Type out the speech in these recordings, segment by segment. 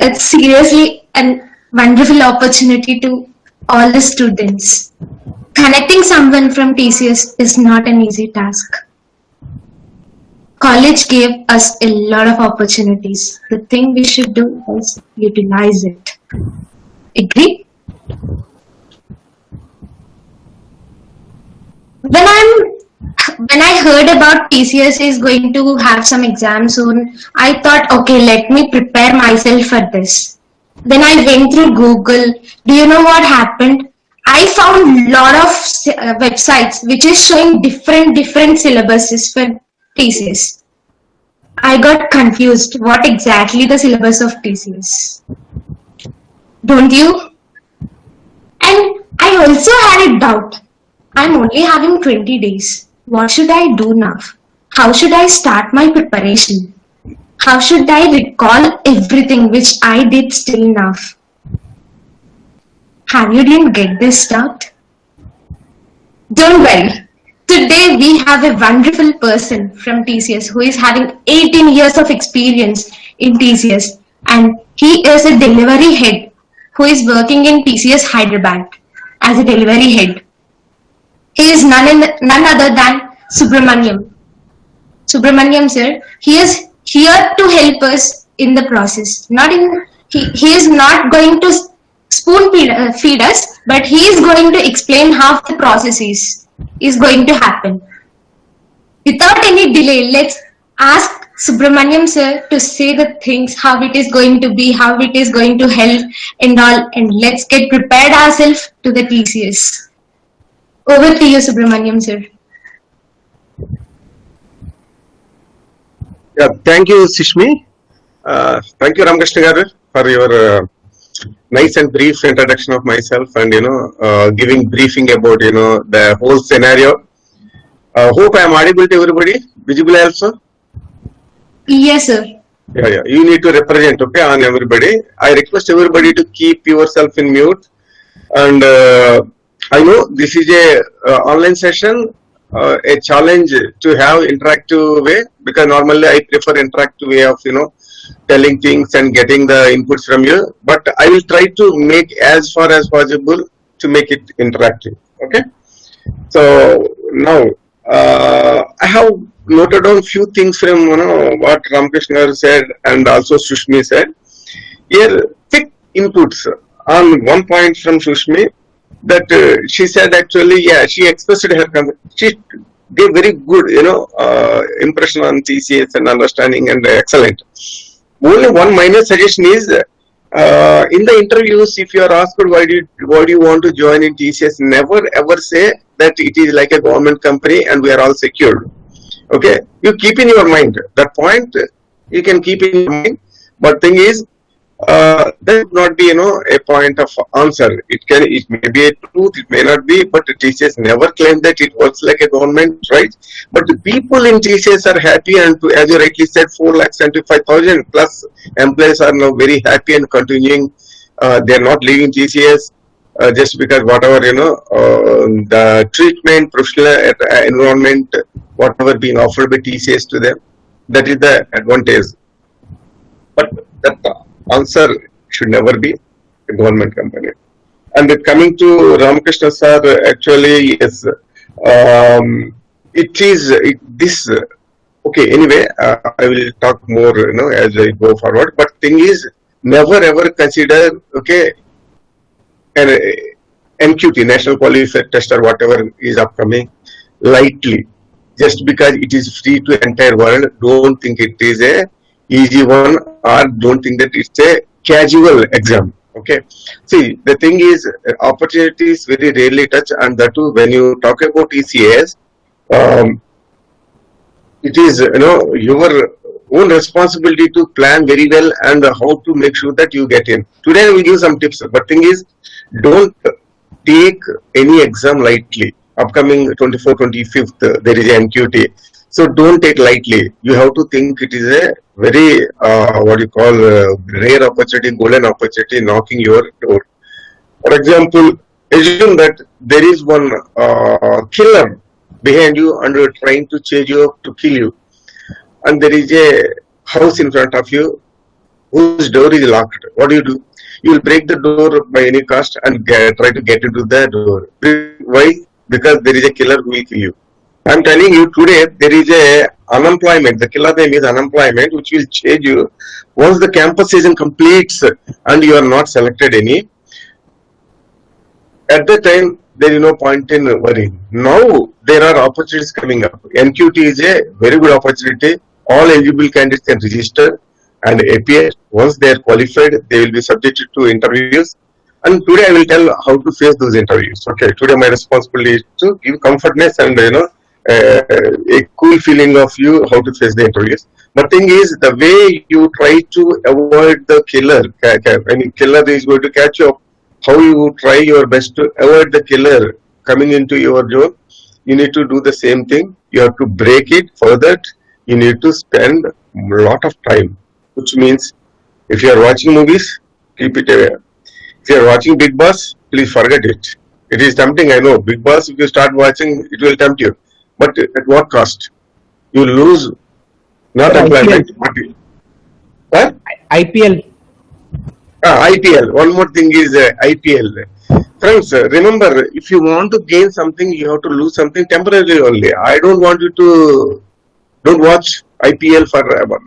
It's seriously a wonderful opportunity to all the students. Connecting someone from TCS is not an easy task. College gave us a lot of opportunities. The thing we should do is utilize it. Agree? When I'm when I heard about TCS is going to have some exams soon, I thought, okay, let me prepare myself for this. Then I went through Google. Do you know what happened? I found lot of websites which is showing different syllabuses for TCS. I got confused. What exactly the syllabus of TCS? Don't you? And I also had a doubt. I'm only having 20 days. What should I do now? How should I start my preparation? How should I recall everything which I did still now? Have you didn't get this doubt? Don't worry. Today we have a wonderful person from TCS who is having 18 years of experience in TCS, and he is a delivery head who is working in TCS Hyderabad as a delivery head. He is none other than Subramaniam. Subramaniam sir, he is here to help us in the process. He is not going to spoon feed us, but he is going to explain how the process is going to happen. Without any delay, let's ask Subramaniam sir to say the things, how it is going to be, how it is going to help and all, and let's get prepared ourselves to the TCS. Over to you, Subramaniam sir. Yeah, thank you, Sishmi. Thank you, Ramakrishna garu, for your nice and brief introduction of myself and giving briefing about the whole scenario. Hope I am audible to everybody. Visible also. Yes, sir. Yeah. You need to represent, okay, on everybody. I request everybody to keep yourself in mute. And I know this is a online session, a challenge to have interactive way, because normally I prefer interactive way of telling things and getting the inputs from you. But I will try to make as far as possible to make it interactive. Okay. So now I have noted down few things from what Ramakrishna said and also Sushmi said. Here, quick inputs on one point from Sushmi, that she said actually, yeah, she expressed her, she gave very good, impression on TCS and understanding and excellent. Only one minor suggestion is, in the interviews, if you are asked why do you want to join in TCS, never ever say that it is like a government company and we are all secured. Okay, you keep in your mind that point. You can keep in your mind, but thing is, that would not be a point of answer. It may be a truth, it may not be, but TCS never claimed that it works like a government, right? But the people in TCS are happy, and as you rightly said, 4,75,000 plus employees are now very happy and continuing. They are not leaving TCS just because whatever the treatment, professional environment, whatever being offered by TCS to them, that is the advantage. But that answer should never be a government company. And coming to Ramakrishna sir, actually, yes, okay, anyway, I will talk more, as I go forward. But thing is, never ever consider, okay, an NQT, National Qualifier Test or whatever is upcoming, lightly. Just because it is free to entire world, don't think it is a easy one, or don't think that it's a casual exam. Okay. See, the thing is, opportunities very rarely touch, and that too when you talk about TCS, it is your own responsibility to plan very well and how to make sure that you get in. Today I will give some tips, but thing is, don't take any exam lightly. Upcoming 24th, 25th, there is a NQT. So don't take lightly. You have to think it is a very, rare opportunity, golden opportunity knocking your door. For example, assume that there is one killer behind you and trying to chase you up to kill you. And there is a house in front of you whose door is locked. What do? You will break the door by any cost and try to get into the door. Why? Because there is a killer who will kill you. I'm telling you today there is a unemployment. The killer name is unemployment, which will change you once the campus season completes and you are not selected any. At the time, there is no point in worrying. Now there are opportunities coming up. NQT is a very good opportunity. All eligible candidates can register and appear. Once they are qualified, they will be subjected to interviews. And today I will tell how to face those interviews. Okay, today my responsibility is to give comfortness and a cool feeling of you how to face the interviews. But thing is, the way you try to avoid the killer, I mean, killer is going to catch you up. How you try your best to avoid the killer coming into your zone. You need to do the same thing. You have to break it. For that, you need to spend a lot of time. Which means, if you are watching movies, keep it away. If you are watching Big Boss, please forget it. It is tempting, I know. Big Boss, if you start watching, it will tempt you. But at what cost? You lose not Sir, IPL. employment, but huh? IPL. IPL. One more thing is IPL. Friends, remember, if you want to gain something, you have to lose something temporarily only. I don't want you to don't watch IPL forever.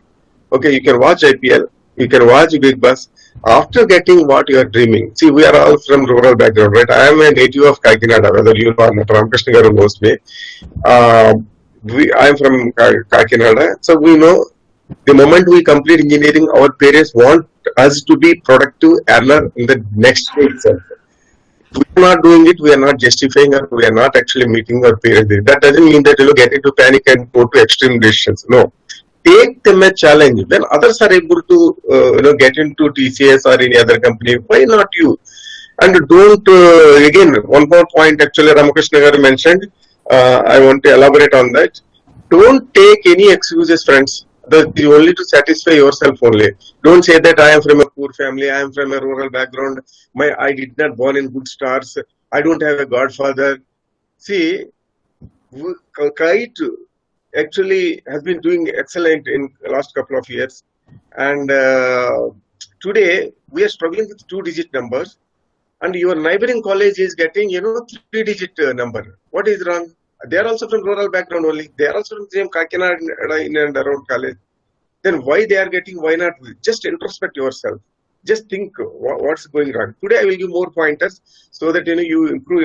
Okay, you can watch IPL, you can watch Big Boss. After getting what you are dreaming, see, we are all from rural background, right? I am a native of Kakinada, whether you know or not. Ramkrishna Garu knows me. Uh, I am from Kakinada, so we know the moment we complete engineering, our parents want us to be productive earner in the next day itself. We are not doing it, we are not justifying or we are not actually meeting our parents. That doesn't mean that you get into panic and go to extreme decisions. No. Take them a challenge. When others are able to get into TCS or any other company, why not you? And don't again one more point actually Ramakrishna Garu mentioned. I want to elaborate on that. Don't take any excuses, friends. The only to satisfy yourself only. Don't say that I am from a poor family, I am from a rural background, I did not born in good stars, I don't have a godfather. See, Kite actually has been doing excellent in the last couple of years. And today we are struggling with 2-digit numbers. And your neighboring college is getting, 3-digit number. What is wrong? They are also from rural background only. They are also from same Kakinada in and around college. Then why they are getting? Why not? Just introspect yourself. Just think what's going wrong. Today I will give more pointers so that you improve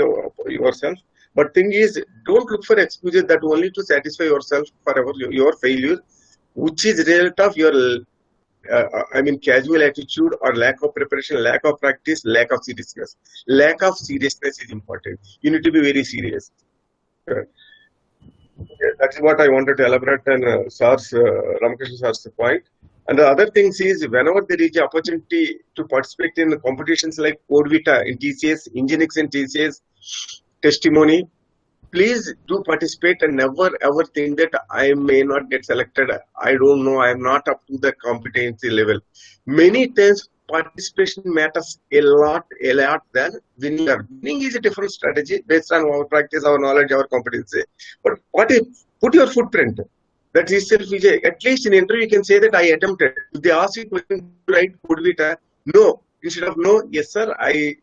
yourself. But thing is, don't look for excuses that only to satisfy yourself forever your failure, which is result of your casual attitude or lack of preparation, lack of practice, lack of seriousness. Lack of seriousness is important. You need to be very serious. That's what I wanted to elaborate on Ramakrishna Sar's point. And the other things is whenever there is an opportunity to participate in competitions like Codevita in TCS, Nginx in TCS, Testimony, please do participate and never ever think that I may not get selected. I don't know. I am not up to the competency level. Many times participation matters a lot than winning. Winning is a different strategy based on our practice, our knowledge, our competency. But what if put your footprint? That itself is at least in interview you can say that I attempted. If they ask you question, right, could be no. Instead of no, yes sir, I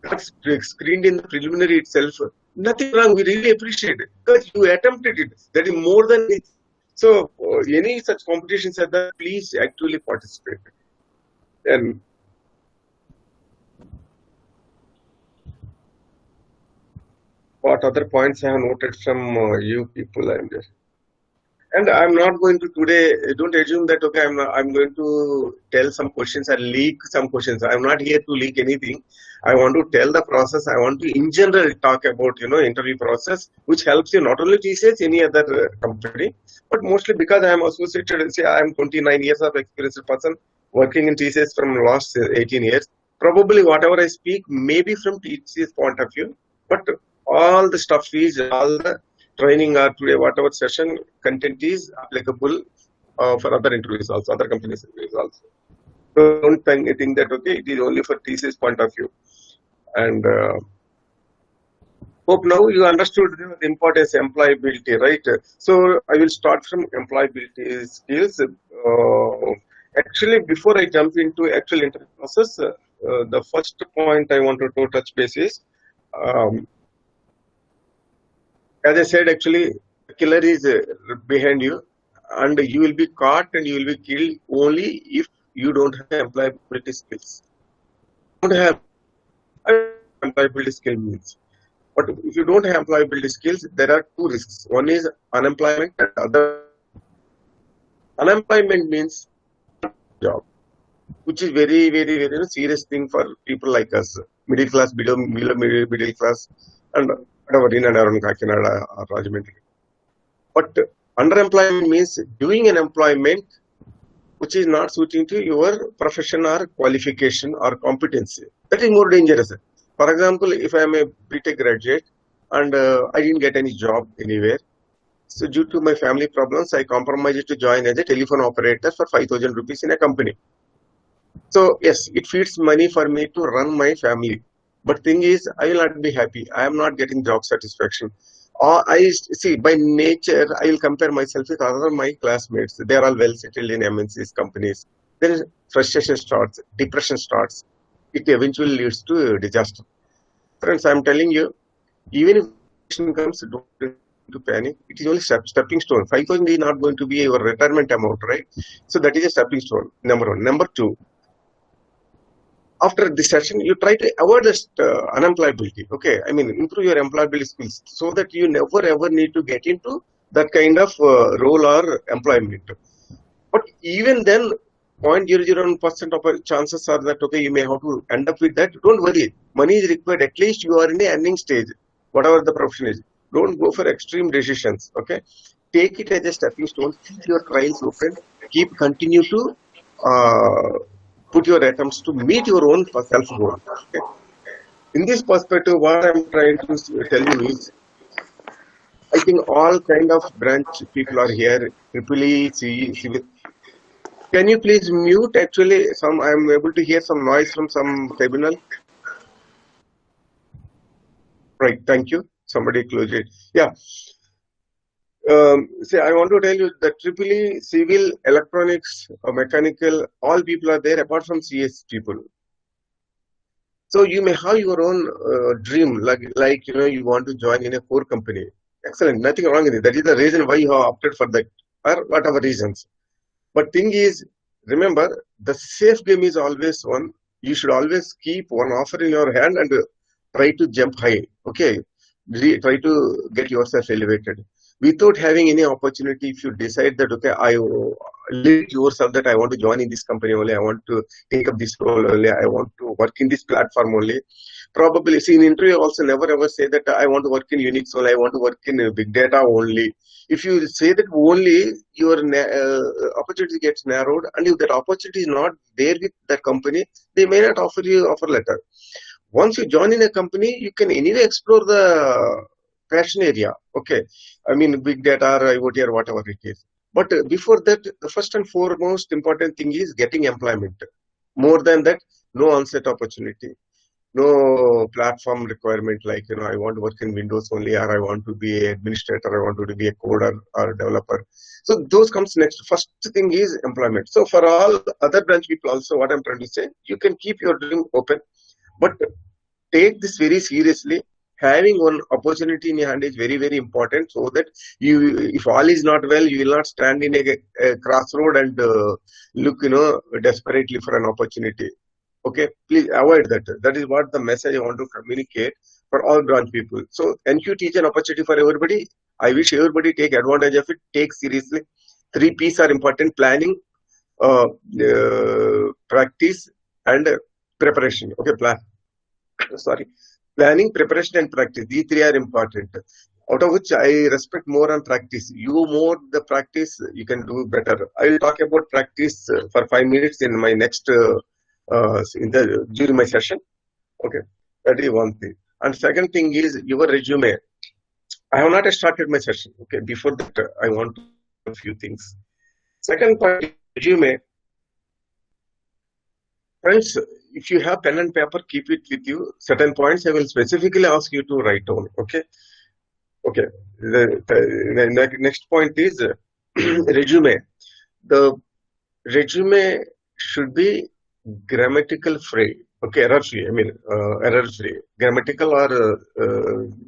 got screened in the preliminary itself. Nothing wrong. We really appreciate it because you attempted it. That is more than it. So any such competitions at that, please actually participate. And what other points I have noted from you people? And I'm not going to today. Don't assume that okay. I'm going to tell some questions and leak some questions. I'm not here to leak anything. I want to tell the process. I want to, in general, talk about interview process, which helps you not only TCS, any other company, but mostly because I am associated. Say I am 29 years of experienced person working in TCS from last 18 years. Probably whatever I speak may be from TCS point of view, but all the stuff is all the training or today whatever session content is applicable for other interviews also, other companies interviews also. So don't think that okay, it is only for TCS point of view. And hope now you understood the importance of employability, right? So I will start from employability skills. Actually, before I jump into actual interview process, the first point I wanted to touch base is, um, as I said, actually, the killer is behind you, and you will be caught and you will be killed only if you don't have employability skills. Don't have, I don't know what employability skill means. But if you don't have employability skills, there are two risks. One is unemployment, and other one is joblessness. Unemployment means job, which is very, very, very serious thing for people like us, middle class, middle class, and whatever in and around Kakinada or Rajahmundry. But underemployment means doing an employment which is not suiting to your profession or qualification or competency. That is more dangerous. For example, if I am a BTech graduate and I didn't get any job anywhere, so due to my family problems, I compromised to join as a telephone operator for 5,000 rupees in a company. So yes, it feeds money for me to run my family. But thing is, I will not be happy. I am not getting job satisfaction. Or I see by nature, I will compare myself with other my classmates. They are all well settled in MNCs companies. Then frustration starts, depression starts. It eventually leads to disaster. Friends, I am telling you, even if depression comes, don't need to panic. It is only stepping stone. 5,000 is not going to be your retirement amount, right? So that is a stepping stone. Number one. Number two, after this session, you try to avoid this unemployability. Okay, I mean, improve your employability skills so that you never ever need to get into that kind of role or employment. But even then, 0.001% of chances are that okay, you may have to end up with that. Don't worry, money is required. At least you are in the earning stage, whatever the profession is. Don't go for extreme decisions. Okay, take it as a stepping stone. Keep your trials open. Keep continue to put your attempts to meet your own self goal. Okay? In this perspective, what I'm trying to tell you is, I think all kind of branch people are here. Triple E, civil. Can you please mute? Actually, some I'm able to hear some noise from some terminal. Right. Thank you. Somebody close it. Yeah. See, I want to tell you that triple E, civil, electronics, mechanical, all people are there apart from CS people. So you may have your own dream, like you want to join in a core company. Excellent, nothing wrong with it. That is the reason why you have opted for that, or whatever reasons. But thing is, remember, the safe game is always one. You should always keep one offer in your hand and try to jump high. Okay, try to get yourself elevated without having any opportunity. If you decide that okay, I limit yourself that I want to join in this company only, I want to take up this role only, I want to work in this platform only. Probably, see, in interview also never ever say that I want to work in Unix only, I want to work in big data only. If you say that only, your opportunity gets narrowed, and if that opportunity is not there with that company, they may not offer you offer letter. Once you join in a company, you can anyway explore the passion area. Okay, I mean big data or IoT or whatever it is. But before that, the first and foremost important thing is getting employment. More than that, no onset opportunity, no platform requirement like I want to work in Windows only, or I want to be an administrator, I want to be a coder or a developer. So those comes next. First thing is employment. So for all other branch people also, what I'm trying to say, you can keep your dream open, but take this very seriously. Having one opportunity in your hand is very, very important, so that you, if all is not well, you will not stand in a crossroad and look desperately for an opportunity. Okay, please avoid that. That is what the message I want to communicate for all branch people. So NQ teach an opportunity for everybody. I wish everybody take advantage of it, take seriously. 3 P's are important: planning, practice, and preparation. Okay, sorry, planning, preparation, and practice. These three are important. Out of which I respect more on practice. You more the practice, you can do better. I will talk about practice for 5 minutes in my next during my session. Okay, that is one thing. And second thing is your resume. I have not started my session. Okay, before that, I want to say a few things. Second point, resume. Friends, if you have pen and paper, keep it with you. Certain points I will specifically ask you to write down. Okay. Okay. The next point is resume. The resume should be grammatical free. Okay, error free. I mean, error free. Grammatical or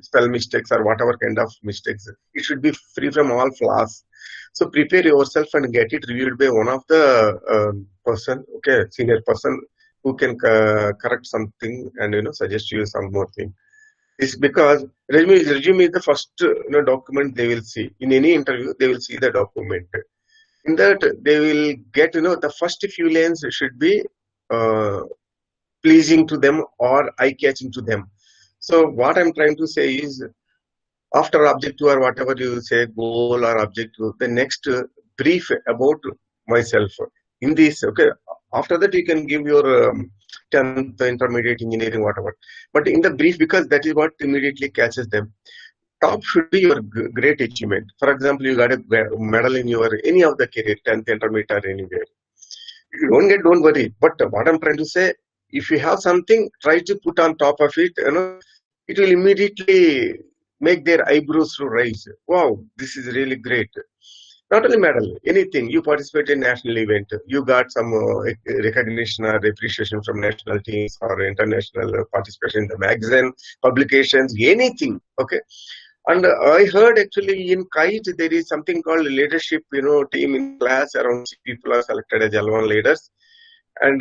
spell mistakes or whatever kind of mistakes. It should be free from all flaws. So prepare yourself and get it reviewed by one of the person. Okay, senior person who can correct something and suggest you some more thing. It's because resume is the first document they will see in any interview. They will see the document. In that they will get the first few lines should be uh, pleasing to them or eye catching to them. So what I'm trying to say is after objective or whatever you say goal or objective, the next brief about myself in this. Okay, after that you can give your 10th intermediate engineering whatever, but in the brief, because that is what immediately catches them. Top should be your great achievement. For example, you got a medal in your any of the career, 10th intermediate or anywhere. If you don't get, don't worry. But what I'm trying to say, if you have something, try to put on top of it. It will immediately make their eyebrows to raise. Wow, this is really great. Not only medal, anything. You participate in national event, you got some recognition or appreciation from national teams or international participation in the magazine, publications, anything. Okay. And I heard actually in Kite there is something called leadership, team in the class. Around 6 people are selected as L1 leaders. And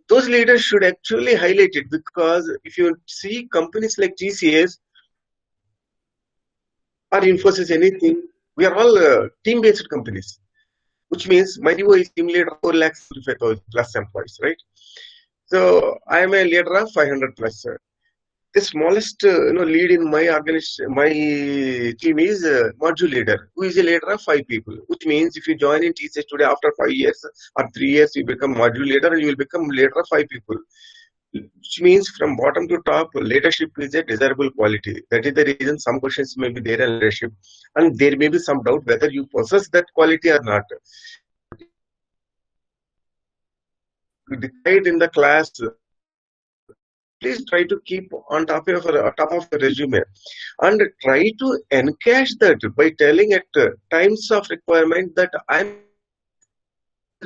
those leaders should actually highlight it, because if you see companies like TCS or Infosys, anything, we are all team-based companies, which means my CEO is team leader of 4,65,000 plus employees, right? So I am a leader of 500 plus. The smallest lead in my organization, my team is module leader, who is a leader of 5 people, which means if you join in TCS today, after 5 years or 3 years, you become module leader and you will become leader of 5 people. Which means from bottom to top, leadership is a desirable quality. That is the reason some questions may be there in leadership, and there may be some doubt whether you possess that quality or not. You decide in the class. Please try to keep on top of your resume and try to encash that by telling at times of requirement that I'm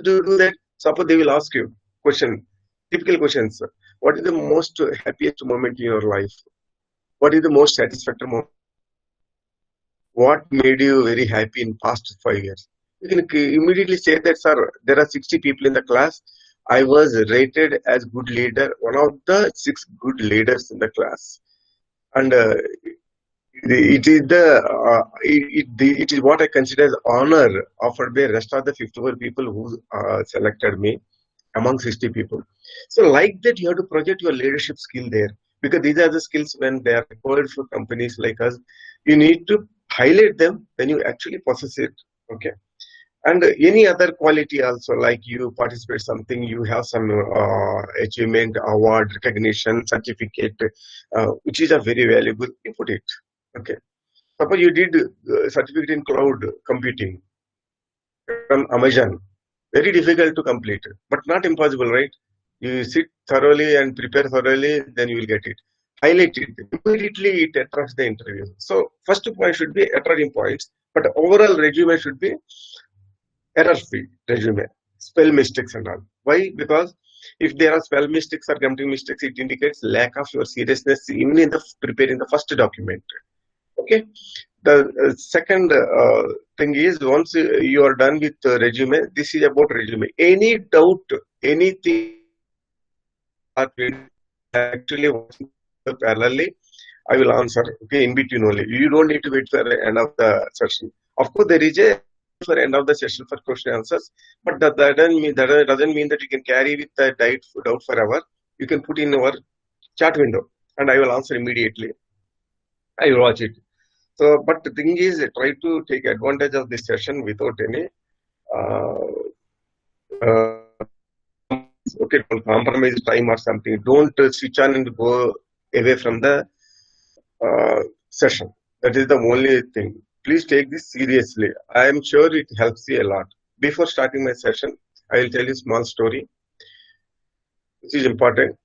do that. Suppose they will ask you question, typical questions. What is the most happiest moment in your life? What is the most satisfactory moment? What made you very happy in past 5 years? You can immediately say that, sir, there are 60 people in the class. I was rated as good leader, one of the 6 good leaders in the class. And it is it is what I consider as honor offered by rest of the 54 people who selected me among 60 people. So like that, you have to project your leadership skill there, because these are the skills when they are required for companies like us. You need to highlight them when you actually possess it. Okay. And any other quality also, like you participate something, you have some achievement, award, recognition, certificate, which is a very valuable. You put it. Okay. Suppose you did certificate in cloud computing from Amazon. Very difficult to complete, but not impossible, right? You sit thoroughly and prepare thoroughly, then you will get it. Highlight it. Immediately it attracts the interview. So first point should be attracting points, but overall resume should be error-free resume. Spell mistakes and all. Why? Because if there are spell mistakes or grammatic mistakes, it indicates lack of your seriousness even in the preparing the first document. Okay. The second thing is, once you are done with resume, this is about resume. Any doubt, anything are actually watching parallelly, I will answer. Okay, in between only. You don't need to wait for the end of the session. Of course, there is a for end of the session for question answers, but that doesn't mean that you can carry with the doubt forever. You can put in our chat window, and I will answer immediately. I will watch it. So, but the thing is, try to take advantage of this session without any uh, okay, don't compromise time or something. Don't switch on and go away from the session. That is the only thing. Please take this seriously. I am sure it helps you a lot. Before starting my session, I will tell you a small story. This is important,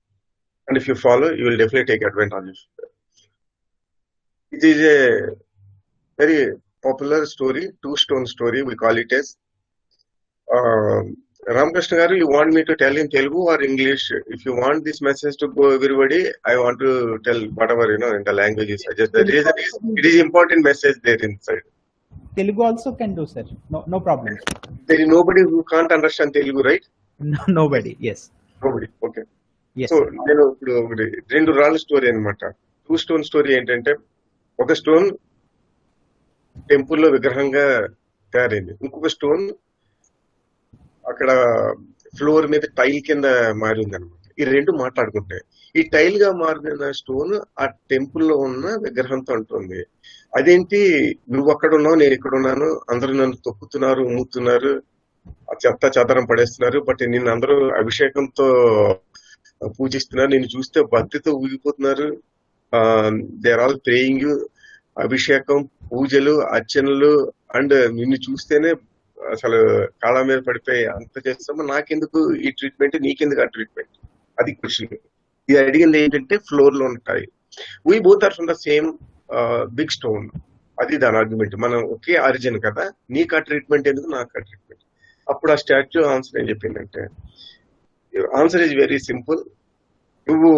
and if you follow, you will definitely take advantage. It is a very popular story, two-stone story. We call it as Ramakrishna garu, you want me to tell in Telugu or English? If you want this message to go everybody, I want to tell whatever, in the language you suggest. The reason is, it is important message there inside. Telugu also can do, sir. No problems. There is nobody who can't understand Telugu, right? Nobody. Yes. Nobody. Okay. Yes, so sir. నేను ఇప్పుడు రెండు రాళ్ళ story అనమాట. 2 stone story ఏంటంటే, ఒక stone టెంపుల్లో విగ్రహంగా తయారైంది, ఇంకొక స్టోన్ అక్కడ ఫ్లోర్ మీద టైల్ కింద మారింది అనమాట. ఈ రెండు మాట్లాడుకుంటాయి. ఈ టైల్ గా మారిన స్టోన్ ఆ టెంపుల్లో ఉన్న విగ్రహంతో అంటుంది, అదేంటి నువ్వు అక్కడ ఉన్నావు, నేను ఇక్కడ ఉన్నాను, అందరూ నన్ను తొక్కుతున్నారు, ఉమ్ముతున్నారు, చెత్త చెదరం పడేస్తున్నారు, బట్ నిన్ను అందరూ అభిషేకంతో పూజిస్తున్నారు, నేను చూస్తే భక్తితో ఊగిపోతున్నారు, they are all praying you, అభిషేకం, పూజలు, అర్చనలు, అండ్ నిన్ను చూస్తేనే అసలు కాళ్ళ మీద పడిపోయి అంత చేస్తామో, నాకెందుకు ఈ ట్రీట్మెంట్, నీకెందుకు ఆ ట్రీట్మెంట్? అది క్వశ్చన్. ఇది అడిగింది ఏంటంటే ఫ్లోర్ లో ఉంటాయి, we both are from the same big stone. అది దాని ఆర్గ్యుమెంట్. మనం ఒకే ఆరిజిన్ కదా, నీకు ఆ ట్రీట్మెంట్ ఎందుకు, నాకు ఆ ట్రీట్మెంట్. అప్పుడు ఆ స్టాచ్యూ ఆన్సర్ ఏం చెప్పిందంటే, ఆన్సర్ ఈజ్ వెరీ సింపుల్. నువ్వు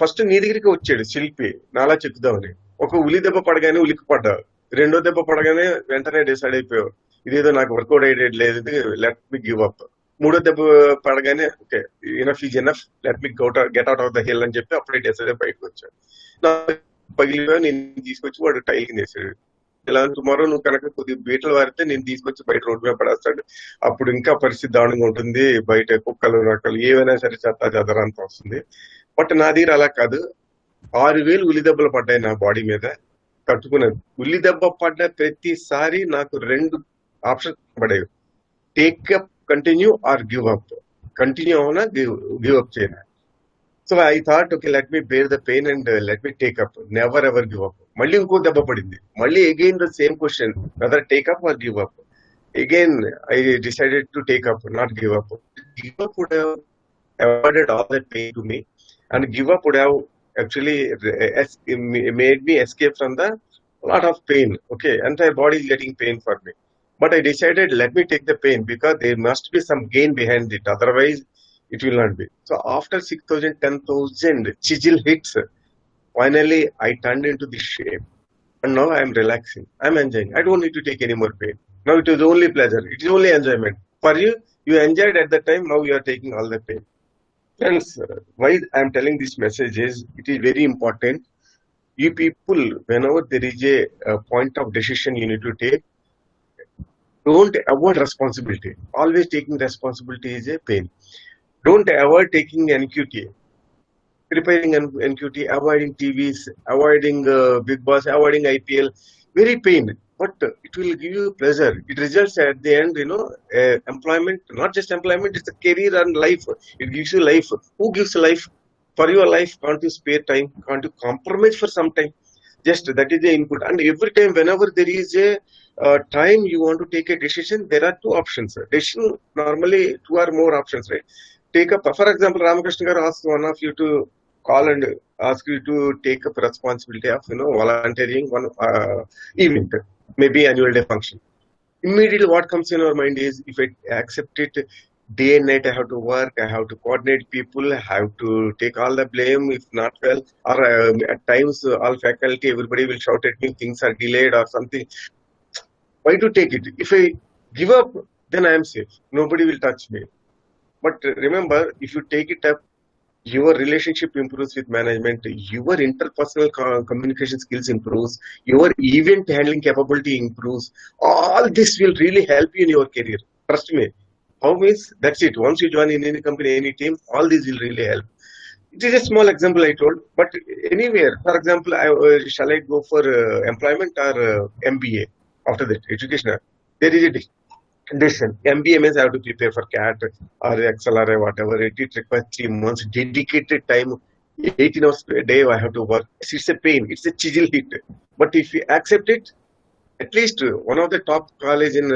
ఫస్ట్ నీ దగ్గరికి వచ్చాడు శిల్పి నాలా చెక్కుదామని, ఒక ఉలి దెబ్బ పడగానే ఉలికి పడ్డావు, రెండో దెబ్బ పడగానే వెంటనే డిసైడ్ అయిపోయావు, ఇదేదో నాకు వర్కౌట్ అయ్యేది లేదు, లెట్ మీ గివ్ అప్. మూడో దెబ్బ పడగానే okay, enough is enough, let me get out of the hill అని చెప్పి అప్పుడే డిసైడ్ అయి బయటకు వచ్చాడు. పగిలిపోయావు, నేను తీసుకొచ్చి వాడు టైల్ కింద వేసాడు. ఇలా టుమారో నువ్వు కనుక కొద్దిగా బీటలు వారితే నేను తీసుకొచ్చి బయట రోడ్డు మీద పడేస్తాడు, అప్పుడు ఇంకా పరిస్థితి దారుణంగా ఉంటుంది, బయట కుక్కలు నక్కలు ఏవైనా సరే చెత్త చెదరంతా వస్తుంది. బట్ నా దగ్గర అలా కాదు, 6,000 ఉలి దెబ్బలు పడ్డాయి నా బాడీ మీద, తట్టుకున్నాను. ఉల్లి దెబ్బ పడ్డ ప్రతిసారి నాకు 2 ఆప్షన్స్ పడేవి, take up, continue or give up. Continue అవునా, గివ్ అప్ చేయనా. So I thought okay, let me bear the pain and let me take up, never ever give up. మళ్ళీ ఇంకో దెబ్బ పడింది, మళ్ళీ again the same question, whether take up or give up. Again I decided to take up, not give up. Give up would have avoided all that pain to me, and give up would have actually made me escape from the lot of pain. Okay, entire body is getting pain for me, but I decided let me take the pain because there must be some gain behind it, otherwise it will not be. So after 6,000 10,000 chisel hits, finally I turned into this shape, and now I am relaxing, I am enjoying, I don't need to take any more pain. Now it is only pleasure, it is only enjoyment. For you, you enjoyed at the time, now you are taking all the pain. Friends, why I am telling this message is, it is very important. You people, whenever there is a point of decision you need to take, don't avoid responsibility. Always taking responsibility is a pain. Don't avoid taking NQT, preparing NQT, avoiding TVs, avoiding Big Boss, avoiding IPL. Very pain, but it will give you pleasure. It results at the end, employment, not just employment, it's a career and life. It gives you life. Who gives life? For your life, can't you spare time? Can't you compromise for some time? Just that is the input. And every time, whenever there is a time you want to take a decision, there are 2 options. Decision, normally 2 or more options, right? Take up, for example, Ramakrishna garu asked one of you to call and ask you to take up responsibility of volunteering one event, maybe annual day function. Immediately what comes in our mind is, if I accept it, day and night I have to work, I have to coordinate people, I have to take all the blame if not well, or at times all faculty, everybody will shout at me, things are delayed or something. Why to take it? If I give up, then I am safe, nobody will touch me. But remember, if you take it up, your relationship improves with management, your interpersonal communication skills improves, your event handling capability improves. All this will really help you in your career. Trust me. How means, that's it. Once you join in any company, any team, all these will really help. It is a small example I told, but anywhere, for example, shall I go for employment or MBA? After that, education, there is a decision. MBA means I have to prepare for CAT or XLR or whatever. It requires 3 months, dedicated time, 18 hours a day I have to work. It's a pain, it's a chisel hit. But if you accept it, at least one of the top college in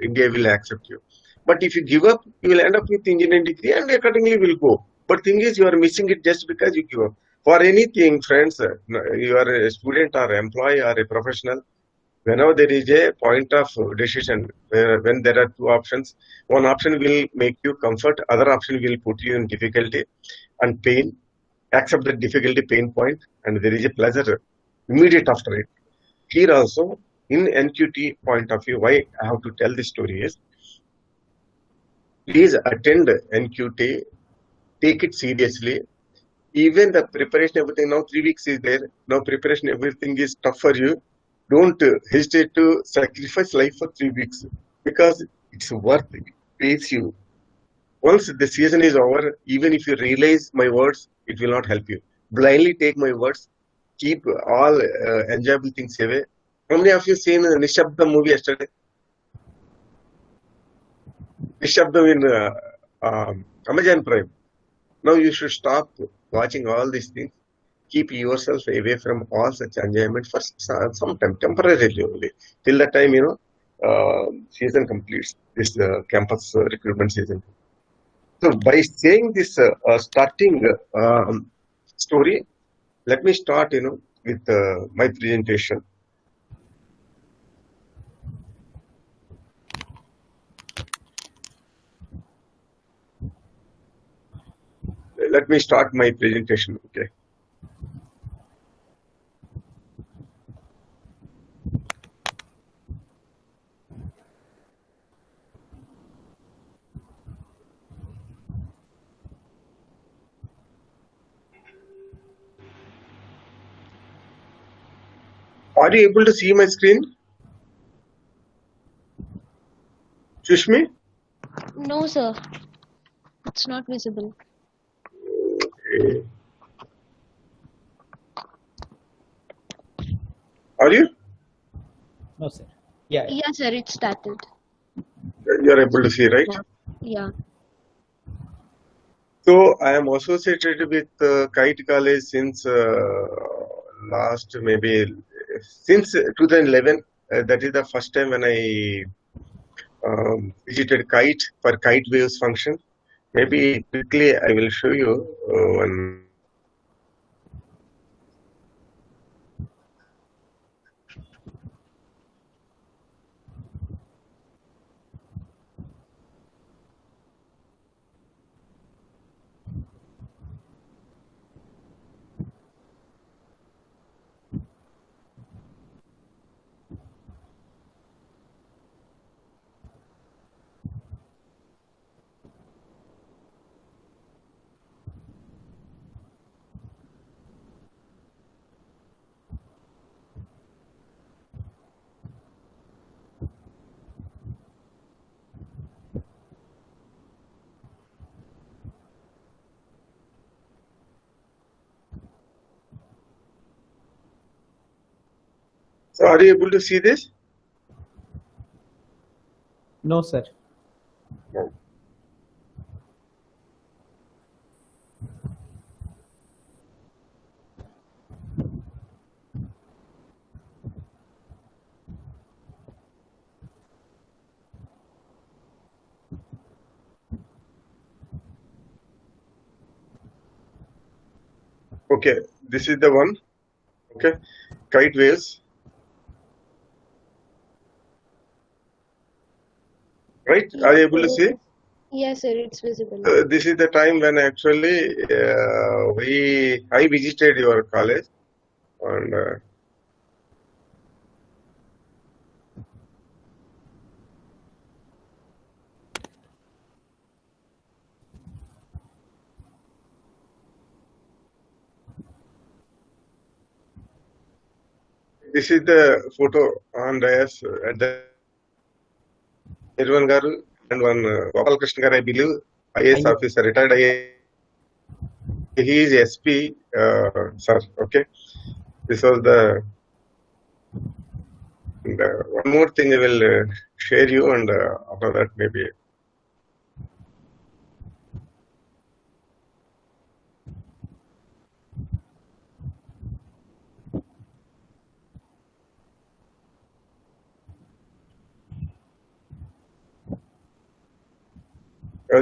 India will accept you. But if you give up, you will end up with engineering degree and accordingly will go. But thing is, you are missing it just because you give up. For anything, friends, you are a student or employee or a professional, whenever there is a point of decision, when there are two options, one option will make you comfort, other option will put you in difficulty and pain. Accept the difficulty, pain point, and there is a pleasure immediate after it. Here also, in NQT point of view, why I have to tell this story is, please attend NQT, take it seriously. Even the preparation, everything, now 3 weeks is there, now preparation, everything is tough for you. Don't hesitate to sacrifice life for 3 weeks, because it's worth it, pays you. Once the season is over, even if you realize my words, it will not help you. Blindly take my words, keep all enjoyable things away. How many of you seen Nishabdam movie yesterday? Nishabdam in Amazon Prime. Now you should stop watching all these things. Keep yourself away from all such enjoyment for some time, temporarily only, till the time season completes, this campus recruitment season. So by saying this starting story, let me start with my presentation. Let me start my presentation. Okay. Are you able to see my screen? Sushmi? No, sir. It's not visible. Okay. Are you? No, sir. Yeah. Yeah, sir, it started. You are able to see, right? Yeah. So I am associated with Kite College since last maybe since 2011. That is the first time when I visited Kite for Kite Waves function. Maybe quickly I will show you one. So are you able to see this? No, sir. No. Okay, this is the one. Okay, Kite Waves. Right? Are you able to see? Yes, sir, it's visible. This is the time when actually I visited your college, and this is the photo on dais at the Nirvan Garu and one Gopal Krishna Garu, I believe, IAS officer, retired IAS. He is SP, sir. Okay, this was the. And, one more thing I will share you, and after that maybe.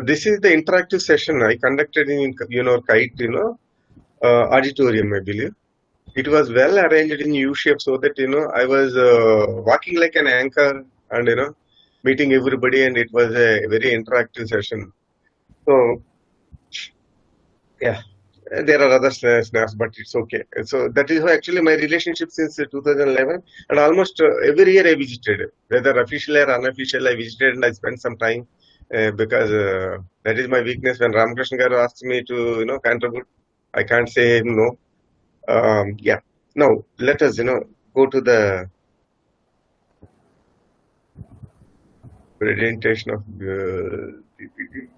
This is the interactive session I conducted in Kite, auditorium, I believe. It was well arranged in U shape so that I was walking like an anchor and meeting everybody, and it was a very interactive session. So yeah, there are other snaps, but it's okay. So that is how actually my relationship since 2011, and almost every year I visited, whether official or unofficial, I visited and I spent some time because that is my weakness. When Ramakrishna Garu asked me to contribute, I can't say no. Yeah. Now let us go to the presentation of PPT.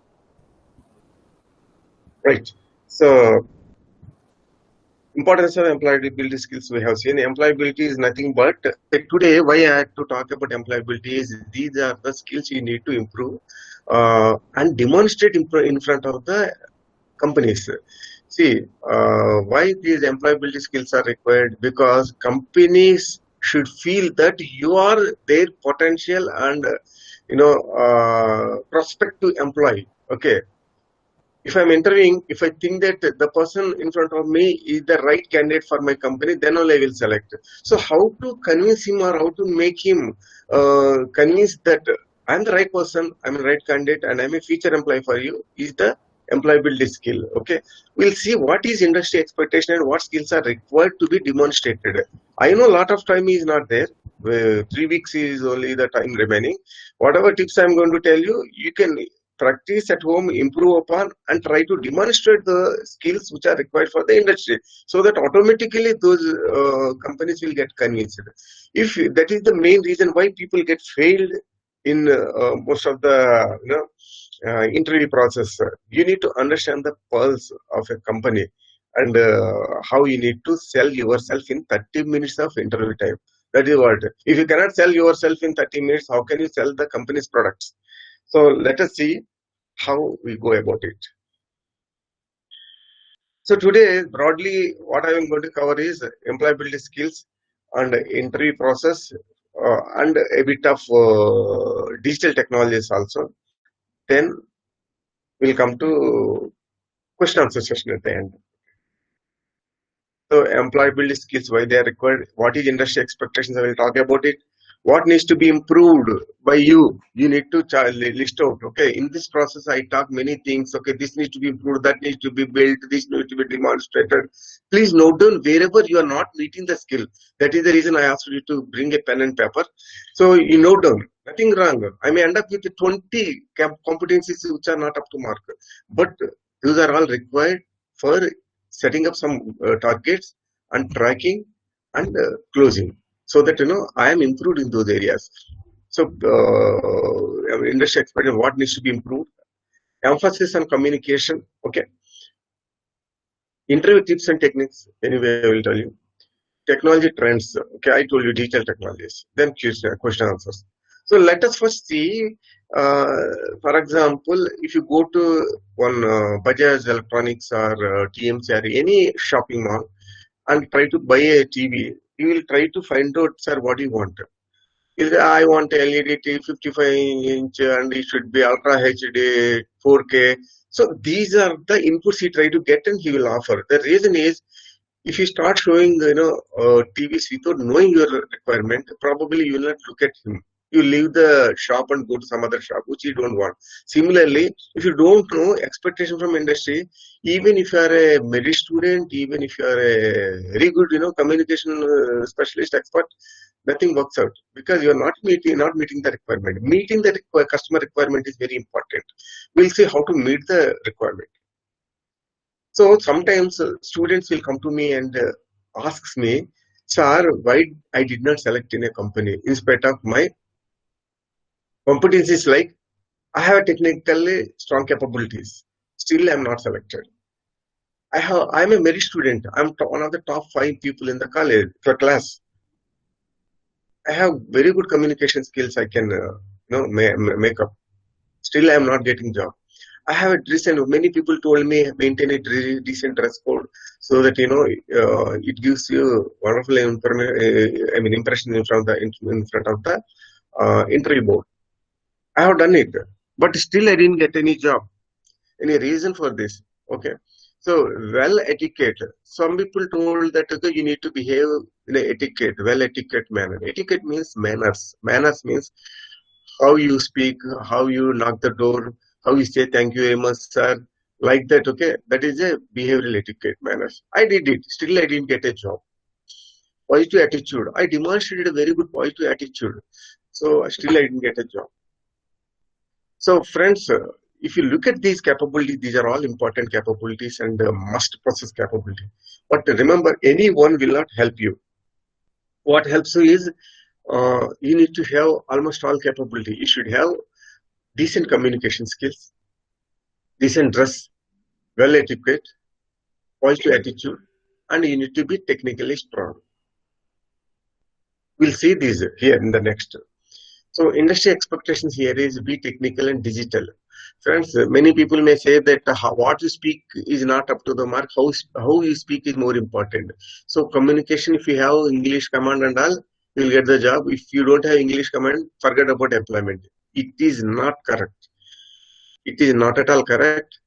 Right. So importance of employability skills we have seen. Employability is nothing but today. Why I had to talk about employability is these are the skills you need to improve and demonstrate in front of the companies. See, why these employability skills are required? Because companies should feel that you are their potential and prospective employee. Okay, if I'm interviewing, if I think that the person in front of me is the right candidate for my company, then only I will select. So how to convince him or how to make him convince that I'm the right person, I'm the right candidate, and I'm a future employee for you is the employability skill. Okay, we'll see what is industry expectation and what skills are required to be demonstrated. I know a lot of time is not there. 3 weeks is only the time remaining. Whatever tips I'm going to tell you, you can practice at home, improve upon, and try to demonstrate the skills which are required for the industry, so that automatically those companies will get convinced. If that is the main reason why people get failed in most of the interview process, you need to understand the pulse of a company and how you need to sell yourself in 30 minutes of interview time. That is what. If you cannot sell yourself in 30 minutes, how can you sell the company's products? So let us see how we go about it. So today, broadly, what I am going to cover is employability skills and interview process and a bit of digital technologies also. Then we'll come to question answer session at the end. So employability skills, why they are required, what is industry expectations, I will talk about it. What needs to be improved by you? You need to list out. Okay, in this process, I talk many things. Okay, this needs to be improved, that needs to be built, this needs to be demonstrated. Please note down wherever you are not meeting the skill. That is the reason I asked you to bring a pen and paper. So you note down. Nothing wrong. I may end up with 20 competencies which are not up to mark, but those are all required for setting up some targets and tracking and closing, so that I am improved in those areas. So industry expert, what needs to be improved? Emphasis on communication. Okay, interview tips and techniques. Anyway, I will tell you. Technology trends. Okay, I told you digital technologies. Then question answers. So let us first see. Uh, for example, if you go to one Bajaj Electronics or TMC or any shopping mall and try to buy a TV, you will try to find out, sir, what you want. I want LED TV 55-inch and it should be Ultra HD 4K. So these are the inputs he try to get and he will offer. The reason is, if you start showing TVs without knowing your requirement, probably you will not look at him. You leave the shop and go to some other shop which you don't want. Similarly, if you don't know expectation from industry, even if you are a merit student, even if you are a very good communication specialist expert, nothing works out because you are not meeting the requirement. Meeting the customer requirement is very important. We'll see how to meet the requirement. So sometimes students will come to me and asks me, "Sir, why I did not select in a company in spite of my competencies? Like I have technically strong capabilities, still I am not selected. I'm a merit student. I'm one of the top 5 people in the college for class. I have very good communication skills. I can make up. Still I am not getting job. I have a decent. Many people told me maintain a decent dress code so that it gives you wonderful impression in front of the interview board. I have done it, but still I didn't get any job. Any reason for this? Okay. So, well etiquette. Some people told that okay, you need to behave in a etiquette, well etiquette manner. Etiquette means manners. Manners means how you speak, how you knock the door, how you say thank you very much, sir. Like that, okay? That is a behavioral etiquette manners. I did it. Still, I didn't get a job. Positive attitude. I demonstrated a very good positive attitude. So, still, I didn't get a job. So, friends, if you look at these capabilities, these are all important capabilities and must possess capability. But remember, any one will not help you. What helps you is you need to have almost all capability. You should have decent communication skills, decent dress, well etiquette, positive attitude, and you need to be technically strong. We'll see these here in the next. So industry expectations here is be technical and digital. Friends, many people may say that what you speak is not up to the mark. How you speak is more important. So communication, if you have English command and all, you'll get the job. If you don't have English command, forget about employment. It is not correct. It is not at all correct.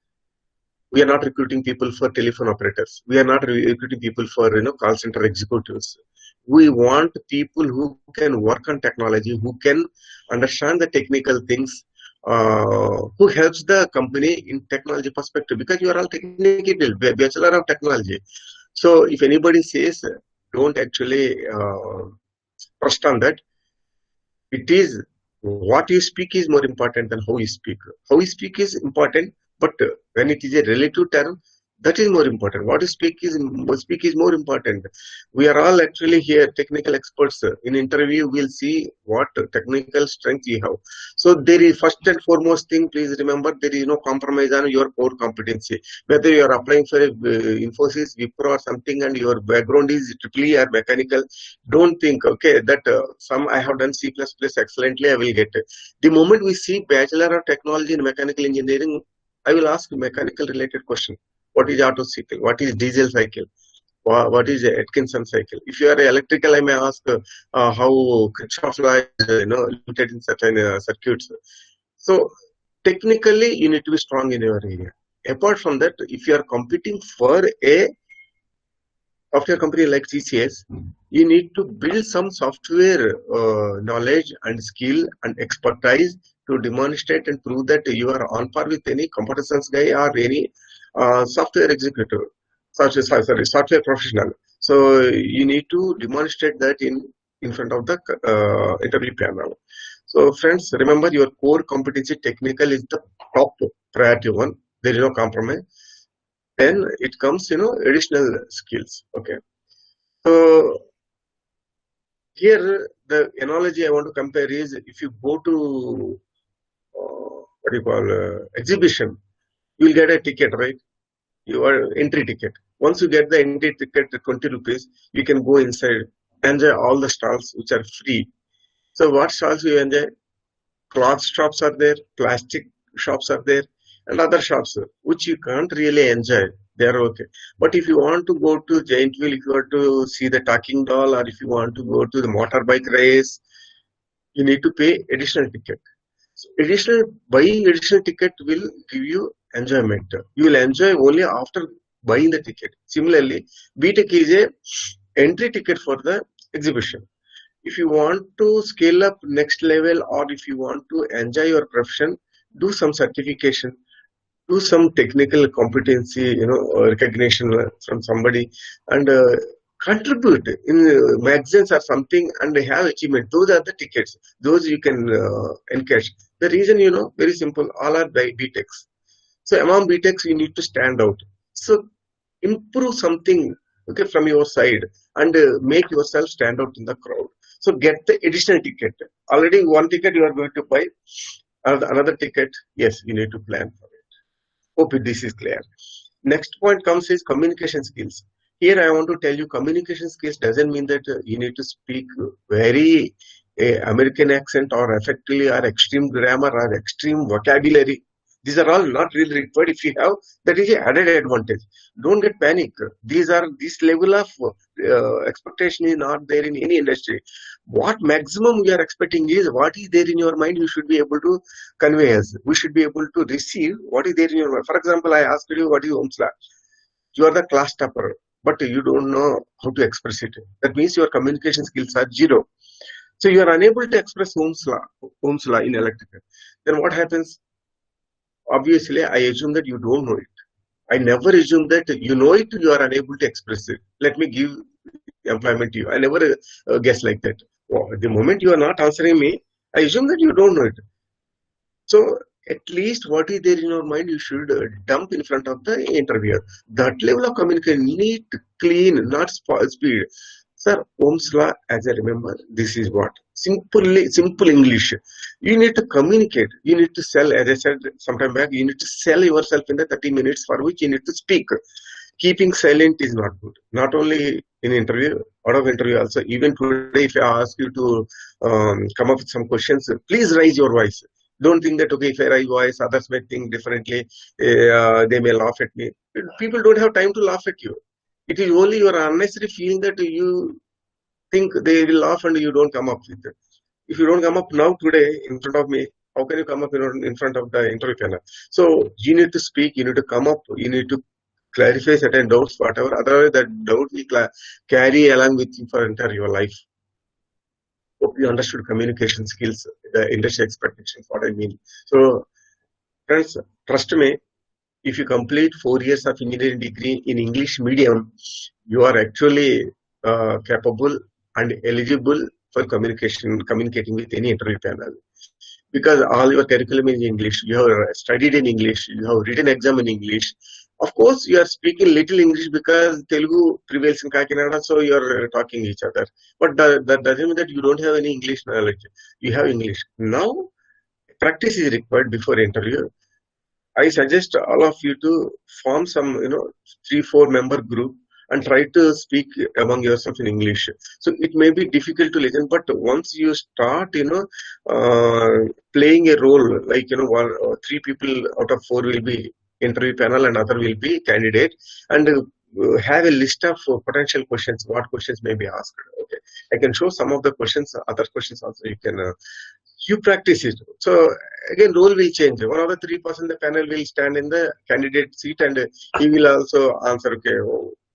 We are not recruiting people for telephone operators. We are not recruiting people for call center executives. We want people who can work on technology, who can understand the technical things, who helps the company in technology perspective, because you are all technical, bachelor of technology. So if anybody says don't actually trust on that, it is what you speak is more important than how you speak. How you speak is important, but when it is a relative term, that is more important. What you speak is more important. We are all actually here technical experts. In interview, we'll see what technical strength you have. So there is first and foremost thing. Please remember, there is no compromise on your core competency. Whether you are applying for Infosys, Wipro, or something, and your background is triple or mechanical, don't think okay that some I have done C++ excellently, I will get it. The moment we see Bachelor of Technology in Mechanical Engineering, I will ask mechanical related question. What is Otto cycle? What is diesel cycle? What is Atkinson cycle? If you are electrical, I may ask how Kirchhoff law is limited in certain circuits. So technically, you need to be strong in your area. Apart from that, if you are competing for a software company like TCS, you need to build some software knowledge and skill and expertise to demonstrate and prove that you are on par with any computer science guy or any software executive, software professional. So you need to demonstrate that in front of the interview panel. So friends, remember your core competency technical is the top priority one. There is no compromise. Then it comes, additional skills. Okay. So here the analogy I want to compare is if you go to what do you call exhibition, you will get a ticket, right? Your entry ticket. Once you get the entry ticket, 20 rupees, you can go inside, enjoy all the stalls which are free. So what stalls you enjoy? Cloth shops are there, plastic shops are there, and other shops which you can't really enjoy. They are okay. But if you want to go to Giant Wheel, if you want to see the talking doll, or if you want to go to the motorbike race, you need to pay additional ticket. So buying additional ticket will give you enjoyment. You will enjoy only after buying the ticket. Similarly, BTech is a entry ticket for the exhibition. If you want to scale up next level, or if you want to enjoy your profession, do some certification, do some technical competency, recognition from somebody, and contribute in magazines or something, and have achievement. Those are the tickets. Those you can encash. The reason, very simple. All are by BTechs. So among BTechs, you need to stand out. So improve something, okay, from your side, and make yourself stand out in the crowd. So get the additional ticket. Already one ticket you are going to buy. Another ticket, yes, you need to plan for it. Hope this is clear. Next point comes is communication skills. Here I want to tell you, communication skills doesn't mean that you need to speak very American accent or effectively or extreme grammar or extreme vocabulary. These are all not really required. If you have, that is an added advantage. Don't get panic. This level of expectation is not there in any industry. What maximum we are expecting is what is there in your mind. You should be able to convey us. We should be able to receive what is there in your mind. For example, I asked you what is Ohm's law. You are the class topper, but you don't know how to express it. That means your communication skills are zero. So you are unable to express Ohm's law in electrical. Then what happens? Obviously, I assume that you don't know it. I never assume that you know it, you are unable to express it. Let me give employment to you. I never guess like that. The moment you are not answering me, I assume that you don't know it. So at least what is there in your mind, you should dump in front of the interviewer. That level of communication, neat, clean, not speed. Sir, Ohm's law, as I remember, this is what? Simple English. You need to communicate. You need to sell, as I said sometime back, you need to sell yourself in the 30 minutes for which you need to speak. Keeping silent is not good. Not only in interview, out of interview also. Even today, if I ask you to come up with some questions, please raise your voice. Don't think that, okay, if I raise voice, others may think differently. They may laugh at me. People don't have time to laugh at you. It is only your unnecessary feeling that you think they will laugh and you don't come up with it. If you don't come up now today in front of me, how can you come up in front of the interview panel? So you need to speak, you need to come up, you need to clarify certain doubts, whatever. Otherwise, that doubt will carry along with you for entire your life. Hope you understood communication skills, the industry expectations, what I mean. So, friends, trust me, if you complete 4 years of engineering degree in English medium, you are actually capable and eligible for communicating with any interview panel. Because all your curriculum is English, you have studied in English, you have written exam in English. Of course, you are speaking little English because Telugu prevails in Kakinada, so you are talking each other. But that doesn't mean that you don't have any English knowledge. You have English. Now, practice is required before interview. I suggest all of you to form some, 3-4 member group and try to speak among yourself in English. So it may be difficult to listen, but once you start, playing a role, like, 3 people out of 4 will be interview panel and other will be candidate, and have a list of potential questions, what questions may be asked. Okay, I can show some of the questions, other questions also you can you practice it. So again, role will change. One of the 3% the panel will stand in the candidate seat and he will also answer, okay,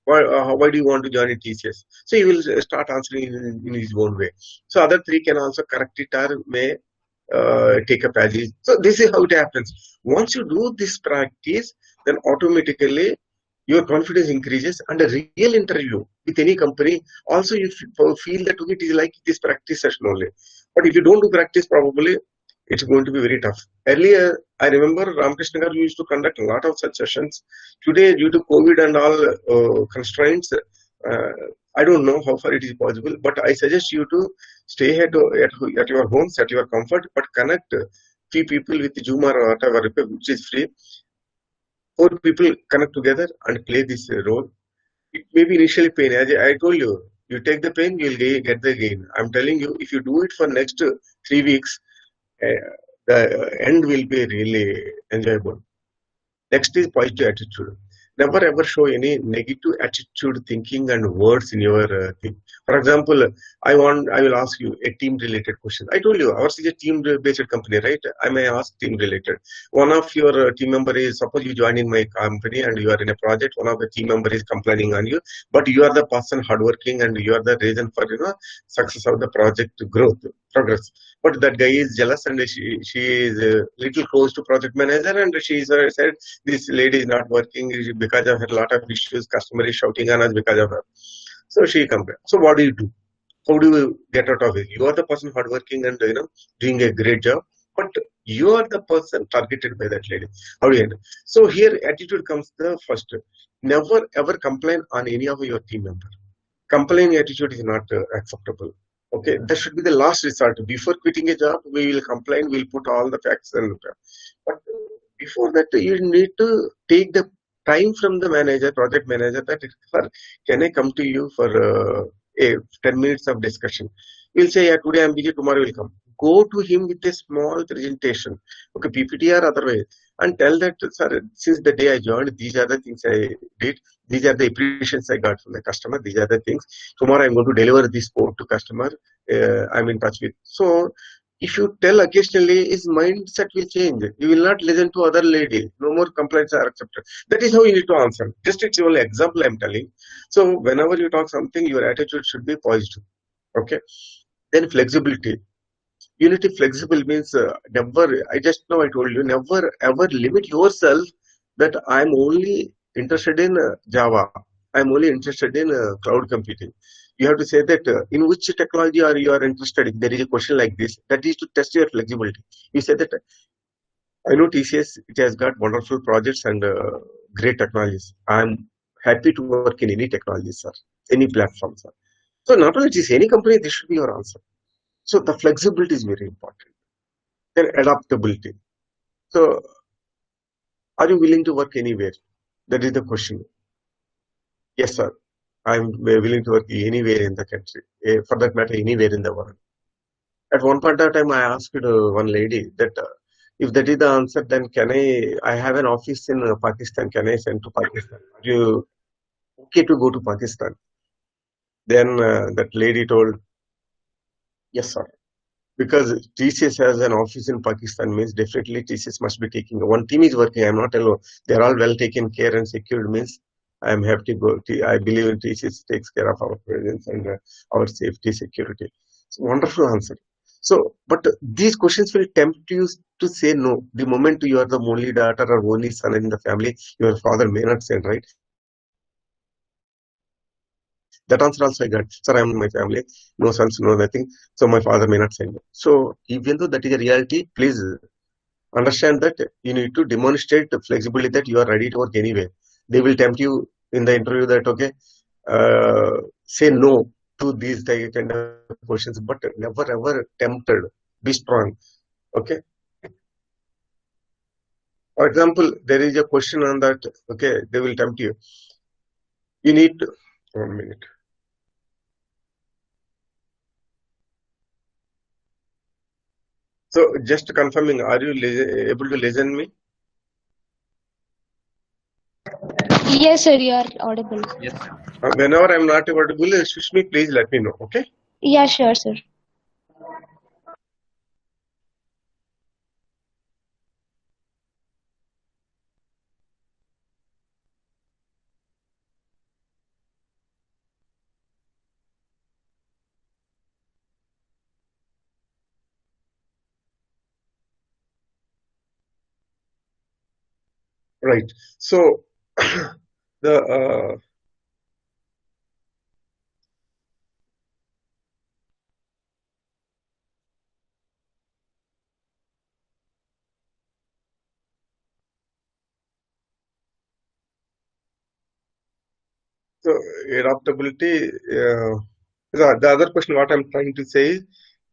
why do you want to join in TCS? So he will start answering in his own way. So other 3 can also correct it or may take up as is. So this is how it happens. Once you do this practice, then automatically your confidence increases, and a real interview with any company also you feel that okay, it is like this practice session only. But if you don't do practice, probably it's going to be very tough. Earlier, I remember Ramakrishna Garu used to conduct a lot of such sessions. Today, due to COVID and all constraints, I don't know how far it is possible, but I suggest you to stay at your homes, at your comfort, but connect few people with Zoom or whatever, which is free. 4 people connect together and play this role. It may be initially pain. As I told you, you take the pain, you'll get the gain. I'm telling you, if you do it for next 3 weeks, the end will be really enjoyable. Next is positive attitude. Never ever show any negative attitude, thinking, and words in your thing. For example, I will ask you a team-related question. I told you ours is a team-based company, right? I may ask team-related. One of your team member is, suppose you join in my company and you are in a project. One of the team member is complaining on you, but you are the person hardworking and you are the reason for success of the project growth progress. But that guy is jealous and she is a little close to project manager and she said this lady is not working because of a lot of issues. Customer is shouting on us because of her. So she complained. So what do you do? How do you get out of it? You are the person hardworking and doing a great job, but you are the person targeted by that lady. How do you handle? So here attitude comes the first. Never ever complain on any of your team member. Complaining attitude is not acceptable. Okay, that should be the last resort. Before quitting a job, we will complain. We'll put all the facts and. But before that, you need to take the time from the manager, project manager, that sir, can I come to you for a 10 minutes of discussion? We'll say, yeah, today I'm busy, tomorrow will come. Go to him with a small presentation, okay, PPT or otherwise, and tell that, sir, since the day I joined, these are the things I did, these are the appreciations I got from the customer, these are the things. Tomorrow I'm going to deliver this code to customer, I'm in touch with. So, If you tell occasionally, his mindset will change. You will not listen to other lady. No more complaints are accepted. That is how you need to answer. Just it's only example I'm telling. So whenever you talk something, your attitude should be positive. Okay. Then flexibility. You need to flexible means never. I just now I told you never ever limit yourself that I'm only interested in Java. I'm only interested in cloud computing. You have to say that in which technology are you are interested in. There is a question like this. That is to test your flexibility. You say that I know TCS. It has got wonderful projects and great technologies. I'm happy to work in any technology, sir. Any platform, sir. So not only it is any company, this should be your answer. So the flexibility is very important. Then adaptability. So are you willing to work anywhere? That is the question. Yes, sir. I'm willing to work anywhere in the country, for that matter, anywhere in the world. At one point of time, I asked one lady that if that is the answer, then can I have an office in Pakistan, can I send to Pakistan? Are you okay to go to Pakistan? Then that lady told, yes, sir. Because TCS has an office in Pakistan means definitely TCS must be taking one team is working. I'm not alone. They're all well taken care and secured means I'm happy to go. I believe in TCS takes care of our presence and our safety security. It's a wonderful answer. So, but these questions will tempt you to say no. The moment you are the only daughter or only son in the family, your father may not send, right? That answer also I got. Sir, I'm my family. No sons, no nothing. So my father may not send me. So even though that is a reality, please understand that you need to demonstrate the flexibility that you are ready to work anywhere. They will tempt you in the interview that, okay, say no to these kind of questions, but never ever tempted. Be strong. Okay. For example, there is a question on that, okay, they will tempt you. You need to, 1 minute. So just confirming, are you able to listen me? Yes, sir, you are audible. Yes. Whenever I'm not able to, Sushmi, please let me know. Okay. Yeah, sure, sir. Right. So the so adaptability. The other question, what I'm trying to say is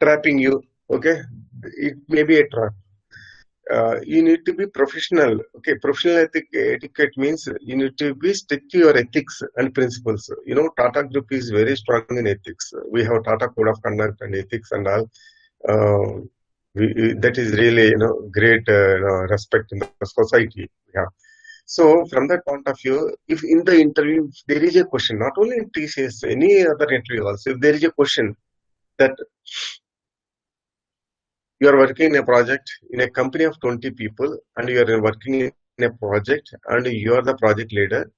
trapping you. Okay, it may be a trap. You need to be professional. Okay, professional etiquette means you need to be stick to your ethics and principles. You know, Tata Group is very strong in ethics. We have Tata Code of Conduct and ethics and all. Uh, that is really great respect in the society. Yeah. So from that point of view, if in the interview if there is a question, not only in TCS, any other interview also, if there is a question that you are working in a project in a company of 20 people and you are working in a project and you are the project leader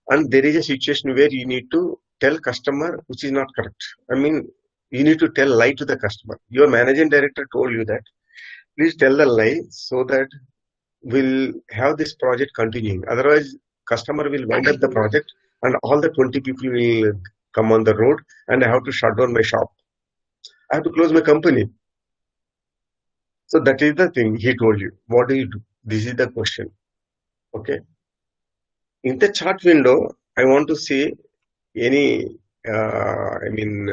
and there is a situation where you need to tell customer which is not correct. I mean, you need to tell lie to the customer. Your managing director told you that please tell the lie so that we'll have this project continuing. Otherwise, customer will wind up the project and all the 20 people will come on the road and I have to shut down my shop. I have to close my company. So that is the thing he told you. What do you do? This is the question. Okay. In the chat window, I want to see any, I mean,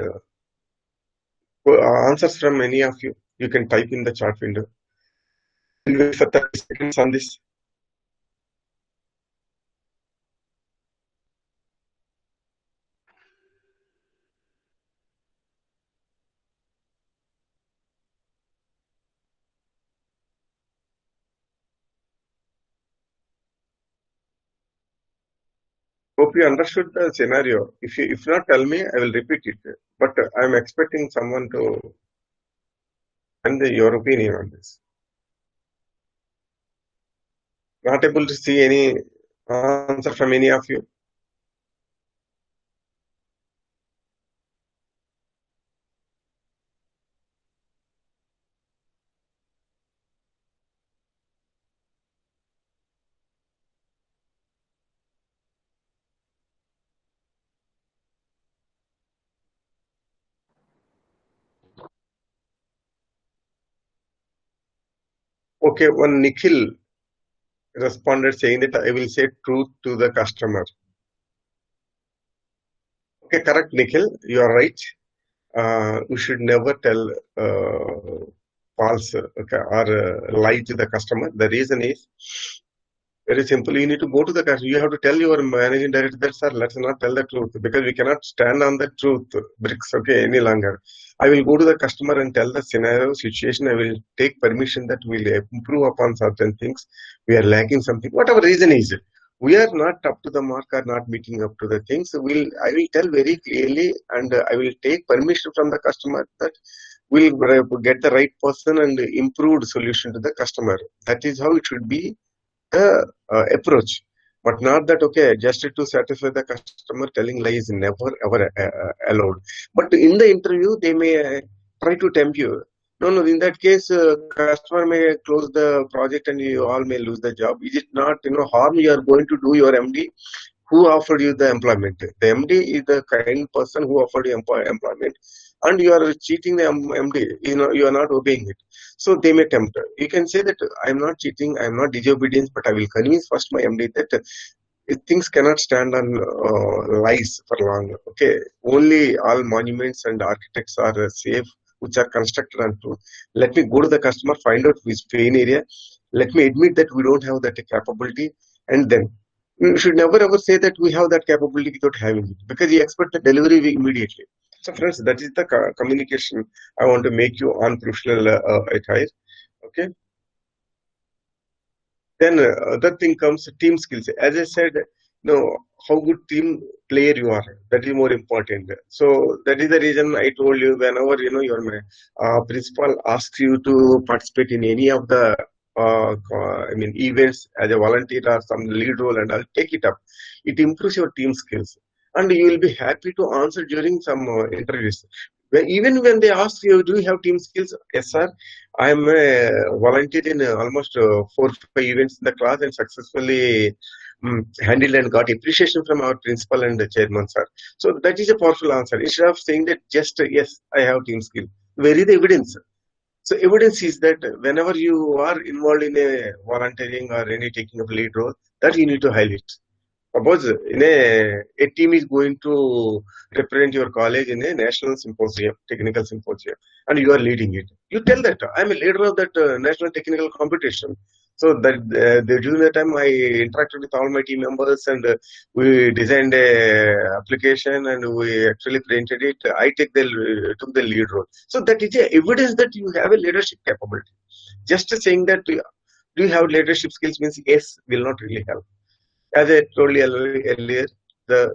answers from any of you. You can type in the chat window. We'll wait for 30 seconds on this. Hope you understood the scenario. If not, tell me. I will repeat it. But I'm expecting someone to. And your opinion on this? Not able to see any answer from any of you. Okay, one Nikhil responded saying that I will say truth to the customer. Okay, correct, Nikhil. You are right. We should never tell false okay, or lie to the customer. The reason is very simple. You need to go to the customer. You have to tell your managing director that, sir, let's not tell the truth because we cannot stand on the truth bricks, okay, any longer. I will go to the customer and tell the scenario, situation. I will take permission that we'll improve upon certain things. We are lacking something, whatever reason is. We are not up to the mark or not meeting up to the things. I will tell very clearly and I will take permission from the customer that we'll get the right person and improved solution to the customer. That is how it should be approach, but not that okay just to satisfy the customer. Telling lies never ever allowed. But in the interview, they may try to tempt you. No, no. In that case, customer may close the project and you all may lose the job. Is it not harm you are going to do your MD? Who offered you the employment? The MD is the kind person who offered you employment, and you are cheating the MD. You are not obeying it. So they may tempt. You can say that I am not cheating, I am not disobedience, but I will convince first my MD that things cannot stand on lies for long. Okay, only all monuments and architects are safe, which are constructed on truth. Let me go to the customer, find out which pain area. Let me admit that we don't have that capability, and then we should never ever say that we have that capability without having it, because you expect the delivery immediately. So, friends, that is the communication I want to make you on professional attire. Okay. Then other thing comes team skills. As I said, how good team player you are. That is more important. So that is the reason I told you whenever your principal asks you to participate in any of the events as a volunteer or some lead role, and I'll take it up. It improves your team skills, and you will be happy to answer during some interviews. Even when they ask you, do you have team skills? Yes, sir. I am a volunteer in almost 4 5 events in the class and successfully handled and got appreciation from our principal and the chairman, sir. So that is a powerful answer. Instead of saying that just yes, I have team skill. Where is the evidence? So evidence is that whenever you are involved in a volunteering or any taking of lead role, that you need to highlight. Suppose a team is going to represent your college in a national symposium, technical symposium, and you are leading it. You tell that I'm a leader of that national technical competition. So that during that time I interacted with all my team members and we designed a application and we actually printed it. I took the lead role. So that is a evidence that you have a leadership capability. Just saying that do you have leadership skills means yes will not really help. As I told you earlier,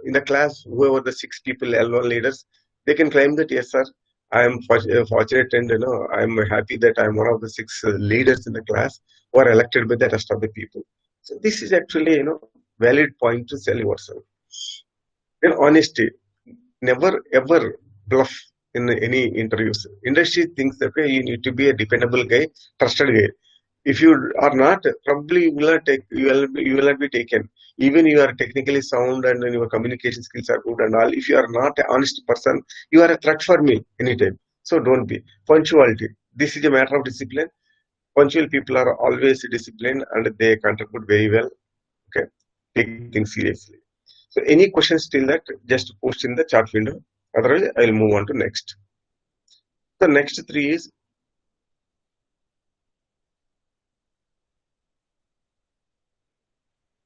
in the class, whoever the 6 people L1 leaders, they can claim that yes, sir, I am fortunate and I am happy that I am one of the 6 leaders in the class who are elected by the rest of the people. So this is actually valid point to sell yourself. Then honesty, never ever bluff in any interviews. Industry thinks that okay, you need to be a dependable guy, trusted guy. If you are not, probably you will not be taken. Even you are technically sound and your communication skills are good and all. If you are not an honest person, you are a threat for me anytime. So don't be. Punctuality. This is a matter of discipline. Punctual people are always disciplined and they contribute very well. Okay, take things seriously. So any questions till that, just post in the chat window. Otherwise, I'll move on to next. The next three is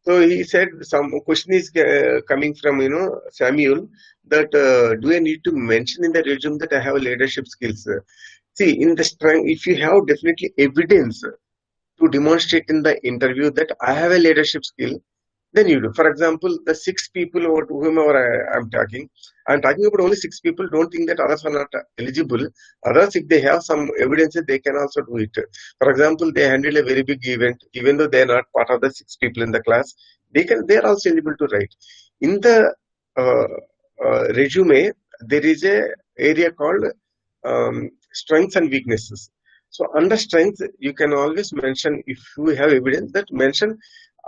so he said some question is coming from Samuel that do I need to mention in the resume that I have leadership skills? See, in the strength, if you have definitely evidence to demonstrate in the interview that I have a leadership skill, then you do. For example, the 6 people over to whomever I'm talking about only 6 people. Don't think that others are not eligible. Others, if they have some evidence, they can also do it. For example, they handle a very big event, even though they are not part of the 6 people in the class, they are also eligible to write. In the uh, resume, there is a area called strengths and weaknesses. So under strength, you can always mention, if you have evidence, that mention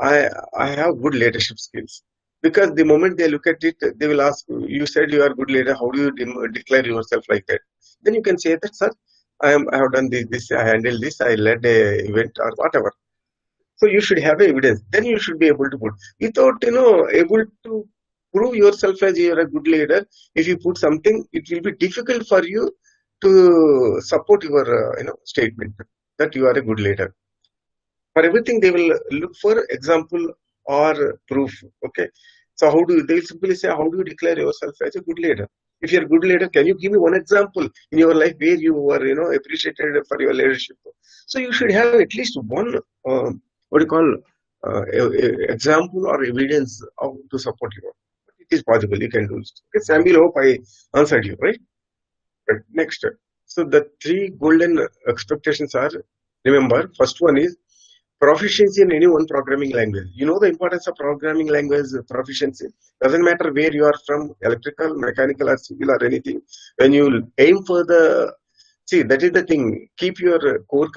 I have good leadership skills. Because the moment they look at it, they will ask, you said you are a good leader, how do you declare yourself like that? Then you can say that, sir, I have done this, I handled this, I led a event or whatever. So you should have evidence. Then you should be able to put. Without, able to prove yourself as you are a good leader, if you put something, it will be difficult for you to support your, statement that you are a good leader. For everything, they will look for example or proof. Okay. So they will simply say, how do you declare yourself as a good leader? If you're a good leader, can you give me one example in your life where you were, appreciated for your leadership? So you should have at least one, what do you call, example or evidence to support you. It is possible. You can do it. Okay, Samuel, hope I answered you, right? Right. Next. So the 3 golden expectations are, remember, first one is proficiency in any one programming language. You know the importance of programming language proficiency. Doesn't matter where you are from, electrical, mechanical, or civil, or anything. When you aim for see, that is the thing. Keep your core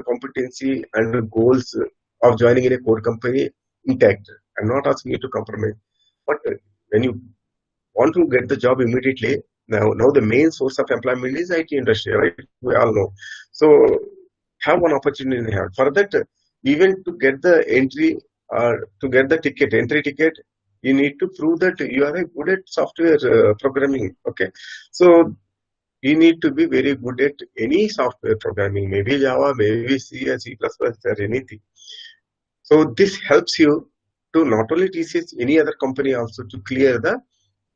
competency and goals of joining in a core company intact. I'm not asking you to compromise. But when you want to get the job immediately, now the main source of employment is IT industry, right? We all know. So have one opportunity in hand. For that, even to get the entry ticket, you need to prove that you are good at software programming. Okay, so you need to be very good at any software programming, maybe Java, maybe C or C++, or anything. So this helps you to not only TCS, any other company also to clear the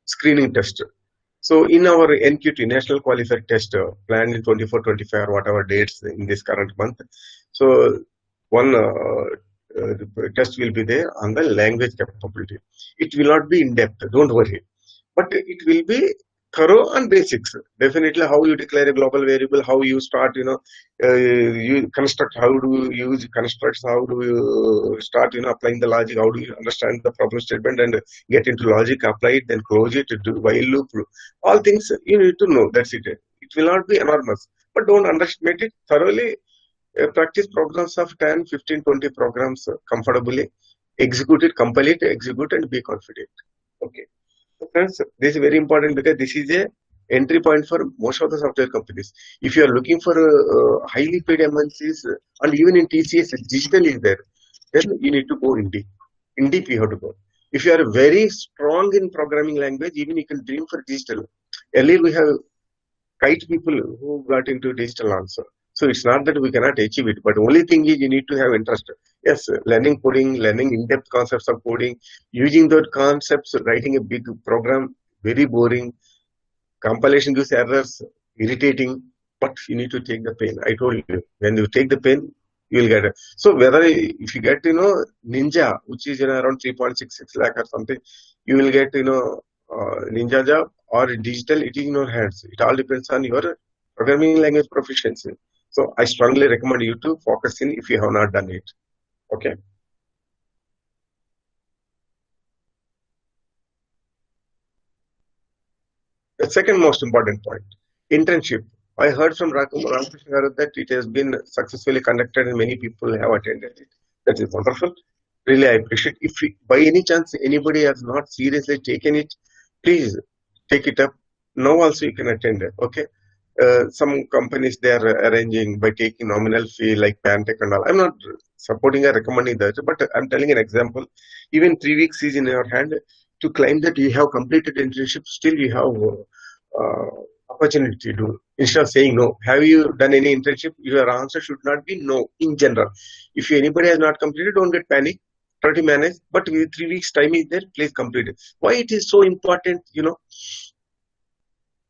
screening test. So in our NQT, National Qualifier Test, planned in 24, 25 or whatever dates in this current month. So one test will be there on the language capability. It will not be in depth, don't worry. But it will be thorough and basics. Definitely how you declare a global variable, how you start, you construct, how do you use constructs, how do you start, applying the logic, how do you understand the problem statement and get into logic, apply it, then close it, do while loop. All things you need to know. That's it. It will not be enormous, but don't underestimate it. Thoroughly practice programs of 10, 15, 20 programs comfortably. Execute it, compile it, execute and be confident. Okay. So friends, this is very important because this is a entry point for most of the software companies. If you are looking for highly paid MNCs, and even in TCS, digital is there, then you need to go in deep. In deep, you have to go. If you are very strong in programming language, even you can dream for digital. Earlier, we have kite people who got into digital also. So it's not that we cannot achieve it, but only thing is you need to have interest. Yes, learning coding, learning in-depth concepts of coding, using those concepts, writing a big program, very boring. Compilation gives errors, irritating, but you need to take the pain. I told you, when you take the pain, you will get it. So whether if you get, Ninja, which is around 3.66 lakh or something, you will get, Ninja job or digital, it is in your hands. It all depends on your programming language proficiency. So I strongly recommend you to focus in if you have not done it. Okay. The second most important point, internship. I heard from Ramakrishna Garu that it has been successfully conducted and many people have attended it. That is wonderful. Really, I appreciate. If by any chance anybody has not seriously taken it, please take it up. Now also you can attend it. Okay. Some companies they are arranging by taking nominal fee like Pantech and all. I'm not supporting or recommending that, but I'm telling an example. Even 3 weeks is in your hand to claim that you have completed internship. Still, you have opportunity to do. Instead of saying no, have you done any internship? Your answer should not be no. In general, if anybody has not completed, don't get panic. Try to manage. But with 3 weeks time is there, please complete it. Why it is so important?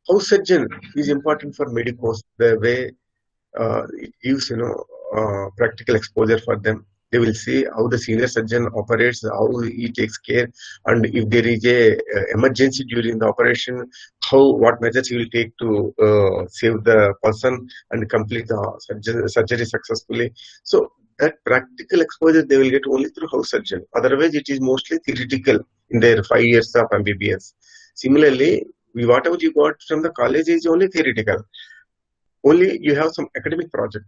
House surgeon is important for medicos. The way it gives practical exposure for them. They will see how the senior surgeon operates, how he takes care, and if there is a emergency during the operation, what measures he will take to save the person and complete the surgery successfully. So that practical exposure they will get only through house surgeon. Otherwise, it is mostly theoretical in their 5 years of MBBS. Similarly, whatever you got from the college is only theoretical. Only you have some academic project.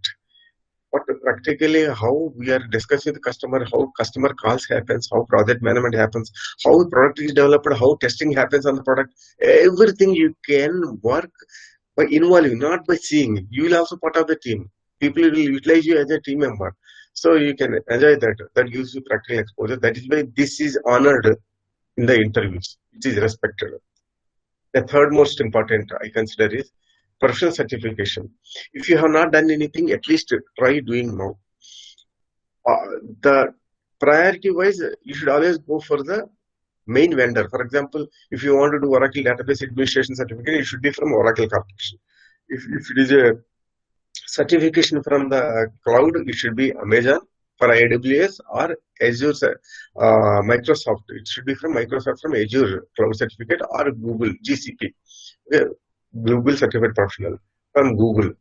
But practically, how we are discussing with the customer, how customer calls happens, how project management happens, how the product is developed, how testing happens on the product, everything you can work by involving, not by seeing. You will also part of the team. People will utilize you as a team member. So you can enjoy that. That gives you practical exposure. That is why this is honored in the interviews. It is respected. The third most important I consider is professional certification. If you have not done anything, at least try doing now. The priority wise, you should always go for the main vendor. For example, if you want to do Oracle Database Administration certificate, it should be from Oracle Corporation. If it is a certification from the cloud, it should be Amazon for AWS or Azure, Microsoft. It should be from Microsoft from Azure Cloud Certificate or Google GCP, Google Certificate Professional from Google,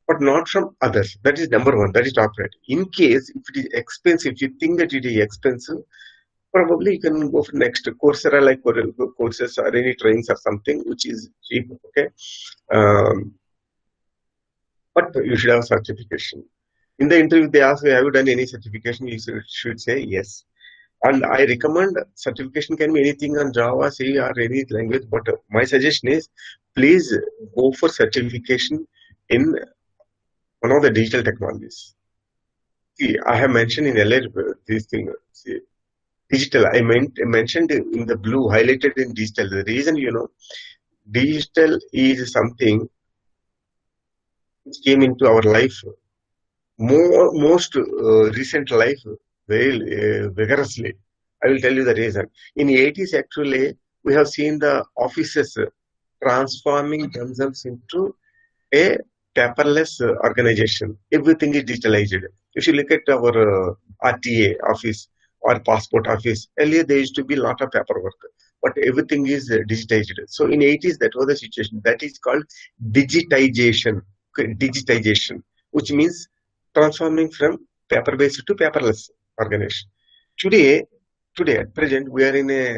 but not from others. That is number one. That is top right. In case if it is expensive, if you think that it is expensive, probably you can go for next Coursera, like courses or any trainings or something which is cheap. Okay, but you should have certification. In the interview, they ask, have you done any certification? You should say yes. And I recommend certification can be anything on Java, C, or any language. But my suggestion is, please go for certification in one of the digital technologies. See, I have mentioned in earlier this thing. See, digital, I mentioned in the blue, highlighted in digital. The reason, digital is something which came into our life, most recent life, very vigorously. I will tell you the reason. In the 80s, actually, we have seen the offices transforming themselves into a paperless organization. Everything is digitalized. If you look at our RTA office or passport office, earlier there used to be a lot of paperwork, but everything is digitized. So in 80s, that was the situation. That is called digitization. Okay, digitization, which means transforming from paper-based to paperless organization. Today at present, we are in a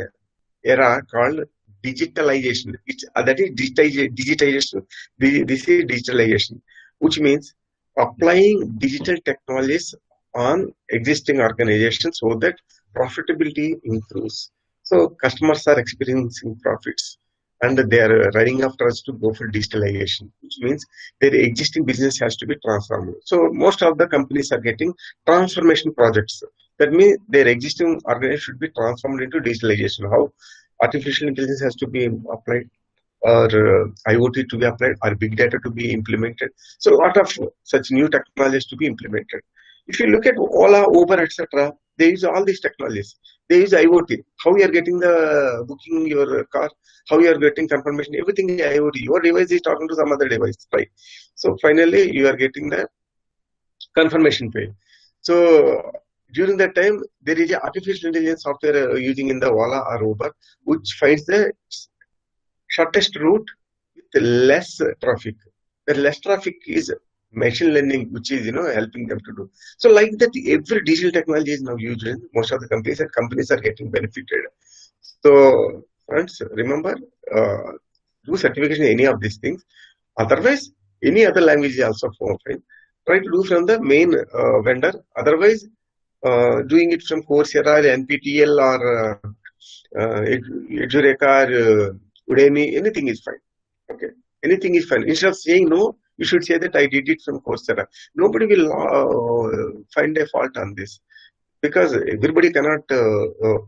era called digitalization. That is digitization. This is digitalization, which means applying digital technologies on existing organizations so that profitability improves. So customers are experiencing profits and they are running after us to go for digitalization, which means their existing business has to be transformed. So most of the companies are getting transformation projects. That means their existing organization should be transformed into digitalization. How artificial intelligence has to be applied, or IoT to be applied, or big data to be implemented. So a lot of such new technologies to be implemented. If you look at Ola, Uber, etc., they use all these technologies. They use IoT. How you are getting the booking your car, how you are getting confirmation, everything is IoT. Your device is talking to some other device, right? So finally, you are getting the confirmation page. So during that time, there is a artificial intelligence software using in the Ola or Uber, which finds the shortest route with less traffic. The less traffic is machine learning, which is helping them to do. So like that, every digital technology is now used in most of the companies, and companies are getting benefited. So friends, remember, do certification in any of these things. Otherwise, any other language is also fine. Try to do from the main vendor. Otherwise, doing it from Coursera, NPTEL, or Edureka, Udemy, anything is fine. Okay, anything is fine. Instead of saying no, you should say that I did it from Coursera. Nobody will find a fault on this, because everybody cannot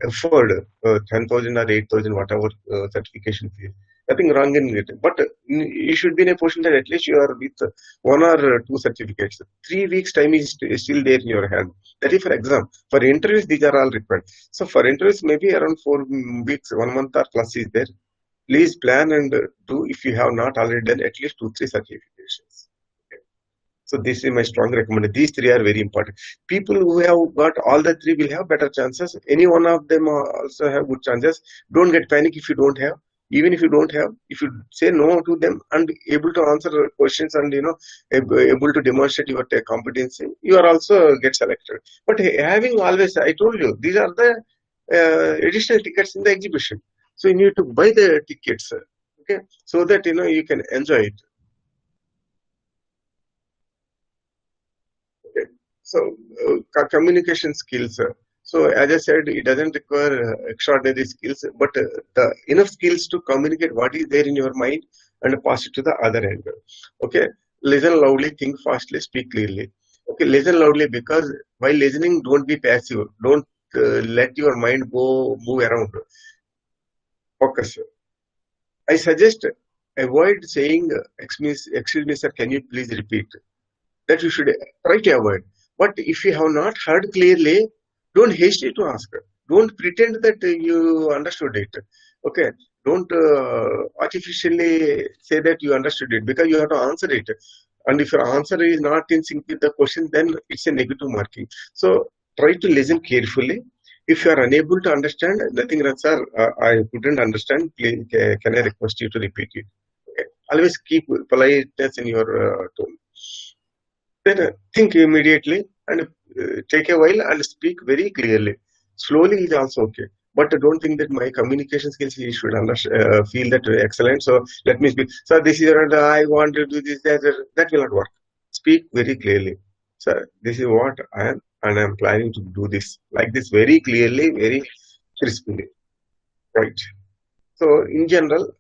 afford 10,000 or 8,000, whatever certification fee. Nothing wrong in it. But you should be in a position that at least you are with one or two certificates. 3 weeks time is still there in your hand. That is for exam. For interviews, these are all required. So for interviews, maybe around 4 weeks, 1 month or plus is there. Please plan and do, if you have not already done, at least 2-3 certifications. Okay. So this is my strong recommendation. These three are very important. People who have got all the three will have better chances. Any one of them also have good chances. Don't get panic if you don't have. Even if you don't have, if you say no to them and able to answer questions and able to demonstrate your competency, you are also get selected. But having always, I told you, these are the additional tickets in the exhibition. So you need to buy the tickets, okay, so that you can enjoy it. Okay. So, communication skills. So, as I said, it doesn't require extraordinary skills, but the enough skills to communicate what is there in your mind and pass it to the other end. Okay. Listen loudly, think fastly, speak clearly. Okay. Listen loudly because while listening, don't be passive. Don't let your mind go move around. Focus. I suggest avoid saying, excuse me, sir, can you please repeat? That you should try to avoid. But if you have not heard clearly, don't hesitate to ask. Don't pretend that you understood it. Okay. Don't artificially say that you understood it because you have to answer it. And if your answer is not in sync with the question, then it's a negative marking. So try to listen carefully. If you are unable to understand, nothing wrong, sir. I couldn't understand. Please, can I request you to repeat it? Okay. Always keep politeness in your tone. Then think immediately and take a while and speak very clearly. Slowly is also okay. But don't think that my communication skills you should feel that excellent. So let me speak. So this is and I want to do this. That will not work. Speak very clearly. Sir, this is what I am, and I am planning to do this like this very clearly, very crisply. Right. So in general,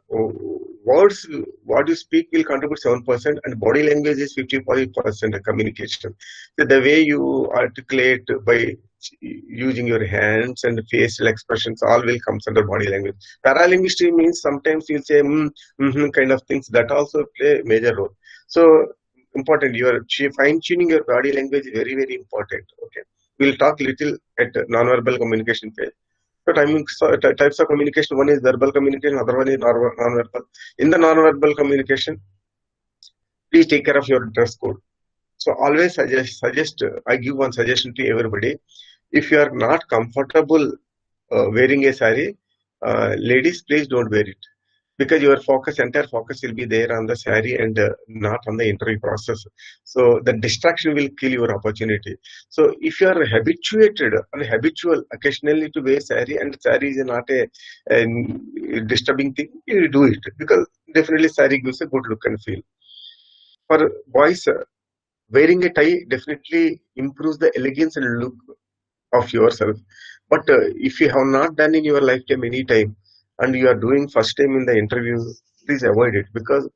words what you speak will contribute 7%, and body language is 55% of communication. So the way you articulate by using your hands and facial expressions, all will comes under body language. Paralinguistry means sometimes you'll say kind of things that also play a major role. So important, you are fine tuning your body language is very very important. Okay, we'll talk little at non-verbal communication phase. So types of communication, one is verbal communication, other one is non-verbal. In the non-verbal communication, please take care of your dress code. So always suggest I give one suggestion to everybody. If you are not comfortable wearing a sari, ladies, please don't wear it. Because your entire focus will be there on the sari and not on the interview process. So the distraction will kill your opportunity. So if you are habituated and habitual occasionally to wear sari, and sari is not a disturbing thing, you do it because definitely sari gives a good look and feel. For boys, wearing a tie definitely improves the elegance and look of yourself. But if you have not done in your lifetime any time and you are doing first time in the interview, please avoid it because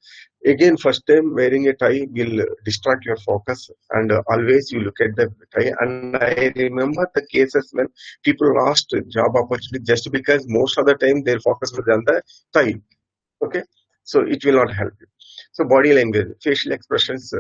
again first time wearing a tie will distract your focus and always you look at the tie. And I remember the cases when people lost job opportunity just because most of the time their focus was on the tie. Okay, so it will not help you. So body language, facial expressions,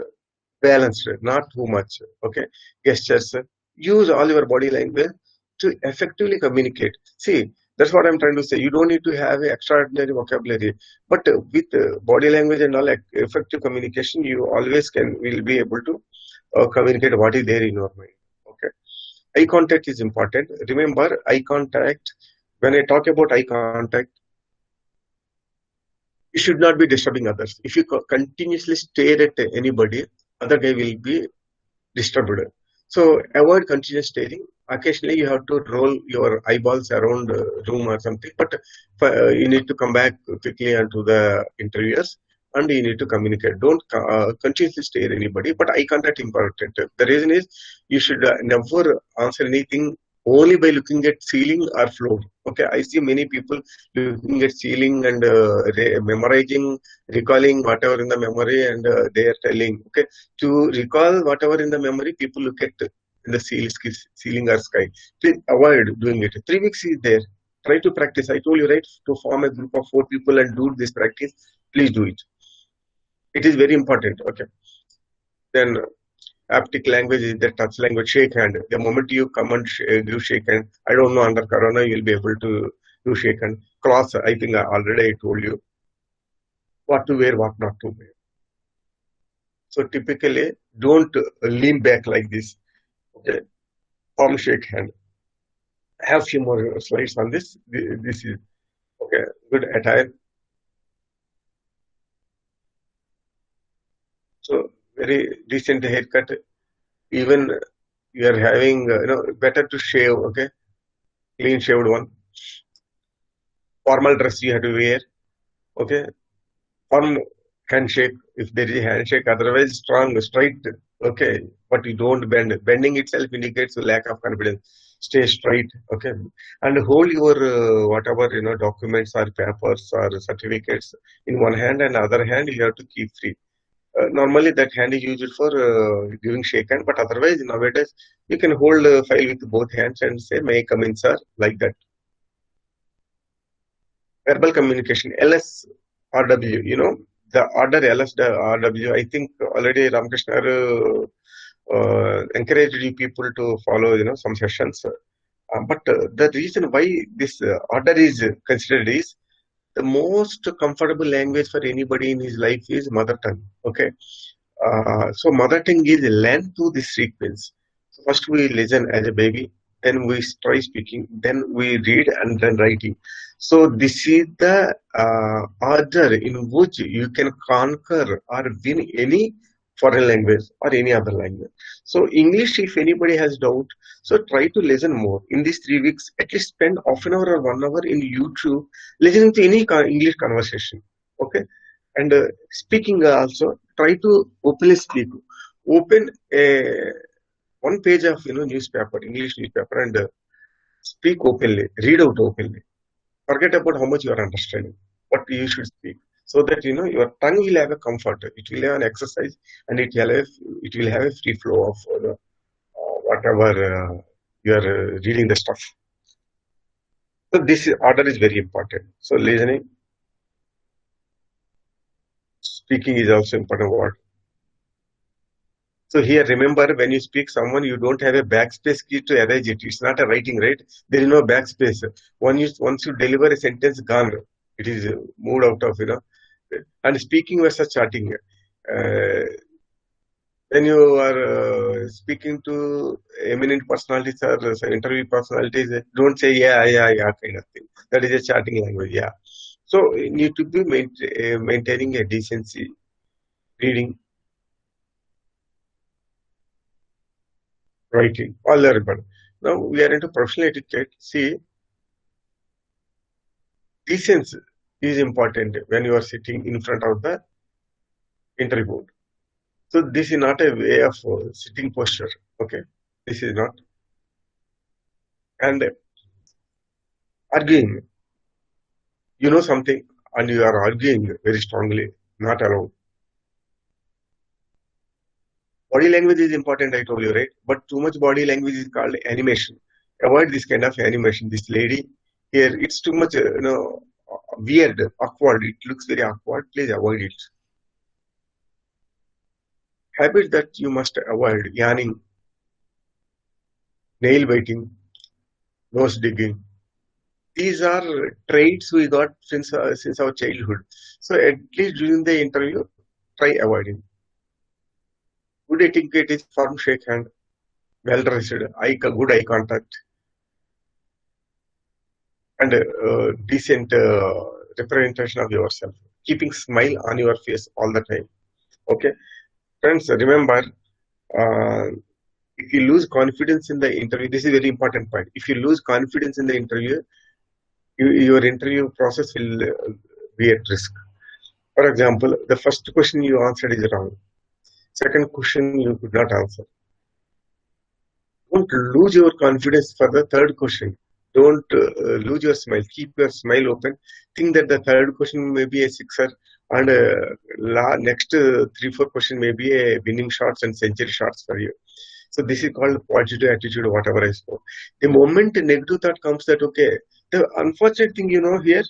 balanced, not too much. Okay, gestures. Use all your body language to effectively communicate. See, that's what I'm trying to say. You don't need to have an extraordinary vocabulary, but with body language and all effective communication, you always will be able to communicate what is there in your mind. Okay, eye contact is important. Remember, eye contact. When I talk about eye contact, you should not be disturbing others. If you continuously stare at anybody, other guy will be disturbed. So avoid continuous staring. Occasionally you have to roll your eyeballs around the room or something, but you need to come back quickly onto the interviewers and you need to communicate. Don't continuously stare anybody, but eye contact important. The reason is you should never answer anything only by looking at ceiling or floor. Okay, I see many people looking at ceiling and memorizing, recalling whatever in the memory, and they are telling. Okay, to recall whatever in the memory, people look at in the ceiling or sky. Please avoid doing it. 3 weeks is there. Try to practice. I told you, right, to form a group of 4 people and do this practice. Please do it. It is very important. Okay. Then haptic language is the touch language, shake hand. The moment you come and give shake hand, I don't know, under Corona, you'll be able to do shake hand. Cloth, I think already I told you what to wear, what not to wear. So typically, don't lean back like this. Okay, palm shake hand. I have few more slides on this. This is okay. Good attire. So very decent haircut. Even you are having, better to shave. Okay, clean shaved one. Formal dress you have to wear. Okay, firm handshake if there is a handshake. Otherwise, strong, straight. Okay, but you don't bend. Bending itself indicates a lack of confidence. Stay straight. Okay, and hold your whatever documents or papers or certificates in one hand, and other hand you have to keep free. Normally, that hand is used for giving shake hand, but otherwise, nowadays, you can hold a file with both hands and say, "May I come in, sir?" Like that. Verbal communication, LSRW, the order LSRW. I think already Ramakrishna encouraged you people to follow, some sessions. But the reason why this order is considered is the most comfortable language for anybody in his life is mother tongue. Okay, so mother tongue is learned through this sequence. So first we listen as a baby, then we try speaking, then we read, and then writing. So this is the order in which you can conquer or win any foreign language or any other language. So English, if anybody has doubt, so try to listen more. In these 3 weeks, at least spend half an hour or 1 hour in YouTube listening to any English conversation. Okay, and speaking also, try to openly speak. Open a one page of newspaper, English newspaper, and speak openly. Read out openly. Forget about how much you are understanding. What you should speak, so that your tongue will have a comfort. It will have an exercise, and it will have a free flow of whatever you are reading the stuff. So this order is very important. So listening, speaking is also important word. So here, remember, when you speak someone, you don't have a backspace key to erase it. It's not a writing, right? There is no backspace. Once you deliver a sentence, gone. It is moved out of, And speaking versus chatting. When you are speaking to eminent personalities or interview personalities, don't say, yeah, kind of thing. That is a chatting language, yeah. So you need to be maintaining a decency, reading, writing, all are important. Now we are into professional etiquette. See, decency is important when you are sitting in front of the interview board. So this is not a way of sitting posture. Okay, this is not. And arguing, you know something, and you are arguing very strongly, not allowed. Body language is important, I told you, right? But too much body language is called animation. Avoid this kind of animation. This lady here, it's too much, weird, awkward. It looks very awkward. Please avoid it. Habit that you must avoid: yawning, nail biting, nose digging. These are traits we got since our childhood. So at least during the interview, try avoiding. Good etiquette is firm shake hand, well dressed, good eye contact, and decent representation of yourself. Keeping smile on your face all the time. Okay, friends, remember, if you lose confidence in the interview, this is a very important point. If you lose confidence in the interview, your interview process will be at risk. For example, the first question you answered is wrong. Second question you could not answer. Don't lose your confidence for the third question. Don't lose your smile. Keep your smile open. Think that the third question may be a sixer, and next 3-4 question may be a winning shots and century shots for you. So this is called positive attitude, whatever I spoke. The moment a negative thought comes, that okay, the unfortunate thing here,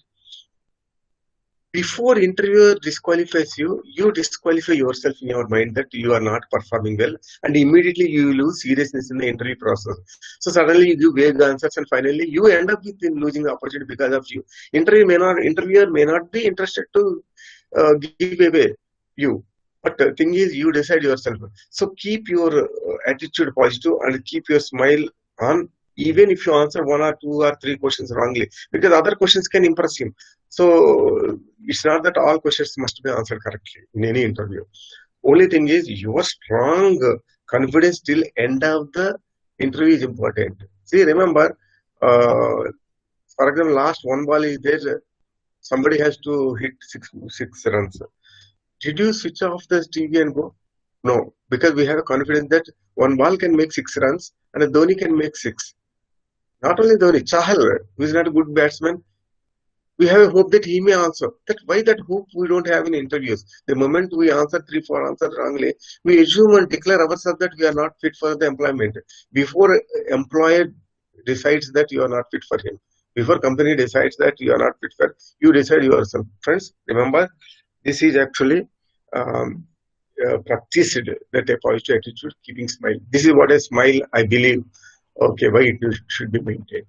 before interviewer disqualifies you, you disqualify yourself in your mind that you are not performing well, and immediately you lose seriousness in the interview process. So suddenly you give vague answers, and finally you end up with losing the opportunity because of you. Interviewer may not be interested to give away you, But the thing is, you decide yourself. So keep your attitude positive and keep your smile on, even if you answer one or two or three questions wrongly, because other questions can impress him. So it's not that all questions must be answered correctly in any interview. Only thing is your strong confidence till end of the interview is important. See, remember, for example, last one ball is there. Somebody has to hit six runs. Did you switch off the TV and go? No, because we have a confidence that one ball can make 6 runs and a Dhoni can make six. Not only Dhoni, Chahal, who is not a good batsman, we have a hope that he may answer. That why that hope we don't have in interviews. The moment we answer 3, 4 answers wrongly, we assume and declare ourselves that we are not fit for the employment. Before employer decides that you are not fit for him, before company decides that you are not fit for, you decide yourself. Friends, remember, this is actually practiced, that a positive attitude, keeping smile. This is what a smile, I believe, okay, why it should be maintained.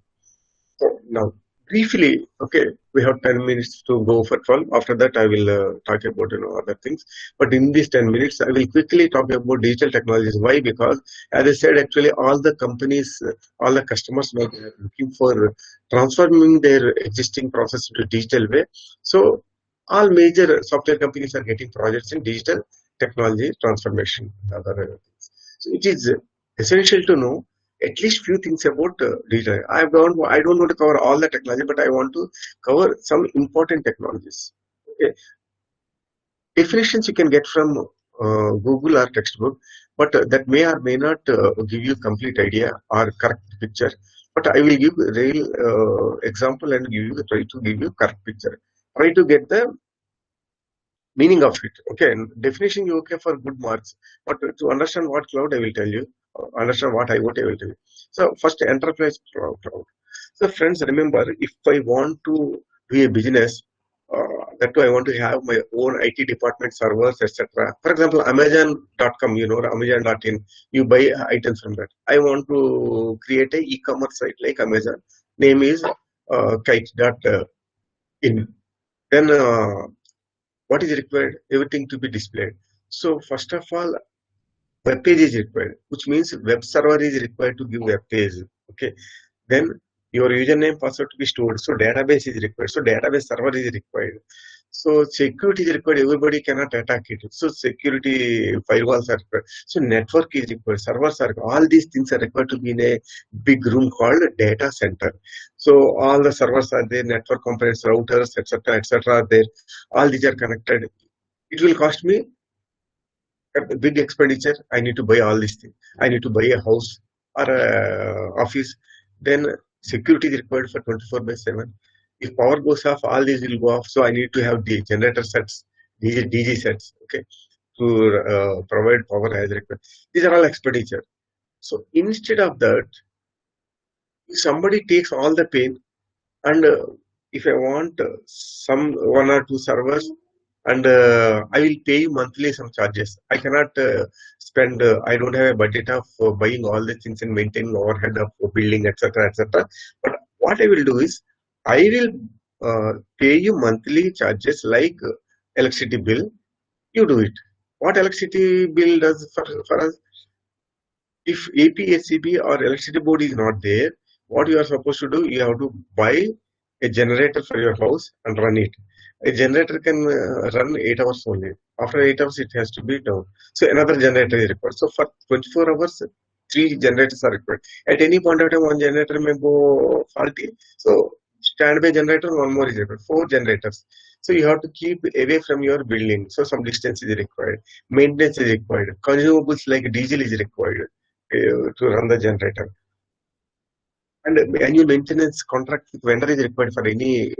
So now, briefly, okay, we have 10 minutes to go for 12. After that, I will talk about other things. But in these 10 minutes, I will quickly talk about digital technologies. Why? Because, as I said, actually, all the companies, all the customers now they are looking for transforming their existing process to digital way. So, all major software companies are getting projects in digital technology transformation. Other things. So, it is essential to know at least few things about digital. I don't want to cover all the technology, but I want to cover some important technologies. Okay. Definitions you can get from Google or textbook, but that may or may not give you complete idea or correct picture. But I will give a real example and try to give you correct picture. Try to get the meaning of it. Okay, and definition you okay for good marks, but to understand what cloud, I will tell you. Understand what IoT, I will tell you. So first, enterprise cloud. So friends, remember, if I want to do a business, that too I want to have my own IT department, servers, etc. For example, Amazon.com, Amazon.in, you buy items from that. I want to create a e-commerce site like Amazon. Name is kite.in. Then what is required? Everything to be displayed. So first of all, web page is required, which means web server is required to give web page. Okay. Then your username password to be stored. So database is required. So database server is required. So security is required. Everybody cannot attack it. So security firewalls are required. So network is required. Servers are required. All these things are required to be in a big room called data center. So all the servers are there, network components, routers, etc., are there. All these are connected. It will cost me a big expenditure. I need to buy all these things. I need to buy a house or a office. Then security is required for 24/7. If power goes off, all these will go off. So I need to have the generator sets, DG sets, okay, to provide power as required. These are all expenditure. So instead of that, if somebody takes all the pain and if I want some one or two servers, and I will pay you monthly some charges. I cannot spend. I don't have a budget of buying all the things and maintaining overhead of building, etc., etc. But what I will do is, I will pay you monthly charges like electricity bill. You do it. What electricity bill does for us? If APSCB or electricity board is not there, what you are supposed to do, you have to buy a generator for your house and run it. A generator can run 8 hours only. After 8 hours, it has to be down. So another generator is required. So for 24 hours, 3 generators are required. At any point of time, one generator may go faulty. So standby generator, one more is required. 4 generators. So you have to keep away from your building. So some distance is required. Maintenance is required. Consumables like diesel is required to run the generator. And annual maintenance contract with vendor is required for any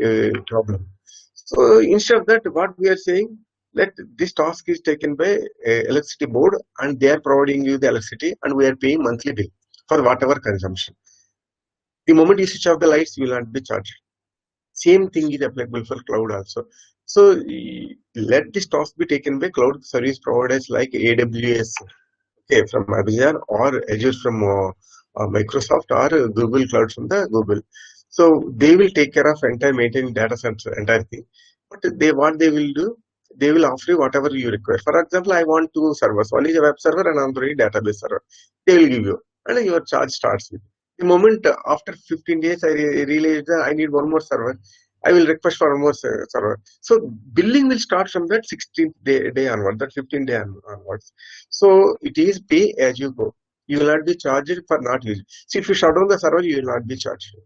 problem. So instead of that, what we are saying, let this task is taken by electricity board and they are providing you the electricity and we are paying monthly bill for whatever consumption. The moment you switch off the lights, you will not be charged. Same thing is applicable for cloud also. So let this task be taken by cloud service providers like AWS, okay, from Amazon or Azure from Microsoft or Google Cloud from the Google. So they will take care of entire maintaining data center, entire thing. But what they will do, they will offer you whatever you require. For example, I want 2 servers. One is a web server and another is database server. They will give you, and your charge starts with. The moment after 15 days, I realize that I need one more server. I will request for one more server. So billing will start from that 16th day onward, that 15th day onwards. So it is pay as you go. You will not be charged for not using. See, if you shut down the server, you will not be charged.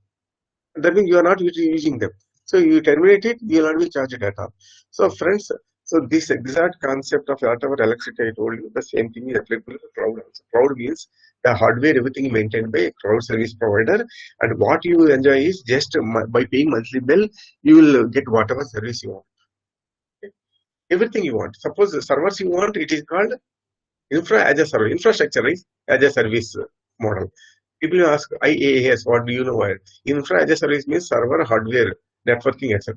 That means you are not using them. So you terminate it, you will not be charged at all. So friends, so this exact concept of whatever electricity I told you, the same thing is applicable to cloud also. Cloud means the hardware, everything maintained by a cloud service provider, and what you enjoy is just by paying monthly bill, you will get whatever service you want. Okay? Everything you want. Suppose the servers you want, it is called infra as a service, infrastructure is as a service model. People ask IaaS, what do you know? What infra as a service means server, hardware, networking, etc.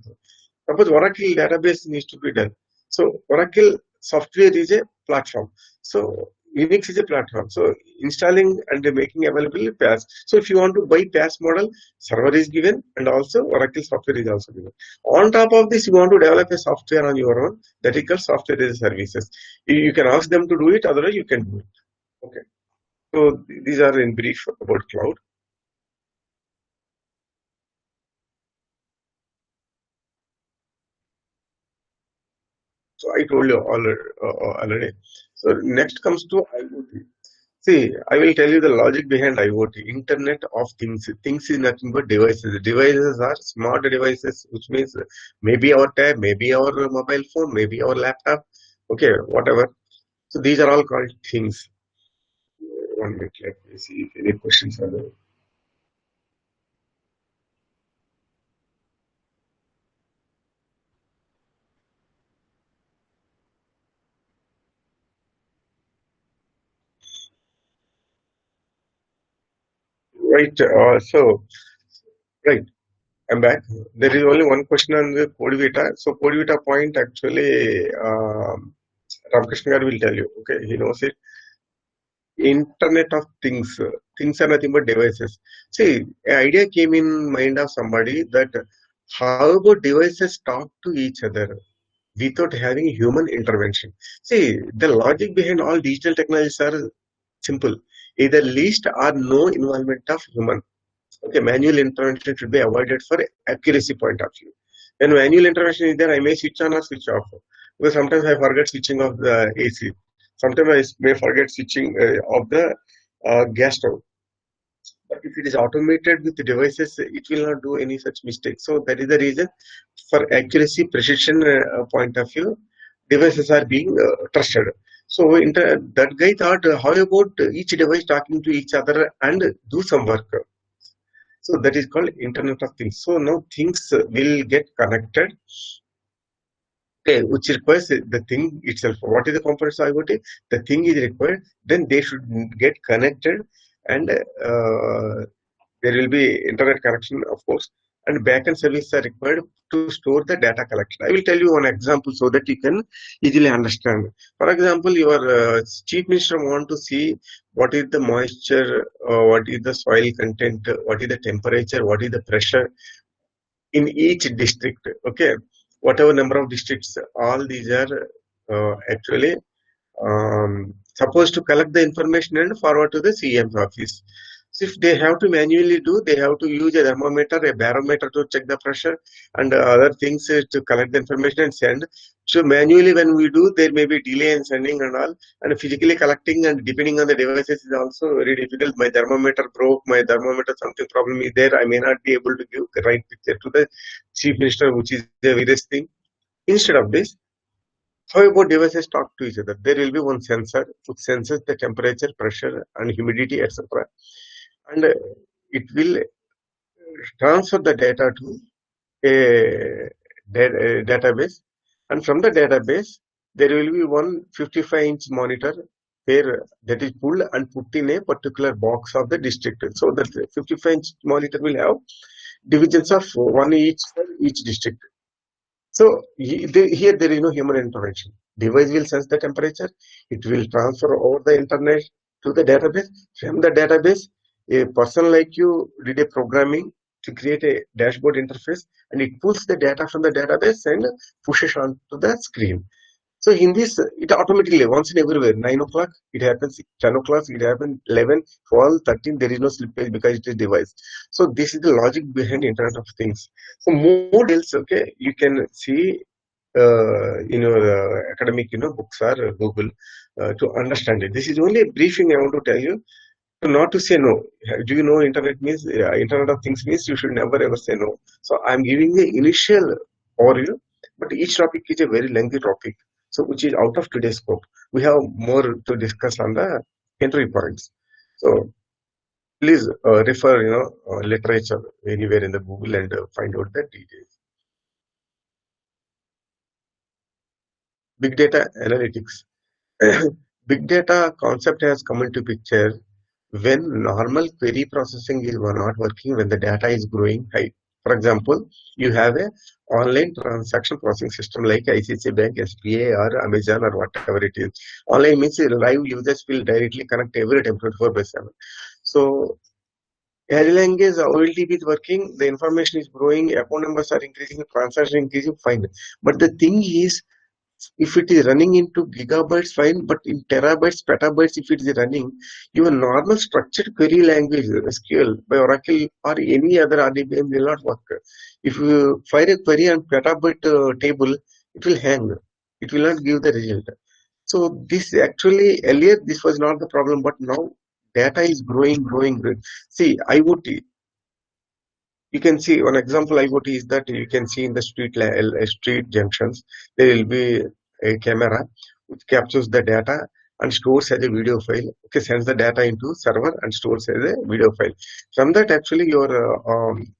Suppose Oracle database needs to be done. So Oracle software is a platform. So Unix is a platform. So installing and making available PaaS. So if you want to buy PaaS model, server is given and also Oracle software is also given. On top of this, you want to develop a software on your own. That is called software as a services. You can ask them to do it, otherwise you can do it. Okay. So these are in brief about cloud. So I told you already. So next comes to IoT. See, I will tell you the logic behind IoT, Internet of Things. Things is nothing but devices. Devices are smart devices, which means maybe our tab, maybe our mobile phone, maybe our laptop, okay, whatever. So these are all called things. 1 minute, let me see if any questions are there. Right, right. I'm back. There is only one question on the Code Vita. So Code Vita point actually, Ramakrishna Garu will tell you. Okay, he knows it. Internet of Things. Things are nothing but devices. See, an idea came in mind of somebody that how about devices talk to each other without having human intervention? See, the logic behind all digital technologies are simple. Either least or no involvement of human. Okay, manual intervention should be avoided for accuracy point of view. When manual intervention is there, I may switch on or switch off. Because sometimes I forget switching off the AC. Sometimes I may forget switching off the gas stove. But if it is automated with the devices, it will not do any such mistake. So that is the reason for accuracy, precision point of view, devices are being trusted. So that guy thought, how about each device talking to each other and do some work? So that is called Internet of Things. So now things will get connected, okay, which requires the thing itself. What is the components of IoT? The thing is required, then they should get connected, and there will be internet connection, of course, and backend services are required to store the data collection. I will tell you one example so that you can easily understand. For example, your chief minister want to see what is the moisture, what is the soil content, what is the temperature, what is the pressure in each district. Okay, whatever number of districts, all these are actually supposed to collect the information and forward to the CM's office. So if they have to manually do, they have to use a thermometer, a barometer to check the pressure, and other things to collect the information and send. So manually when we do, there may be delay in sending and all, and physically collecting and depending on the devices is also very difficult. My thermometer broke, my thermometer something problem is there, I may not be able to give the right picture to the chief minister, which is the various thing. Instead of this, how about devices talk to each other? There will be one sensor which senses the temperature, pressure, and humidity, etc. And it will transfer the data to a database. And from the database, there will be one 55-inch monitor where that is pulled and put in a particular box of the district. So that 55-inch monitor will have divisions of one each for each district. So here there is no human intervention. Device will sense the temperature. It will transfer over the internet to the database. From the database, a person like you did a programming to create a dashboard interface, and it pulls the data from the database and pushes onto the screen. So in this, it automatically once in everywhere, 9 o'clock, it happens, 10 o'clock, it happens, 11, 12, 13, there is no slippage because it is device. So this is the logic behind Internet of Things. So more details, okay, you can see in your academic, books or Google to understand it. This is only a briefing I want to tell you. So not to say no. Do you know Internet means, Internet of Things means you should never ever say no. So I'm giving the initial overview, but each topic is a very lengthy topic. So which is out of today's scope. We have more to discuss on the entry points. So please refer, literature anywhere in the Google and find out the details. Big data analytics. Big data concept has come into picture when normal query processing is not working, when the data is growing high. For example, you have a online transaction processing system like ICICI Bank, SBA or Amazon or whatever it is. Online means live users will directly connect every time 24/7. So as long as OLTP is working, the information is growing, account numbers are increasing, transaction increasing, fine. But the thing is, if it is running into gigabytes, fine, but in terabytes, petabytes, if it is running, your normal structured query language, SQL by Oracle or any other RDBM will not work. If you fire a query on petabyte table, it will hang. It will not give the result. So this actually, earlier this was not the problem, but now data is growing. See, IoT, you can see one example IoT is that you can see in the street junctions, there will be a camera which captures the data and stores as a video file. Okay, sends the data into server and stores as a video file. From that, actually, your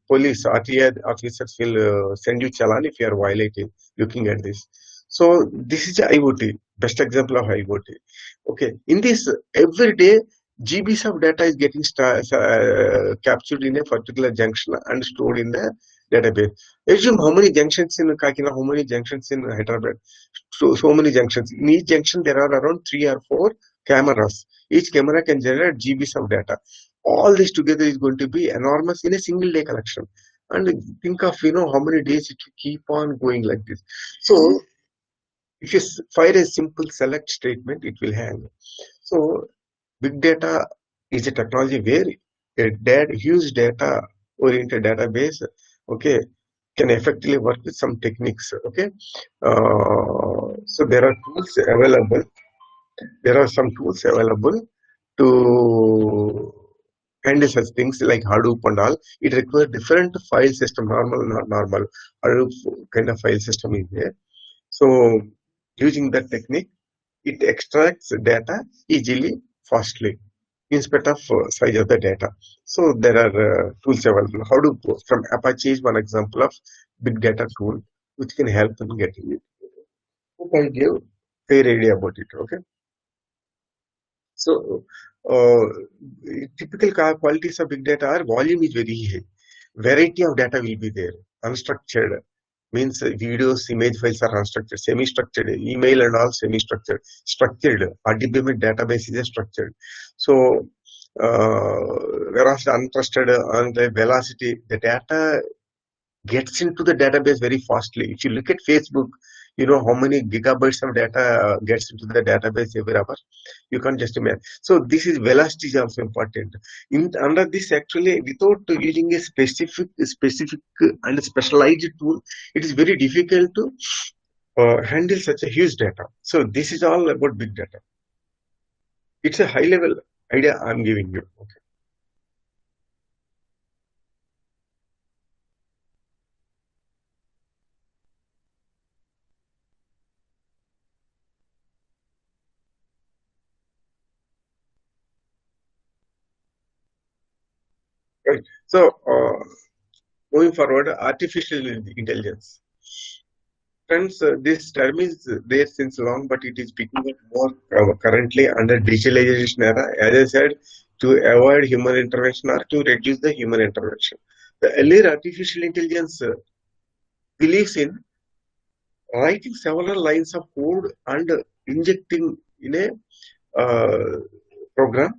police RTA officers will send you challan if you are violating. Looking at this, so this is a IoT, best example of IoT. Okay, in this every day GBs of data is getting captured in a particular junction and stored in the database. Assume how many junctions in Kakina, how many junctions in Hyderabad. So many junctions. In each junction, there are around 3 or 4 cameras. Each camera can generate GBs of data. All this together is going to be enormous in a single day collection. And think of, how many days it will keep on going like this. So if you fire a simple select statement, it will hang. So big data is a technology where a huge data oriented database, okay, can effectively work with some techniques. Okay, so there are tools available. There are some tools available to handle such things like Hadoop and all. It requires different file system, normal, not normal. Hadoop kind of file system is there. So using that technique, it extracts data easily, fastly, instead of size of the data. So there are tools available. Hadoop from Apache is one example of big data tool which can help in getting it. Hope I gave fair idea about it. Okay. So uh, typical qualities of big data are volume is very high. Variety of data will be there. Unstructured means videos, image files are unstructured, semi-structured, email and all semi-structured, structured, RDBMS database is structured. So, whereas untrusted and the velocity, the data gets into the database very fastly. If you look at Facebook, you know how many gigabytes of data gets into the database every hour. You can't just imagine. So this is velocity is also important. Under this, actually, without using a specific and specialized tool, it is very difficult to handle such a huge data. So this is all about big data. It's a high level idea I'm giving you. Okay. Right. So moving forward, artificial intelligence. Friends, this term is there since long, but it is picking up more currently under digitalization era. As I said, to avoid human intervention or to reduce the human intervention. The earlier artificial intelligence believes in writing several lines of code and injecting in a program,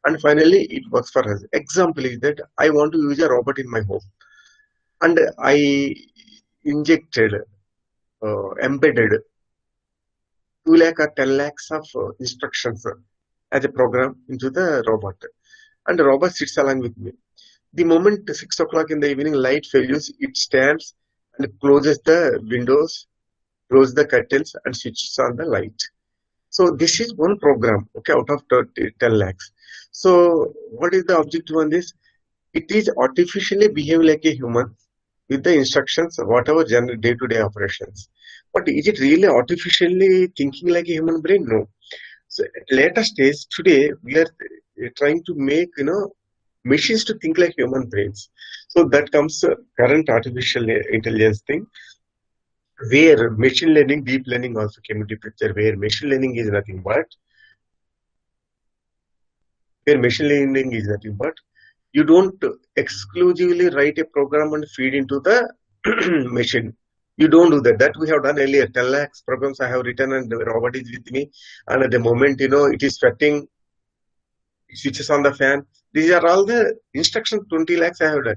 and finally it works for us. Example is that I want to use a robot in my home, and I injected, embedded 2 lakh or 10 lakhs of instructions as a program into the robot. And the robot sits along with me. The moment 6 o'clock in the evening light fails, it stands and closes the windows, closes the curtains, and switches on the light. So this is one program, okay, out of 10 lakhs. So what is the objective on this? It is artificially behave like a human with the instructions, whatever general day-to-day operations. But is it really artificially thinking like a human brain? No. So at later stage, today we are trying to make machines to think like human brains. So that comes current artificial intelligence thing, where machine learning, deep learning also came into picture. Where machine learning is nothing but you don't exclusively write a program and feed into the machine. You don't do that. That we have done earlier. 10 lakhs programs I have written and the robot is with me. And at the moment, it is sweating, it switches on the fan. These are all the instructions 20 lakhs I have done.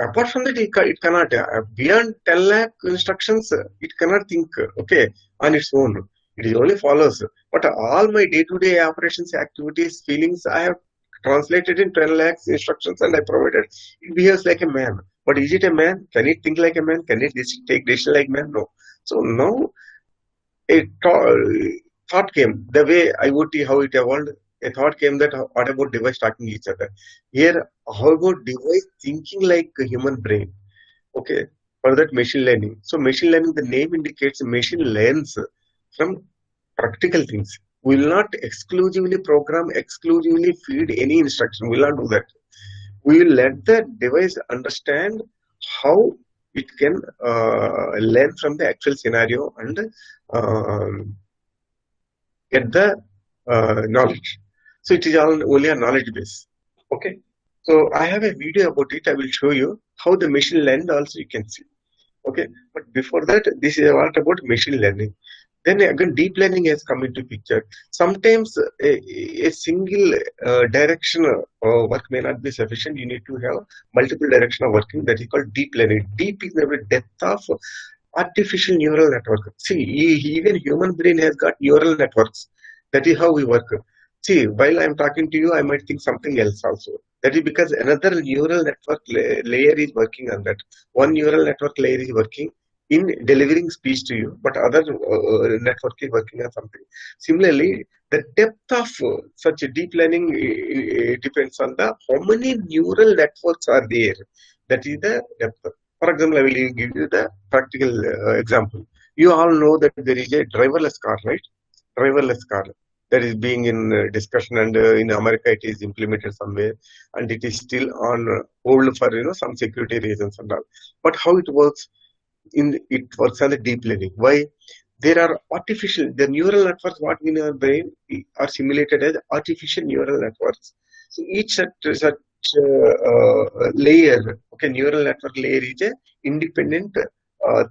Apart from that, it cannot. Beyond 10 lakh instructions, it cannot think, okay, on its own. It only follows. But all my day-to-day operations, activities, feelings, I have translated in 10 lakhs instructions and I provided. It behaves like a man. But is it a man? Can it think like a man? Can it take decision like man? No. So now a thought came. The way IoT, how it evolved, a thought came that what about device talking each other? Here, how about device thinking like a human brain? Okay, for that machine learning. So machine learning, the name indicates machine learns from practical things. We will not exclusively program, exclusively feed any instruction. We will not do that. We will let the device understand how it can learn from the actual scenario and get the knowledge. So it is all only a knowledge base. Okay. So I have a video about it. I will show you how the machine learned also you can see. Okay. But before that, this is what about machine learning. Then again, deep learning has come into picture. Sometimes a single direction work may not be sufficient. You need to have multiple direction of working. That is called deep learning. Deep is the depth of artificial neural network. See, even human brain has got neural networks. That is how we work. See, while I'm talking to you, I might think something else also. That is because another neural network layer is working on that. One neural network layer is working in delivering speech to you, but other network is working on something. Similarly, the depth of such a deep learning depends on the how many neural networks are there. That is the depth. For example, I will give you the practical example. You all know that there is a driverless car, right? Driverless car that is being in discussion, and in America it is implemented somewhere, and it is still on hold for some security reasons and all. But how it works? It works on the deep learning. Why? There are the neural networks what in our brain are simulated as artificial neural networks. So each such layer, okay, neural network layer is a independent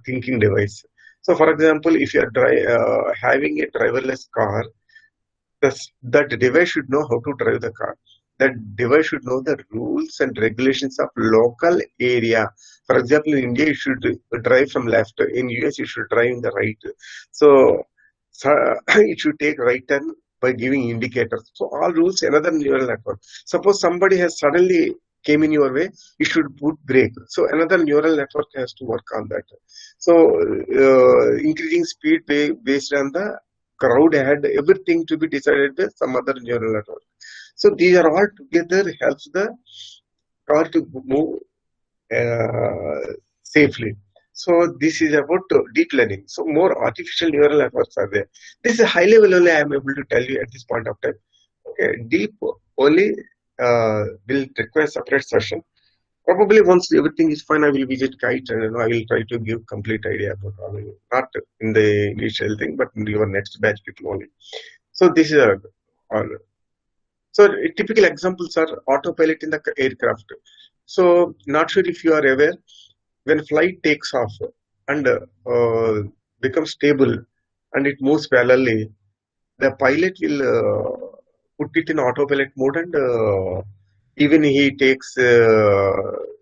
thinking device. So for example, if you are having a driverless car, that device should know how to drive the car. That device should know the rules and regulations of local area. For example, in India, you should drive from left. In US, you should drive in the right. So it should take right turn by giving indicators. So all rules, another neural network. Suppose somebody has suddenly came in your way, you should put brake. So another neural network has to work on that. So increasing speed based on the crowd had everything to be decided by some other neural network. So these are all together helps the car to move safely. So this is about deep learning. So more artificial neural networks are there. This is a high level only I am able to tell you at this point of time. Okay, deep only will require separate session. Probably once everything is fine, I will visit Kite and I will try to give complete idea about all of you. Not in the initial thing, but in your next batch people only. So this is so typical examples are autopilot in the aircraft. So not sure if you are aware, when flight takes off and becomes stable and it moves parallelly, the pilot will put it in autopilot mode, and even he takes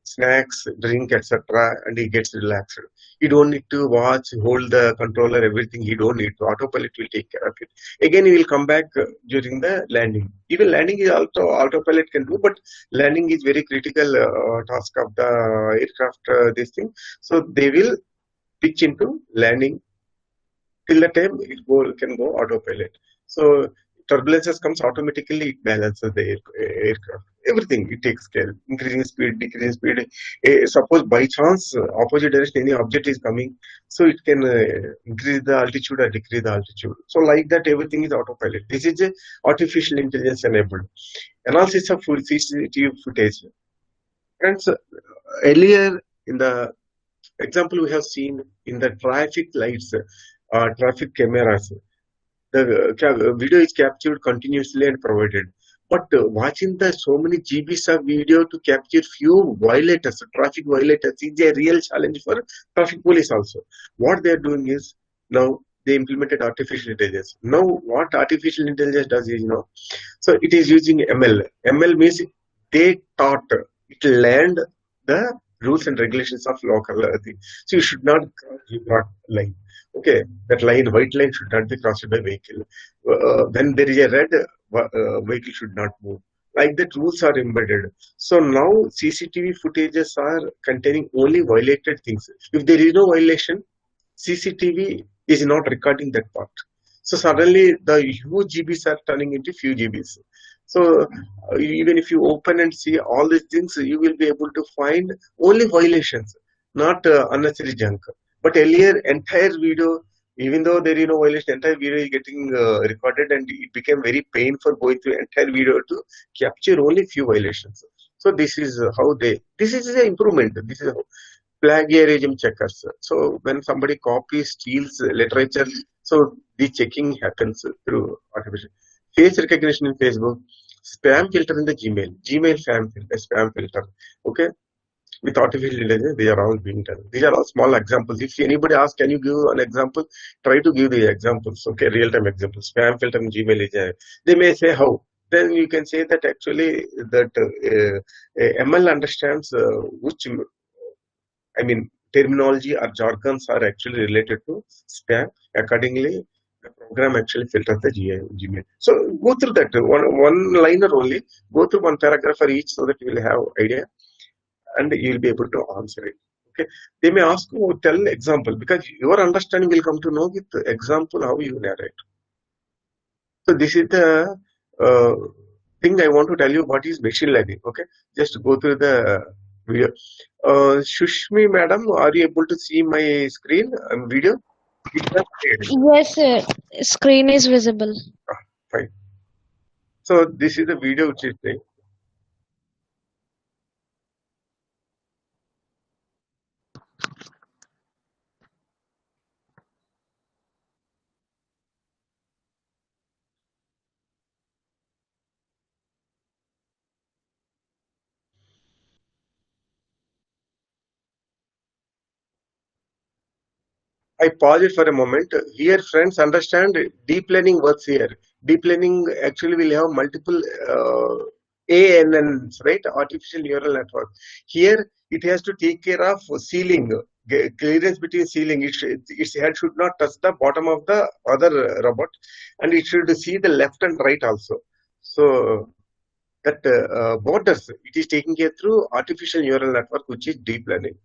snacks, drink, etc., and he gets relaxed. You don't need to watch, hold the controller, everything. You don't need to. Autopilot will take care of it. Again, you will come back during the landing. Even landing is also autopilot can do, but landing is very critical task of the aircraft. This thing, so they will pitch into landing till the time can go autopilot. So turbulences comes automatically, it balances the aircraft. Everything it takes care. Increasing speed, decreasing speed. Suppose by chance opposite direction any object is coming, so it can increase the altitude or decrease the altitude. So like that, everything is autopilot. This is a artificial intelligence enabled analysis of full CCTV footage. Friends, earlier in the example we have seen in the traffic lights, traffic cameras, the video is captured continuously and provided. But watching the so many GBs of video to capture few violators, traffic violators, is a real challenge for traffic police also. What they are doing is now they implemented artificial intelligence. Now what artificial intelligence does is, so it is using ML. ML means they taught, it learned the rules and regulations of local thing. So you should not cross zebra line. Okay, that line, white line should not be crossed by vehicle. When there is a red, vehicle should not move. Like that, rules are embedded. So now CCTV footages are containing only violated things. If there is no violation, CCTV is not recording that part. So suddenly the huge GBs are turning into few GBs. So even if you open and see all these things, you will be able to find only violations, not unnecessary junk. But earlier, entire video, even though there is no violation, entire video is getting recorded, and it became very painful going through entire video to capture only few violations. So this is how this is an improvement. This is how plagiarism checkers. So when somebody copies, steals literature, so the checking happens through artificial face recognition in Facebook, spam filter in the Gmail spam filter. Okay, with artificial intelligence, they are all being done. These are all small examples. If anybody asks, can you give an example? Try to give the examples. Okay, real-time examples. Spam filter in Gmail is they may say how. Then you can say that actually that ML understands which, I mean, terminology or jargons are actually related to spam. Accordingly, the program actually filters the Gmail. So go through that one liner only. Go through one paragraph for each so that you will have idea and you will be able to answer it. Okay. They may ask you tell example because your understanding will come to know with example how you narrate. So this is the uh, thing I want to tell you what is machine learning. Okay, just go through the video. Shushmi madam, are you able to see my screen and video? It has stayed. Yes, sir. Screen is visible. Fine. So this is the video which is playing. I pause it for a moment. Here, friends, understand deep learning works here. Deep learning actually will have multiple ANNs, right? Artificial neural network. Here, it has to take care of ceiling, clearance between ceiling. Its head should not touch the bottom of the other robot, and it should see the left and right also. So that borders, it is taken care through artificial neural network, which is deep learning.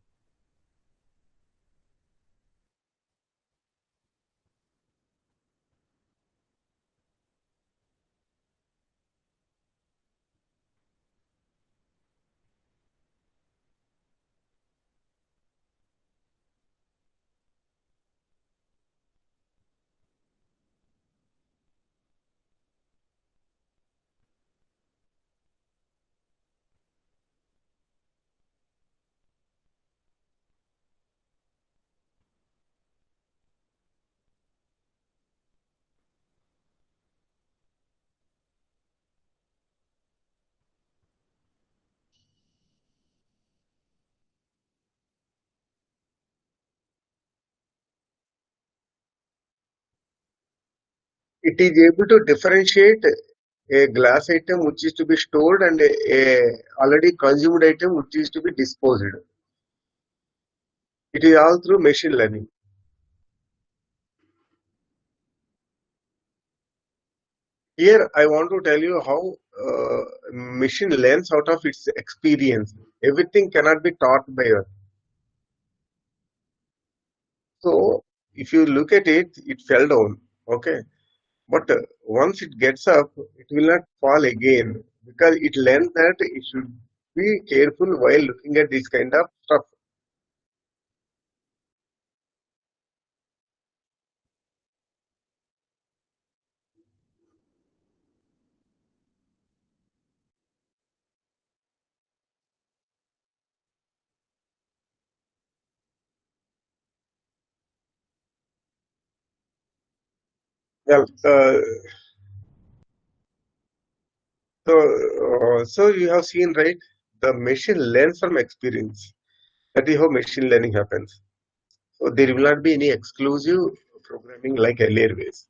It is able to differentiate a glass item which is to be stored and a already consumed item which is to be disposed. It is all through machine learning. Here, I want to tell you how machine learns out of its experience. Everything cannot be taught by us. So, if you look at it, it fell down. Okay. But once it gets up, it will not fall again because it learns that it should be careful while looking at this kind of stuff. Well, so you have seen, right? The machine learns from experience. That is how machine learning happens. So there will not be any exclusive programming like earlier ways.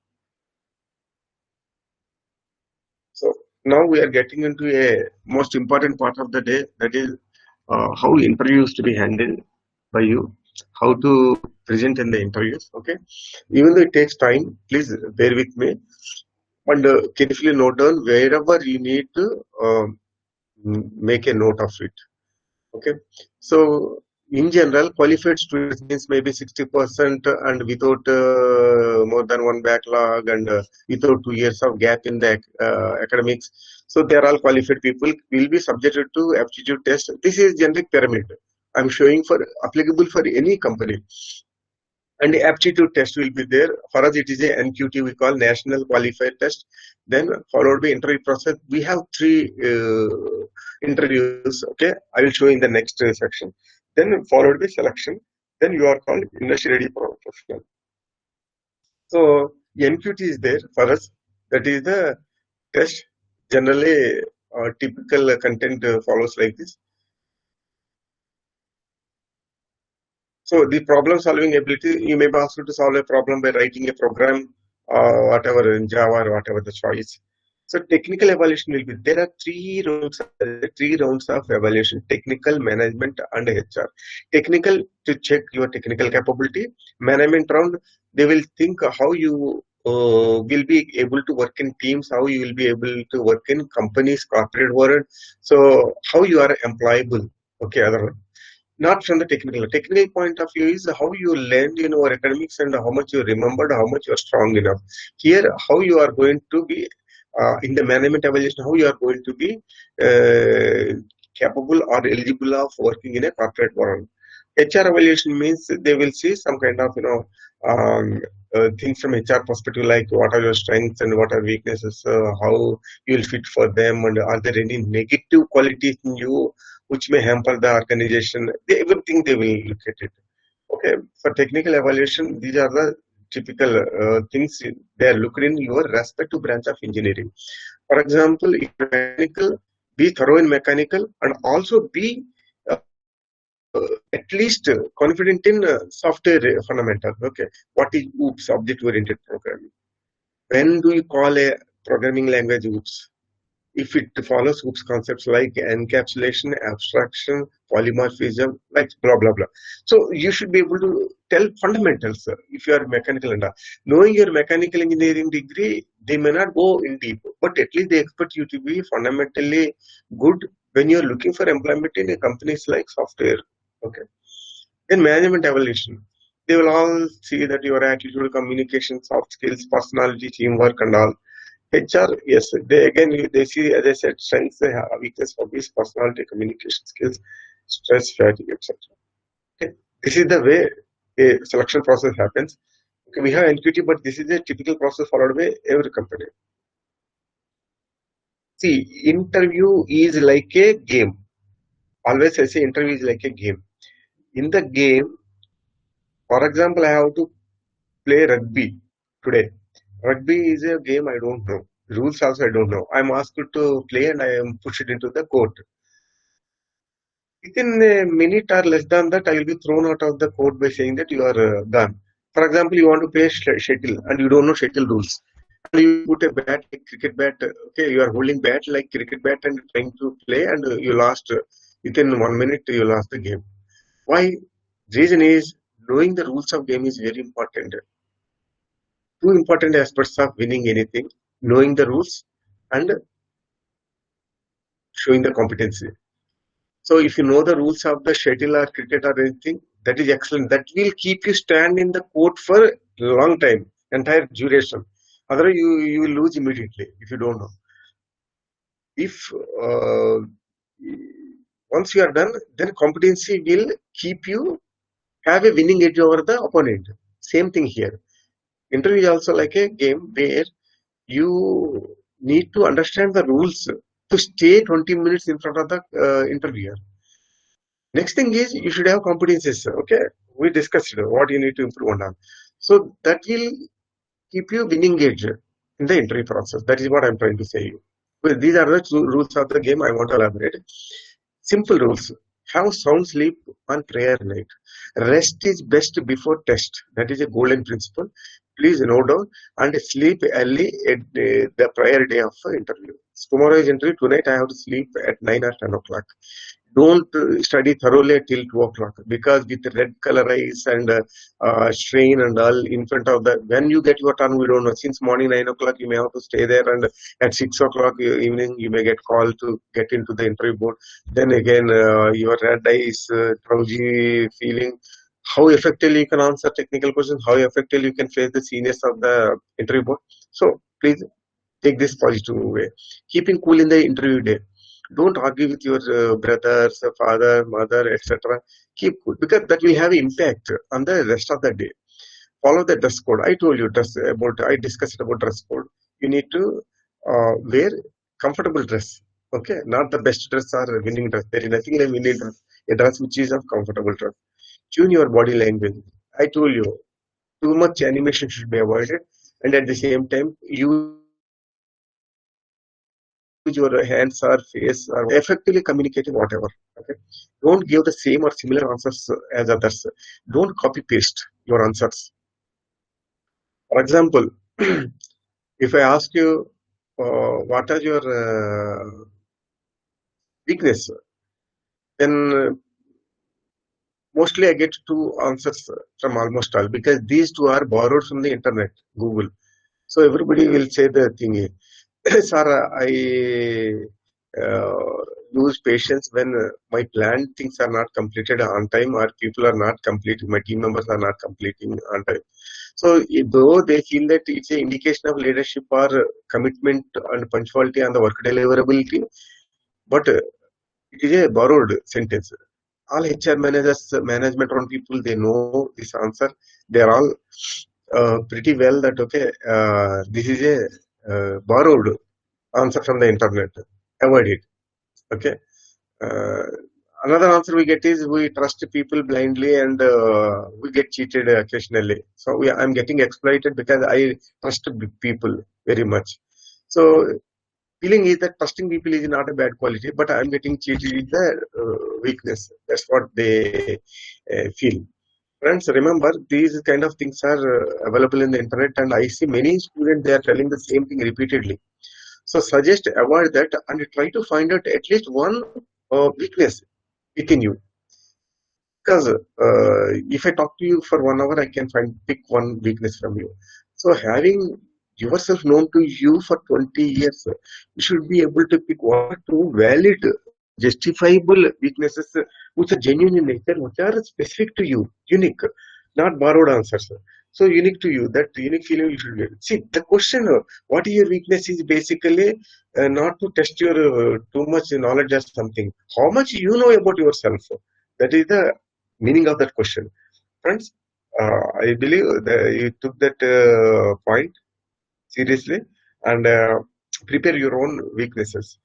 So now we are getting into a most important part of the day, that is how interviews to be handled by you, how to present in the interviews. Okay, even though it takes time, please bear with me and carefully note down wherever you need to make a note of it. Okay, so in general, qualified students means maybe 60% and without more than one backlog and without 2 years of gap in the academics. So they are all qualified people will be subjected to aptitude test. This is generic pyramid. I'm showing for applicable for any company. And the aptitude test will be there. For us, it is a NQT, we call National Qualifier Test. Then followed by interview process. We have three interviews. Okay, I will show in the next section. Then followed by selection. Then you are called industry ready professional. So NQT is there for us. That is the test. Generally, typical content follows like this. So the problem solving ability, you may be asked to solve a problem by writing a program, whatever in Java or whatever the choice. So technical evaluation will be, there are three rounds of evaluation: technical, management, and HR. Technical to check your technical capability. Management round, they will think how you will be able to work in teams, how you will be able to work in companies, corporate world. So how you are employable. Okay, other one, not from the technical point of view is how you learned in our academics and how much you remembered, how much you are strong enough. Here, how you are going to be in the management evaluation, how you are going to be capable or eligible of working in a corporate world. HR evaluation means they will see some kind of things from HR perspective, like what are your strengths and what are weaknesses, how you will fit for them, and are there any negative qualities in you which may hamper the organization. Everything they will look at it. Okay, for technical evaluation, these are the typical things they are looking in your respective branch of engineering. For example, in mechanical, be thorough in mechanical and also be at least confident in software fundamentals. Okay, what is OOPS, object oriented programming? When do you call a programming language OOPS? If it follows OOPS concepts like encapsulation, abstraction, polymorphism, like blah blah blah. So you should be able to tell fundamentals if you are mechanical and all. Knowing your mechanical engineering degree, they may not go in deep, but at least they expect you to be fundamentally good when you are looking for employment in a companies like software. Okay. In management evaluation, they will all see that your attitude, communication, soft skills, personality, teamwork, and all. HR, yes, they again they see, as I said, strengths, they have weakness, hobbies, personality, communication skills, stress, fatigue, etc. Okay. This is the way a selection process happens. Okay, we have NQT, but this is a typical process followed by every company. See, interview is like a game. Always I say interview is like a game. In the game, for example, I have to play rugby today. Rugby is a game I don't know. Rules also I don't know. I'm asked to play and I am pushed into the court. Within a minute or less than that, I will be thrown out of the court by saying that you are gone. For example, you want to play shuttle and you don't know shuttle rules. And you put a bat like cricket bat. Okay, you are holding bat like cricket bat and trying to play, and you lost within 1 minute. You lost the game. Why? Reason is knowing the rules of game is very important. Two important aspects of winning anything: knowing the rules and showing the competency. So if you know the rules of the shuttle or cricket or anything, that is excellent. That will keep you stand in the court for a long time, entire duration. Otherwise, you will lose immediately if you don't know. If once you are done, then competency will keep you have a winning edge over the opponent. Same thing here. Interview is also like a game where you need to understand the rules to stay 20 minutes in front of the interviewer. Next thing is you should have competencies. Okay, we discussed what you need to improve on. So that will keep you winning edge in the interview process. That is what I'm trying to say you. Well, these are the two rules of the game I want to elaborate. Simple rules. Have sound sleep on prayer night. Rest is best before test. That is a golden principle. Please note down and sleep early at the prior day of the interview. Tomorrow is interview. Tonight I have to sleep at 9 or 10 o'clock. Don't study thoroughly till 2 o'clock, because with red color eyes and strain and all in front of the, when you get your turn, we don't know. Since morning 9 o'clock, you may have to stay there, and at 6 o'clock evening, you may get called to get into the interview board. Then again, your red eyes, drowsy feeling. How effectively you can answer technical questions, how effectively you can face the seniors of the interview board. So please take this positive way. Keeping cool in the interview day. Don't argue with your brothers, father, mother, etc. Keep cool, because that will have impact on the rest of the day. Follow the dress code. I told you I discussed about dress code. You need to wear comfortable dress. Okay, not the best dress or winning dress. There is nothing like winning dress. A dress which is of comfortable dress. Tune your body language. I told you, too much animation should be avoided, and at the same time use your hands or face or effectively communicating whatever. Okay, don't give the same or similar answers as others. Don't copy paste your answers. For example, if I ask you what are your weakness, then mostly I get two answers from almost all, because these two are borrowed from the internet, Google. So everybody will say the thing. Sir, I lose patience when my planned things are not completed on time, or people are not completing, my team members are not completing on time. So though they feel that it's an indication of leadership or commitment and punctuality on the work deliverability, but it is a borrowed sentence. All HR managers, management run people, they know this answer. They are all pretty well that okay, this is a borrowed answer from the internet. Avoid it. Okay. Uh, Another answer we get is we trust people blindly, and we get cheated occasionally. So I'm getting exploited because I trust people very much. So feeling is that trusting people is not a bad quality, but I'm getting cheated is the weakness. That's what they feel. Friends, remember these kind of things are available in the internet, and I see many students they are telling the same thing repeatedly. So suggest avoid that and try to find out at least one weakness within you. Because if I talk to you for 1 hour, I can pick one weakness from you. So having yourself known to you for 20 years, you should be able to pick one or two valid, justifiable weaknesses which are genuine in nature, which are specific to you, unique, not borrowed answers. So unique to you, that unique feeling you should get. See, the question, what is your weakness, is basically not to test your too much knowledge or something. How much you know about yourself? That is the meaning of that question. Friends, I believe that you took that point seriously, and prepare your own weaknesses.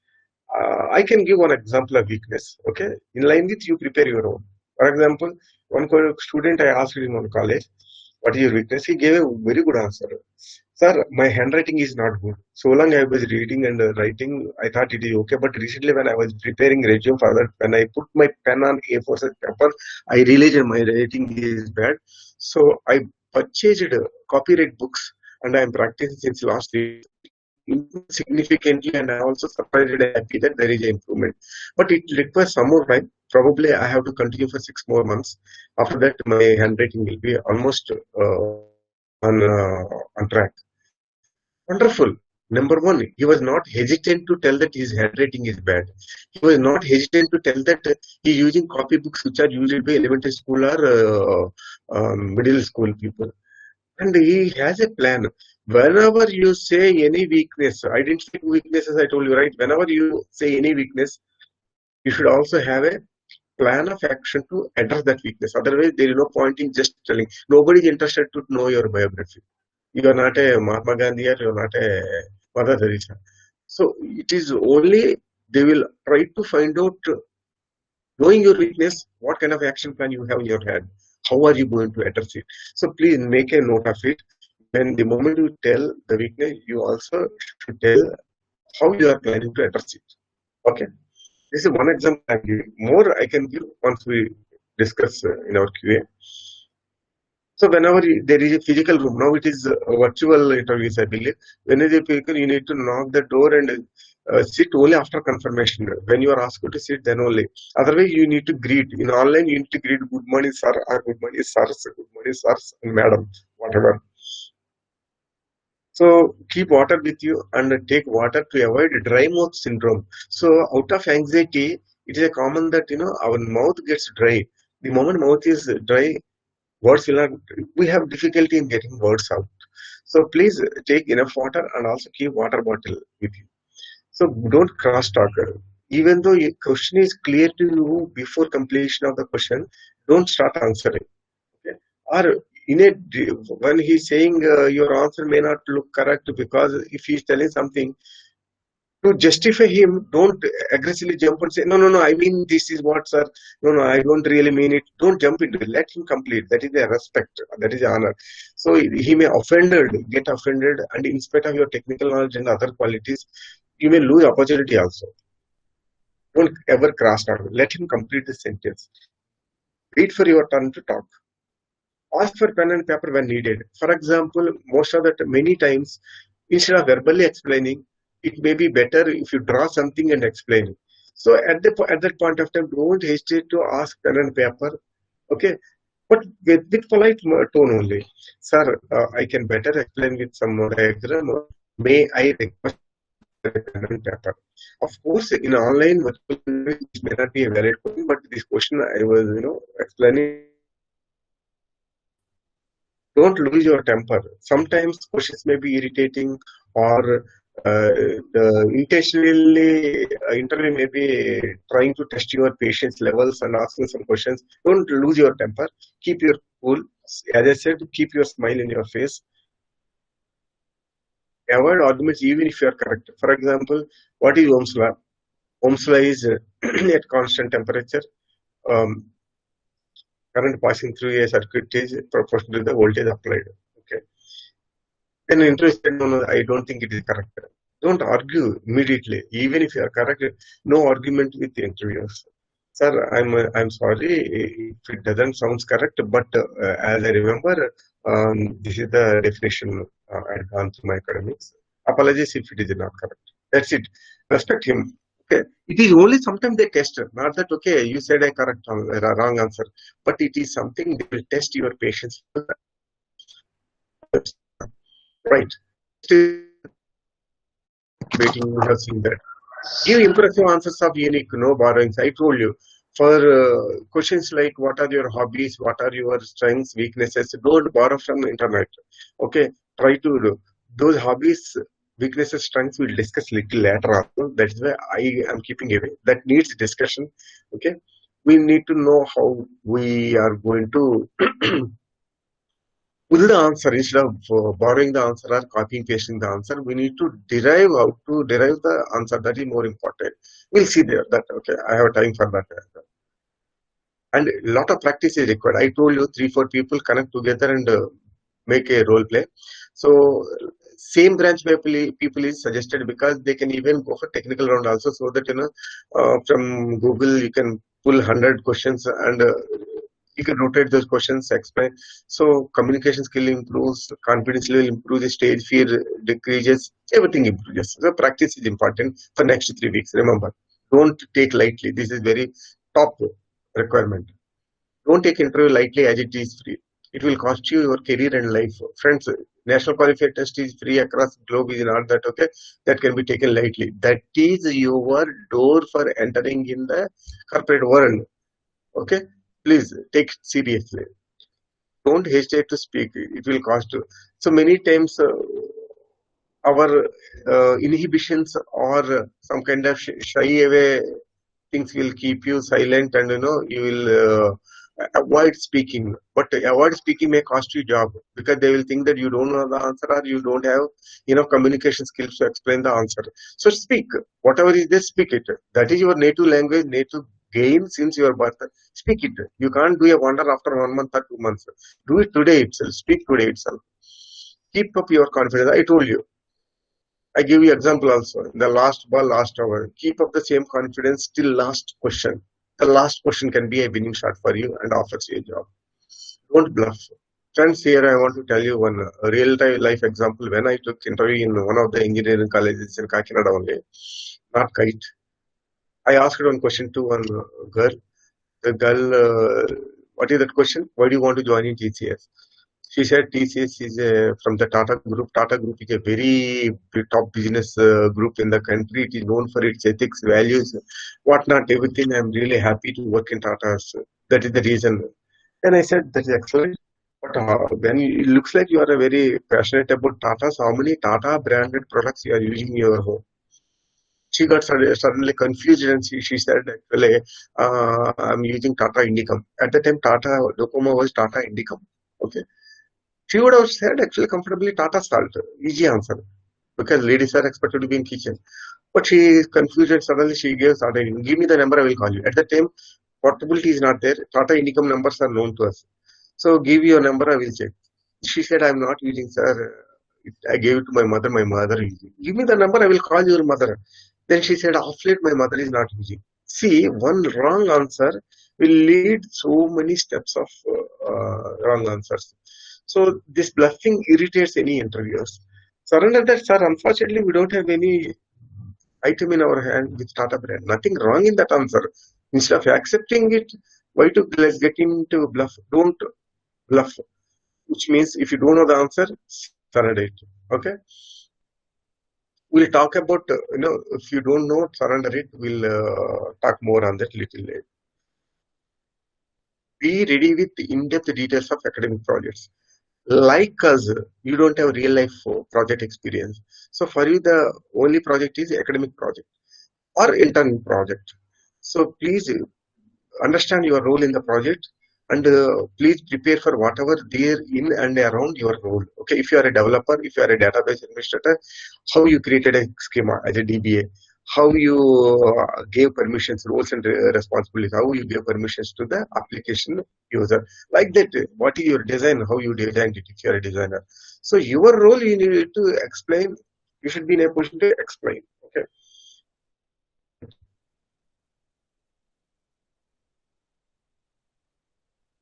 I can give one example of weakness. Okay, in line with you, prepare your own. For example, one student I asked in one college, "What is your weakness?" He gave a very good answer. Sir, my handwriting is not good. So long I was reading and writing, I thought it is okay. But recently, when I was preparing resume for that, when I put my pen on A4 size paper, I realized my writing is bad. So I purchased copyright books, and I am practicing since last 3 years. improved significantly, and I also surprised and happy that there is an improvement. But it requires some more time. Probably I have to continue for 6 more months. After that, my handwriting will be almost on track. Wonderful. Number one, he was not hesitant to tell that his handwriting is bad. He was not hesitant to tell that he's using copybooks which are used by elementary school or middle school people. And he has a plan. Whenever you say any weakness, identify weaknesses, I told you, right? Whenever you say any weakness, you should also have a plan of action to address that weakness. Otherwise, there is no point in just telling. Nobody is interested to know your biography. You are not a Mahatma Gandhi or you are not a Mother Teresa. So it is only they will try to find out, knowing your weakness, what kind of action plan you have in your head. How are you going to address it? So please make a note of it. When the moment you tell the weakness, you also should tell how you are planning to address it. Okay. This is one example I'm giving. More I can give once we discuss in our QA. So whenever there is a physical room, now it is virtual interviews, I believe. When it is a physical, you need to knock the door and sit only after confirmation. When you are asked to sit, then only. Otherwise, you need to greet. In online, you need to greet good morning, sir, or good morning, sirs, good morning, sirs, and madam, whatever. So keep water with you and take water to avoid dry mouth syndrome. So out of anxiety, it is a common that our mouth gets dry. The moment mouth is dry, words will not. We have difficulty in getting words out. So please take enough water and also keep water bottle with you. So don't cross talk. Even though your question is clear to you before completion of the question, don't start answering. Okay? Or when he's saying your answer may not look correct, because if he's telling something to justify him, don't aggressively jump and say, no, no, no, I mean this is what, sir. No, no, I don't really mean it. Don't jump into it. Let him complete. That is a respect. That is honor. So he may get offended, and in spite of your technical knowledge and other qualities, you may lose opportunity also. Don't ever cross talk. Let him complete the sentence. Wait for your turn to talk. Ask for pen and paper when needed. For example, most of the many times, instead of verbally explaining, it may be better if you draw something and explain it. So at that point of time, don't hesitate to ask pen and paper. Okay, but with polite tone only. Sir, I can better explain with some diagram. Or may I request pen and paper? Of course, in online, it may not be a valid question, but this question I was, explaining. Don't lose your temper. Sometimes questions may be irritating, or intentionally interview may be trying to test your patience levels and asking some questions. Don't lose your temper. Keep your cool. As I said, keep your smile in your face. Avoid arguments even if you are correct. For example, what is Ohm's law? Ohm's law is at constant temperature. Current passing through a circuit is proportional to the voltage applied. Okay. Then interest said, no, no, I don't think it is correct. Don't argue immediately. Even if you are correct, no argument with the interviewers. Sir, I'm sorry if it doesn't sound correct, but as I remember, this is the definition I had gone through my academics. Apologies if it is not correct. That's it. Respect him. Okay. It is only sometimes they test. Not that, okay, you said a correct wrong answer, but it is something they will test your patience. Right. Waiting, you have seen that. Give impressive answers of unique, no borrowings. I told you. For questions like what are your hobbies, what are your strengths, weaknesses, don't borrow from the internet. Okay, try to do those hobbies, weaknesses, strengths we'll discuss little later on. That is why I am keeping away. That needs discussion. Okay, we need to know how we are going to pull the answer instead of borrowing the answer or copying pasting the answer. We need to derive how to derive the answer. That is more important. We'll see there. That okay, I have time for that. And a lot of practice is required. I told you 3-4 people connect together and make a role play. So same branch people is suggested, because they can even go for technical round also, so that from Google you can pull 100 questions and You can rotate those questions, explain. So communication skill improves, confidence level improves, the stage fear decreases, everything improves. So practice is important for next 3 weeks. Remember, don't take lightly. This is very top requirement. Don't take interview lightly as it is free. It will cost you your career and life. Friends, national qualifier test is free across globe is not that okay. That can be taken lightly. That is your door for entering in the corporate world. Okay, please take it seriously. Don't hesitate to speak. It will cost you. So many times our inhibitions or some kind of shy away things will keep you silent, and you will avoid speaking. But avoid speaking may cost you job, because they will think that you don't know the answer, or you don't have communication skills to explain the answer. So speak whatever is there, speak it. That is your native language, native gain since your birth. Speak it. You can't do a wonder after 1 month or 2 months. Do it today itself. Speak today itself. Keep up your confidence. I told you, I give you example also. The last ball, last hour. Keep up the same confidence till last question. The last question can be a winning shot for you and offers you a job. Don't bluff. Friends, here I want to tell you one real time life example. When I took interview in one of the engineering colleges in Kakinada only, not kite. I asked one question to one girl. The girl, what is that question? Why do you want to join in TCS? She said TCS is from the Tata Group. Tata Group is a very top business group in the country. It is known for its ethics, values, whatnot, everything. I'm really happy to work in Tata's. That is the reason. And I said, that is excellent. But when it looks like you are a very passionate about Tata's, how many Tata branded products you are using in your home? She got suddenly confused, and she said, actually, I'm using Tata Indicom. At the time, Tata Docomo was Tata Indicom. Okay. She would have said actually comfortably Tata Salt. Easy answer. Because ladies are expected to be in kitchen. But she is confused, and suddenly she gives Tata Indicom. Give me the number, I will call you. At the time, portability is not there. Tata Indicom numbers are known to us. So give your number, I will check. She said, I'm not using, sir. I gave it to my mother is using. Give me the number, I will call your mother. Then she said, off late, my mother is not using. See, one wrong answer will lead so many steps of wrong answers. So this bluffing irritates any interviewers. Surrender that, sir. Unfortunately, we don't have any item in our hand with Tata brand. Nothing wrong in that answer. Instead of accepting it, why to get into bluff? Don't bluff. Which means if you don't know the answer, surrender it. Okay. We'll talk about if you don't know, surrender it. We'll talk more on that little later. Be ready with in-depth details of academic projects. Like us, you don't have real life project experience. So for you, the only project is academic project or intern project. So please understand your role in the project, and please prepare for whatever there in and around your role. Okay, if you are a developer, if you are a database administrator, how you created a schema as a DBA, how you gave permissions, roles and responsibilities, how you gave permissions to the application user. Like that, what is your design, how you designed it if you are a designer. So your role you need to explain, you should be in a position to explain. Okay.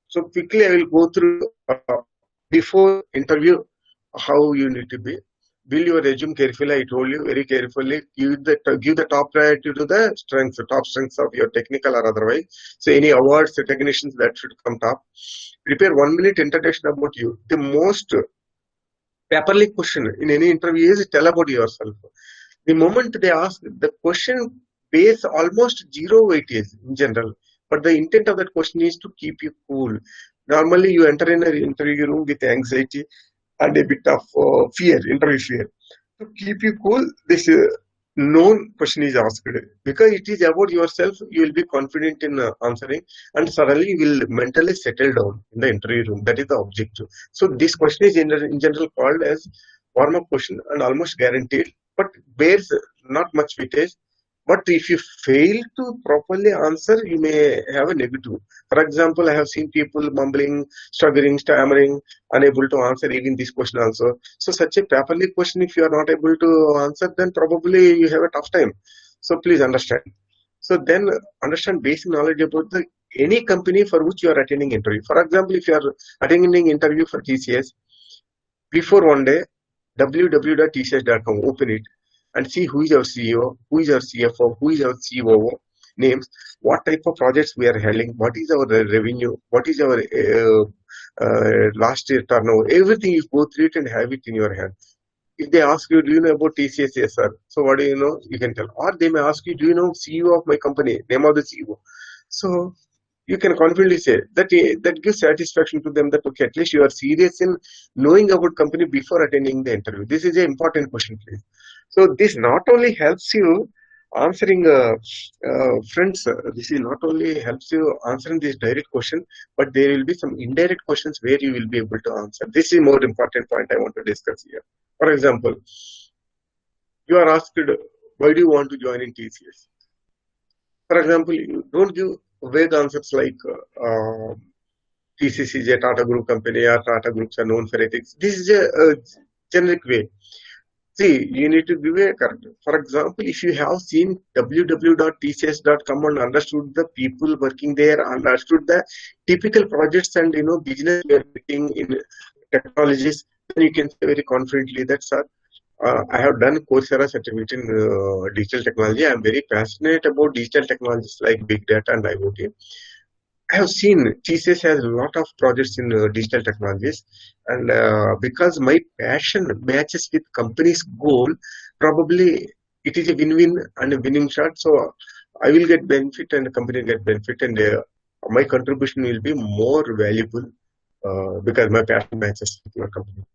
So quickly, I will go through before interview how you need to be. Build your resume carefully. I told you very carefully. Give the top priority to the strengths, the top strengths of your technical or otherwise. So any awards, recognitions that should come top. Prepare 1 minute introduction about you. The most paperly question in any interview is tell about yourself. The moment they ask, the question base almost zero weightage in general, but the intent of that question is to keep you cool. Normally you enter in an interview room with anxiety and a bit of fear, interview fear. To keep you cool, this known question is asked, because it is about yourself. You will be confident in answering, and suddenly you will mentally settle down in the interview room. That is the objective. So this question is in general called as warm-up question and almost guaranteed, but bears not much weightage. But if you fail to properly answer, you may have a negative. For example, I have seen people mumbling, struggling, stammering, unable to answer even this question also. So such a properly question, if you are not able to answer, then probably you have a tough time. So please understand. So then understand basic knowledge about the any company for which you are attending interview. For example, if you are attending interview for TCS, before one day, www.tcs.com, open it and see who is our CEO, who is our CFO, who is our COO, names, what type of projects we are handling, what is our revenue, what is our last year turnover, everything you go through it and have it in your hand. If they ask you, do you know about TCS? Yes, sir. So what do you know? You can tell. Or they may ask you, do you know CEO of my company? Name of the CEO. So you can confidently say that that gives satisfaction to them that okay, at least you are serious in knowing about company before attending the interview. This is an important question, please. So this not only helps you answering friends. This is not only helps you answering this direct question, but there will be some indirect questions where you will be able to answer. This is more important point I want to discuss here. For example, you are asked, why do you want to join in TCS? For example, you don't give vague answers like TCS is a Tata Group company or Tata Groups are known for ethics. This is a generic way. See, you need to give a correct. For example, if you have seen www.tcs.com and understood the people working there, understood the typical projects and business we are working in technologies, then you can say very confidently that, sir, I have done Coursera certificate in digital technology. I am very passionate about digital technologies like big data and IoT. I have seen TCS has a lot of projects in digital technologies, and because my passion matches with company's goal, probably it is a win-win and a winning shot. So I will get benefit and the company get benefit, and my contribution will be more valuable because my passion matches with your company.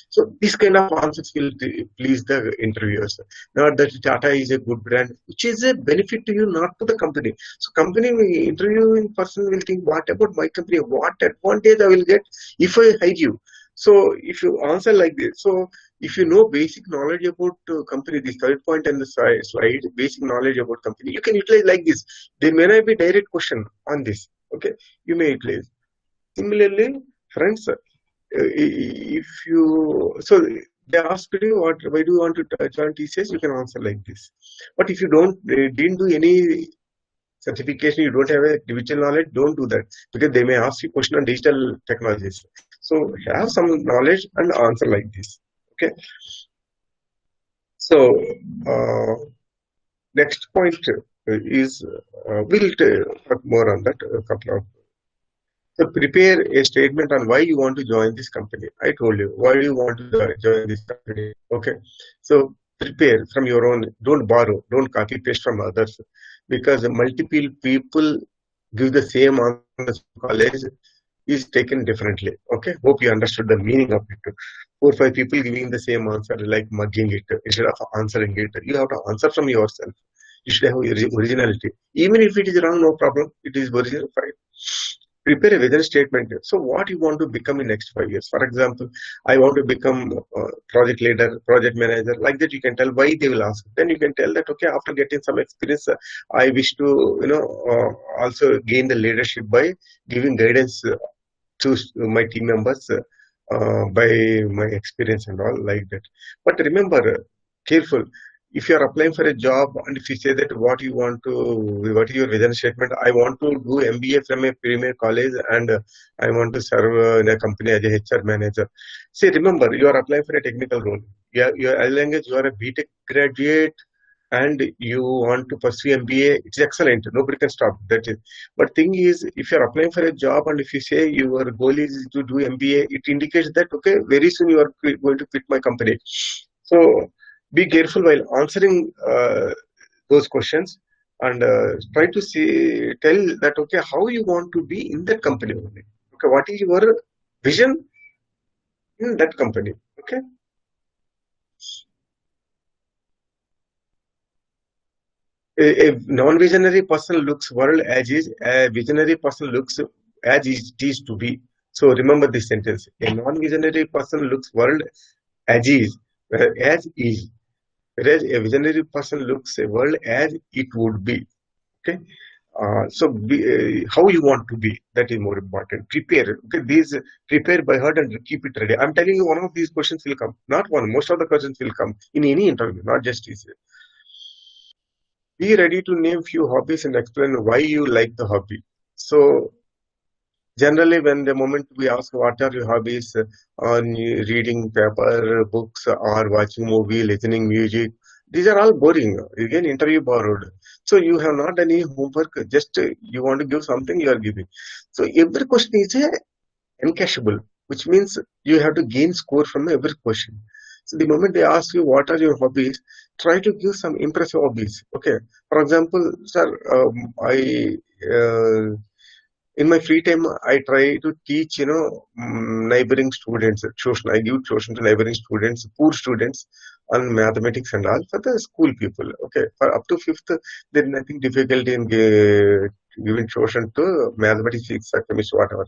So this kind of answers will please the interviewers. Not that Tata is a good brand, which is a benefit to you, not to the company. So company interviewing person will think, what about my company? What advantage I will get if I hire you? So if you answer like this, so if you know basic knowledge about company, the third point in the slide, basic knowledge about company, you can utilize like this. There may not be direct question on this. Okay, you may utilize. Similarly, friends, if you so they ask you why do you want to join TCS, you can answer like this. But if you didn't do any certification, you don't have a digital knowledge, don't do that because they may ask you question on digital technologies. So have some knowledge and answer like this. Okay. So next point is we'll talk more on that a couple of. So prepare a statement on why you want to join this company. I told you, why do you want to join this company? Okay. So prepare from your own, don't borrow, don't copy paste from others because multiple people give the same answer in the college is taken differently. Okay. Hope you understood the meaning of it. 4 or 5 people giving the same answer like mugging it instead of answering it. You have to answer from yourself. You should have originality. Even if it is wrong, no problem. It is original, fine. Prepare a vision statement. So what you want to become in next 5 years? For example, I want to become project leader, project manager. Like that, you can tell why they will ask. Then you can tell that okay, after getting some experience, I wish to also gain the leadership by giving guidance to my team members by my experience and all like that. But remember, careful. If you are applying for a job and if you say that what is your vision statement? I want to do MBA from a premier college and I want to serve in a company as a HR manager. See, remember, you are applying for a technical role. As long as you are a BTech graduate and you want to pursue MBA, it's excellent. Nobody can stop. That is. But thing is, if you are applying for a job and if you say your goal is to do MBA, it indicates that okay, very soon you are going to quit my company. So be careful while answering those questions and try to tell that okay, how you want to be in that company only. Okay, what is your vision in that company? Okay. A non-visionary person looks world as is. A visionary person looks as it is to be. So remember this sentence. A non-visionary person looks world as is, as is. Whereas a visionary person looks a world as it would be. Okay. How you want to be, that is more important. Prepare. Okay, these prepare by heart and keep it ready. I'm telling you, one of these questions will come. Not one. Most of the questions will come in any interview, not just easy. Be ready to name few hobbies and explain why you like the hobby. So generally, when the moment we ask what are your hobbies, on reading paper, books, or watching movie, listening music, these are all boring. Again, interview borrowed. So you have not any homework. Just you want to give something, you are giving. So every question is encashable, which means you have to gain score from every question. So the moment they ask you what are your hobbies, try to give some impressive hobbies. Okay. For example, sir, I in my free time I try to teach neighboring students tuition. I give tuition to neighboring students, poor students, on mathematics and all for the school people. Okay, for up to fifth there is nothing difficult in giving tuition to mathematics, physics, chemistry, whatever.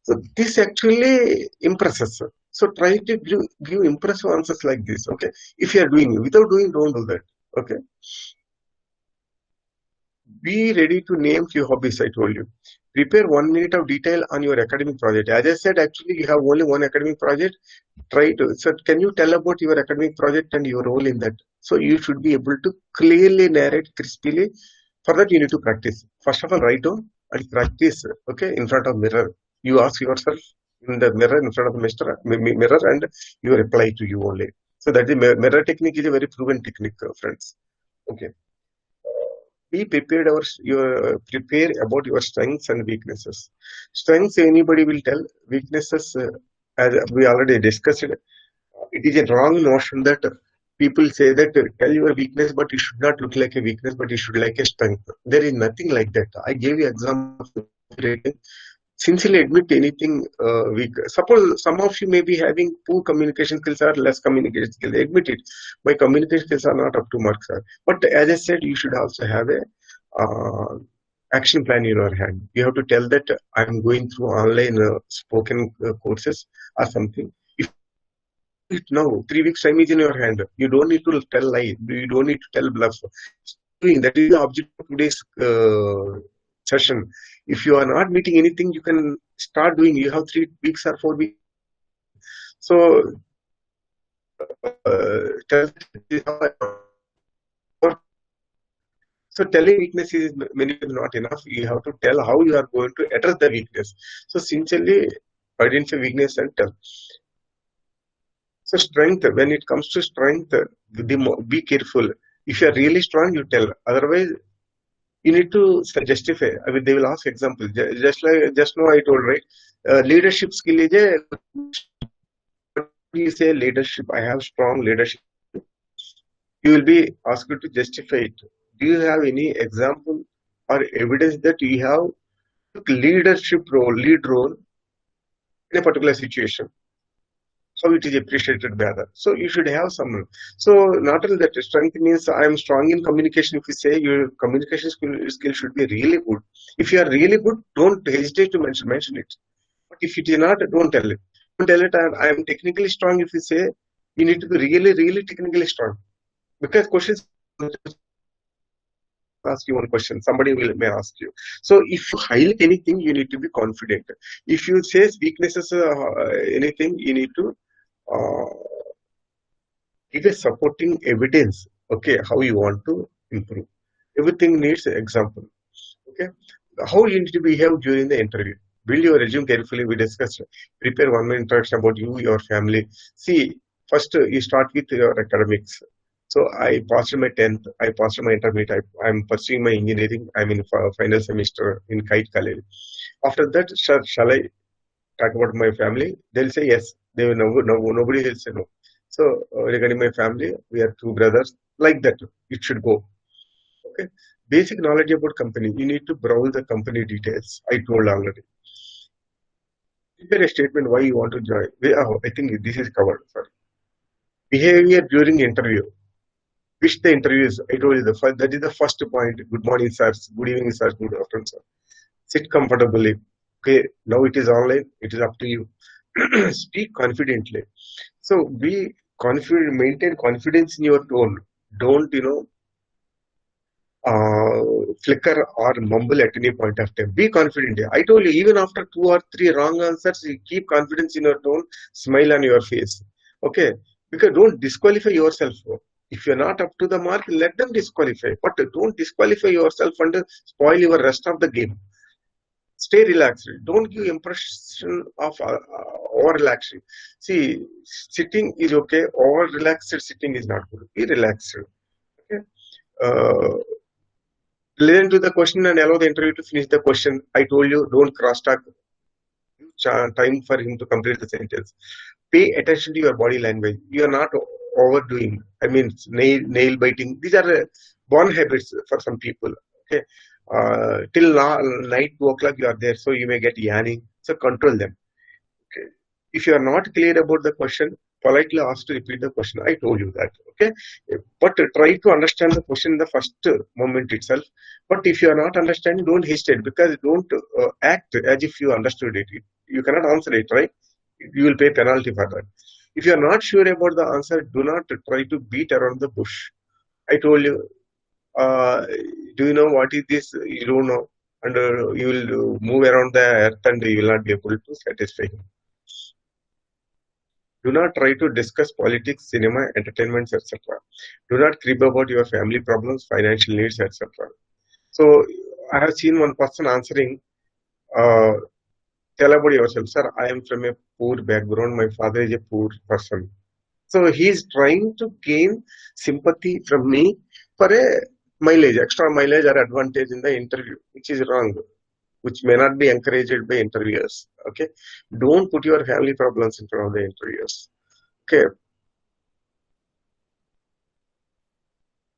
So this actually impresses. So try to give impressive answers like this. Okay, if you are doing, without doing, don't do that. Okay, be ready to name few hobbies, I told you. Prepare 1 minute of detail on your academic project. As I said, actually, you have only one academic project. Try to. So, can you tell about your academic project and your role in that? So, you should be able to clearly narrate crisply. For that, you need to practice. First of all, write down and practice, okay, in front of mirror. You ask yourself in the mirror, in front of the mirror, and you reply to you only. So, that the mirror technique is a very proven technique, friends. Okay, be prepared prepare about your strengths and weaknesses. Strengths anybody will tell. Weaknesses, as we already discussed, it is a wrong notion that people say that tell your weakness, but it should not look like a weakness, but it should like a strength. There is nothing like that. I gave you example of copywriting. Sincerely admit anything weak. Suppose some of you may be having poor communication skills or less communication skills. Admit it. My communication skills are not up to mark, sir. But as I said, you should also have a uh, action plan in your hand. You have to tell that I'm going through online spoken courses or something. If you do it now, 3 weeks time is in your hand. You don't need to tell lie. You don't need to tell bluff. Doing that is the object of today's session. If you are not meeting anything, you can start doing. You have 3 weeks or 4 weeks. So tell so telling weakness is many times not enough. You have to tell how you are going to address the weakness. So sincerely identify weakness and tell. So strength, when it comes to strength, be careful. If you are really strong, you tell. Otherwise, you need to justify. I mean, they will ask example. Just now I told, right? Leadership skill is a. You say leadership. I have strong leadership. You will be asked to justify it. Do you have any example or evidence that you have took lead role in a particular situation? How it is appreciated by others. So you should have some. So not only that, strength means I am strong in communication. If you say your communication skill should be really good. If you are really good, don't hesitate to mention it. But if it is not, don't tell it. Don't tell it. I am technically strong. If you say, you need to be really technically strong, because questions ask you one question. Somebody may ask you. So if you highlight anything, you need to be confident. If you say weaknesses, anything, you need to give a supporting evidence. Okay, how you want to improve. Everything needs an example. Okay, how you need to behave during the interview. Build your resume carefully. We discussed. Prepare 1 minute introduction about you, your family. See, first you start with your academics. So I passed my 10th. I passed my intermediate. I'm pursuing my engineering. I'm in final semester in Kite College. After that, shall I talk about my family? They'll say yes. They will nobody will say no. So regarding my family, we are two brothers. Like that, it should go. Okay. Basic knowledge about company. You need to browse the company details. I told already. Prepare a statement why you want to join. I think this is covered. Sorry. Behavior during interview. Which the interview is. I told you that is the first point. Good morning, sir. Good evening, sir. Good afternoon, sir. Sit comfortably. Okay. Now it is online. It is up to you. Speak confidently. So be confident. Maintain confidence in your tone. Don't flicker or mumble at any point of time. Be confident. I told you, even after 2 or 3 wrong answers, you keep confidence in your tone, smile on your face. Okay? Because don't disqualify yourself. If you're not up to the mark, let them disqualify. But don't disqualify yourself and spoil your rest of the game. stay relaxed. Don't give impression of over relaxing. See, sitting is okay. Over relaxed sitting is not good. Be relaxed. Okay. Uh, Listen to the question and allow the interview to finish the question. I told you, don't cross talk. Time for him to complete the sentence. Pay attention to your body language. You are not overdoing. I mean, nail biting. These are born habits for some people. Okay, till night 2 o'clock you are there, so you may get yawning. So control them. Okay. If you are not clear about the question, politely ask to repeat the question. I told you that. Okay. But try to understand the question in the first moment itself. But if you are not understanding, don't hesitate, because don't act as if you understood it. You cannot answer it, right? You will pay penalty for that. If you are not sure about the answer, do not try to beat around the bush. I told you, uh, do you know what is this? You don't know. And you will move around the earth and you will not be able to satisfy him. Do not try to discuss politics, cinema, entertainments, etc. Do not crib about your family problems, financial needs, etc. So I have seen one person answering, uh, tell about yourself, sir. I am from a poor background. My father is a poor person. So he is trying to gain sympathy from me for a mileage, extra mileage or advantage in the interview, which is wrong, which may not be encouraged by interviewers. Okay, don't put your family problems in front of the interviewers. Okay,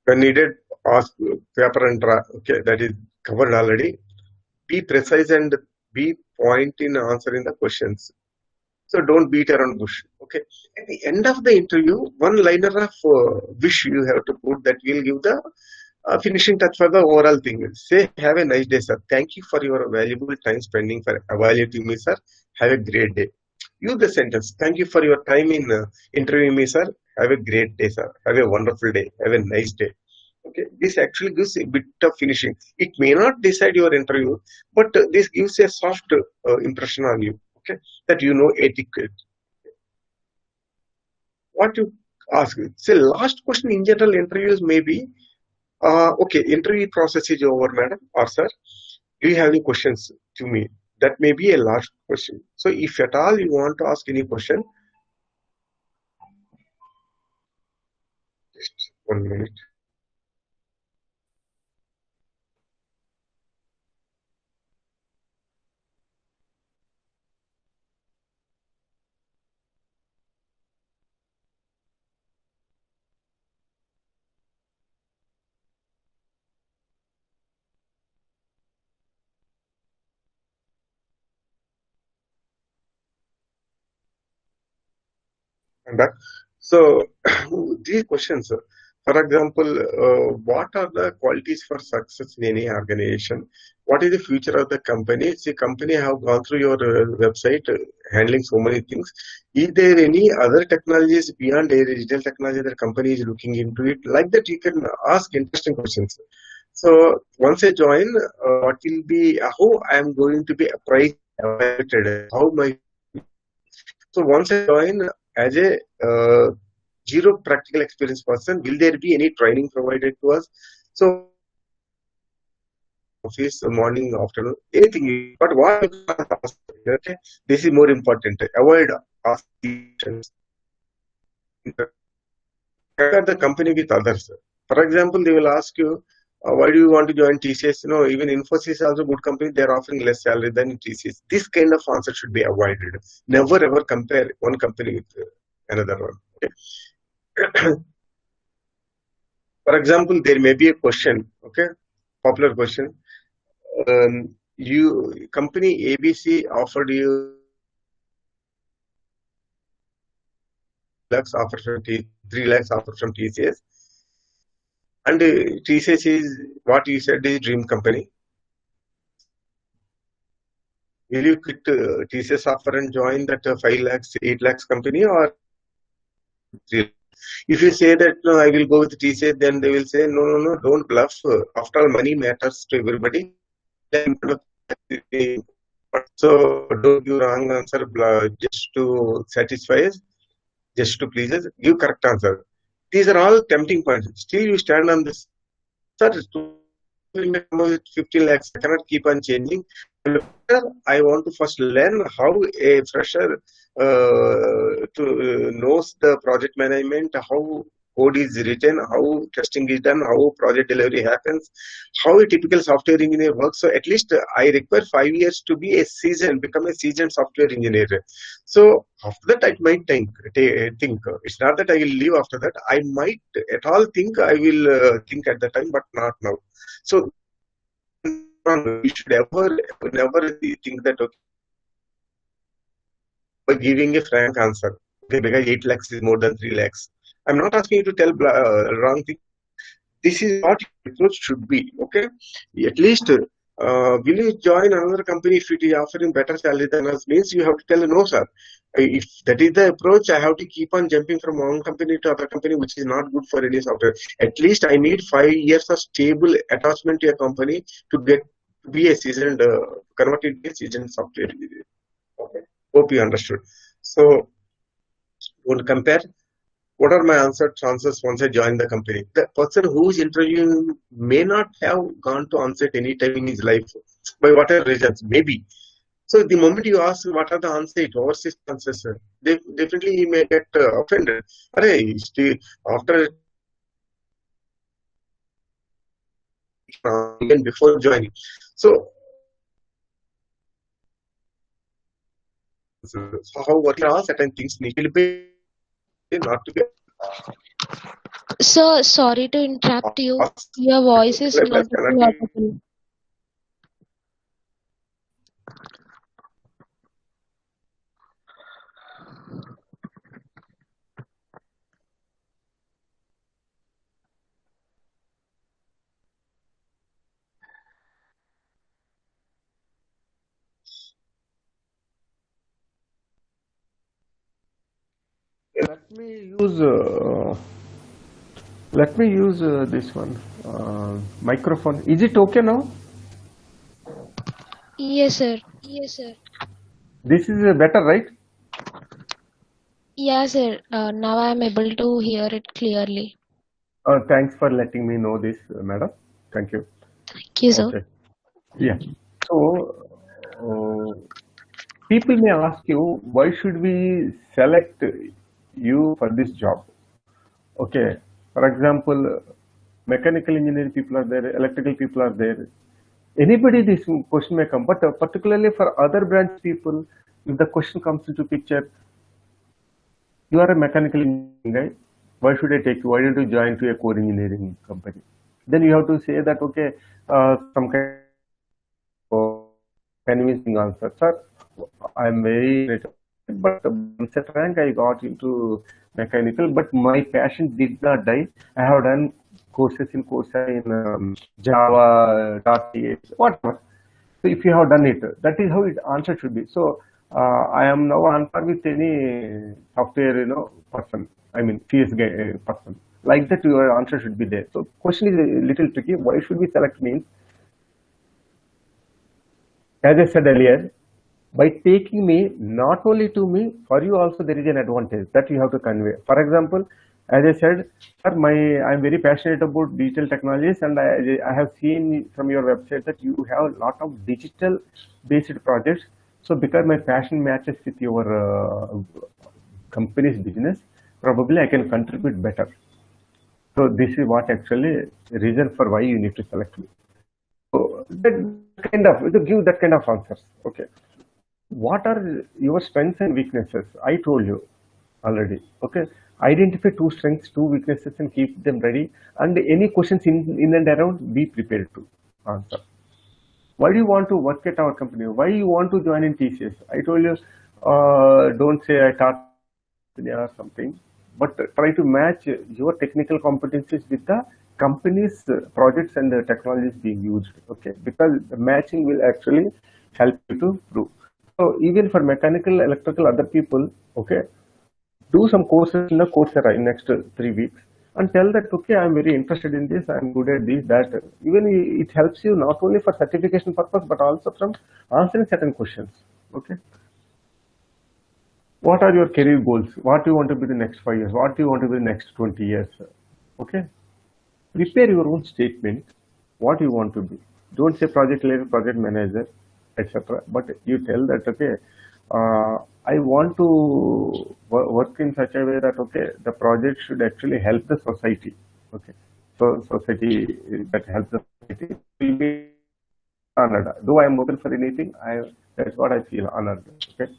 when needed, ask paper and draw. Okay, that is covered already. Be precise and be point in answering the questions. So don't beat around bush. Okay. At the end of the interview, one liner of wish you have to put that will give the finishing touch for the overall thing. Say, have a nice day, sir. Thank you for your valuable time spending for evaluating me, sir. Have a great day. Use the sentence. Thank you for your time in interviewing me, sir. Have a great day, sir. Have a wonderful day. Have a nice day. Okay, this actually gives a bit of finishing. It may not decide your interview, but this gives a soft impression on you. Okay, that you know etiquette. What you ask? Say last question in general interviews may be, okay, interview process is over, madam or sir. Do you have any questions to me? That may be a last question. So if at all you want to ask any question, just 1 minute. I'm back. So these questions, for example, what are the qualities for success in any organization? What is the future of the company? See, company have gone through your website, handling so many things. Is there any other technologies beyond a digital technology that company is looking into it? Like that, you can ask interesting questions. So once I join, what will be how I am going to be priced, evaluated, how my so once I join as a zero practical experience person, will there be any training provided to us? So office, morning, afternoon, anything. But what okay, this is more important. Avoid asking questions. Compare the company with others. For example, they will ask you, why do you want to join TCS? You know, even Infosys is also a good company. They are offering less salary than TCS. This kind of answer should be avoided. Never ever compare one company with another one. Okay? For example, there may be a question, okay, popular question. You company ABC offered you lakhs offer from 3 lakhs offer from TCS, and TCS is what you said is dream company. Will you quit TCS offer and join that 5 lakhs, 8 lakhs company, or 3? If you say that no, I will go with TCS, then they will say no, no, no, don't bluff. After all, money matters to everybody. So don't give wrong answer just to satisfy us, just to please us. Give correct answer. These are all tempting points. Still, you stand on this. Sir, may come out with 15 lakhs. I cannot keep on changing. I want to first learn how a fresher knows the project management, how code is written, how testing is done, how project delivery happens, how a typical software engineer works. So at least I require 5 years to be become a seasoned software engineer. So after that, I might think it's not that I will leave after that. I might at all think I will think at the time, but not now. So we should never think that okay, by giving a frank answer. Okay, because 8 lakhs is more than 3 lakhs. I'm not asking you to tell wrong thing. This is what your approach should be. Okay, at least will you join another company if it is offering better salary than us? Means you have to tell no, sir. If that is the approach, I have to keep on jumping from one company to other company, which is not good for any software. At least I need 5 years of stable attachment to a company to get to be a seasoned, converted to a seasoned software engineer. Okay, hope you understood. So, don't compare. What are my answer chances once I join the company? The person who is interviewing may not have gone to onset any time in his life by whatever reasons, maybe. So the moment you ask what are the onset, overseas chances, definitely he may get offended. Arey, after even before joining. So how what are certain things need to be not to be Sir, sorry to interrupt you. asked. Your voice is not Cannot be. audible. Let me use this one microphone. Is it okay now? Yes, sir. This is better, right? Yeah, sir. Now I am able to hear it clearly. Thanks for letting me know this, madam. Thank you. Thank you, sir. Okay. Yeah. So people may ask you, why should we select you for this job? Okay. For example, mechanical engineering people are there, electrical people are there. Anybody this question may come, but particularly for other branch people, if the question comes into picture, you are a mechanical engineering guy, why should I take you? Why don't you join to a core engineering company? Then you have to say that, okay, some kind of convincing answer. Sir, I'm very, but once at rank I got into mechanical, but my passion did not die. I have done courses in Java, .NET, whatever. So if you have done it, that is how it answer should be. So I am now on par with any software, person. I mean, CS person. Like that, your answer should be there. So question is a little tricky. Why should we select means? As I said earlier, by taking me, not only to me, for you also there is an advantage that you have to convey. For example, as I said, sir, I'm very passionate about digital technologies, and I have seen from your website that you have a lot of digital based projects. So because my passion matches with your company's business, probably I can contribute better. So this is what actually reason for why you need to select me. So that kind of to give that kind of answers. Okay. What are your strengths and weaknesses? I told you already. Okay. Identify two strengths, two weaknesses, and keep them ready. And any questions in and around, be prepared to answer. Why do you want to work at our company? Why you want to join in TCS? I told you, don't say I taught or something, but try to match your technical competencies with the company's projects and the technologies being used. Okay, because the matching will actually help you to prove. So even for mechanical, electrical, other people, okay, do some courses in the Coursera in next 3 weeks and tell that, okay, I'm very interested in this, I'm good at this, that. Even it helps you not only for certification purpose, but also from answering certain questions. Okay. What are your career goals? What do you want to be the next 5 years? What do you want to be the next 20 years? Okay. Prepare your own statement what you want to be. Don't say project leader, project manager, etc. But you tell that, okay, I want to work in such a way that, okay, the project should actually help the society. Okay, so society that helps the society will be honored. Though I am open for anything, that's what I feel honored. Okay,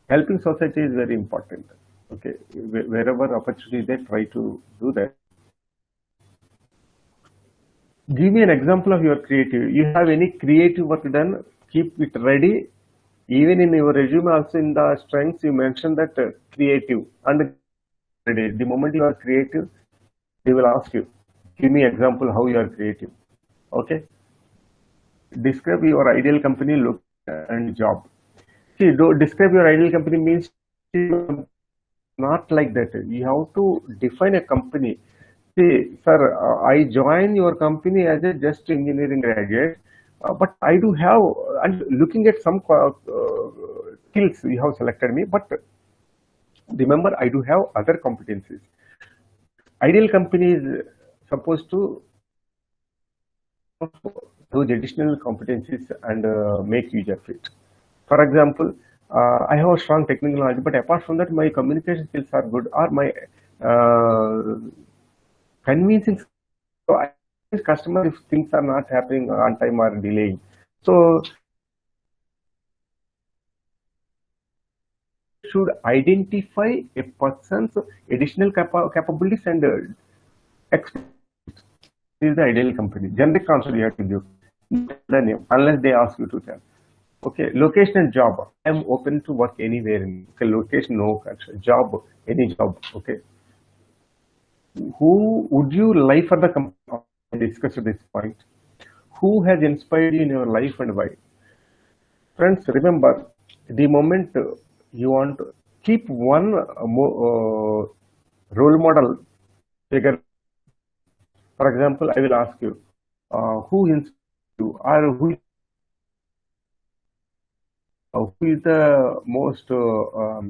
helping society is very important. Okay, wherever opportunity they try to do that. Give me an example of your creative. You have any creative work done? Keep it ready. Even in your resume, also in the strengths, you mentioned that creative and ready. The moment you are creative, they will ask you, give me example how you are creative. Okay. Describe your ideal company look and job. See, describe your ideal company means not like that. You have to define a company. See, sir, I join your company as a just engineering graduate, but I do have, and looking at some skills you have selected me, but remember, I do have other competencies. Ideal company is supposed to those additional competencies and make use of it. For example, I have a strong technical knowledge, but apart from that, my communication skills are good, or my convincing. So I convince customer if things are not happening on time or delaying. So should identify a person's additional capabilities and experience. This is the ideal company. Generic answer you have to give. The name, unless they ask you to tell. Okay, location and job. I am open to work anywhere. Okay, location, no. Job, any job. Okay. Who would you like for the company? Discuss this point. Who has inspired you in your life and why? Friends, remember, the moment you want to keep one role model figure. For example, I will ask you, who inspired you, or who is the most role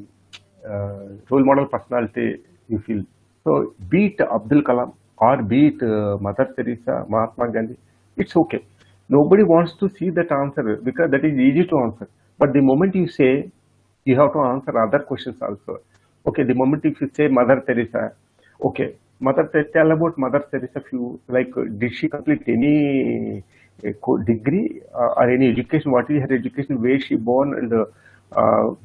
model personality you feel? So, be it Abdul Kalam or be it Mother Teresa, Mahatma Gandhi, it's okay. Nobody wants to see that answer because that is easy to answer. But the moment you say, you have to answer other questions also. Okay, the moment if you say Mother Teresa, okay, tell about Mother Teresa. Few like, did she complete any degree or any education? What is her education? Where she born and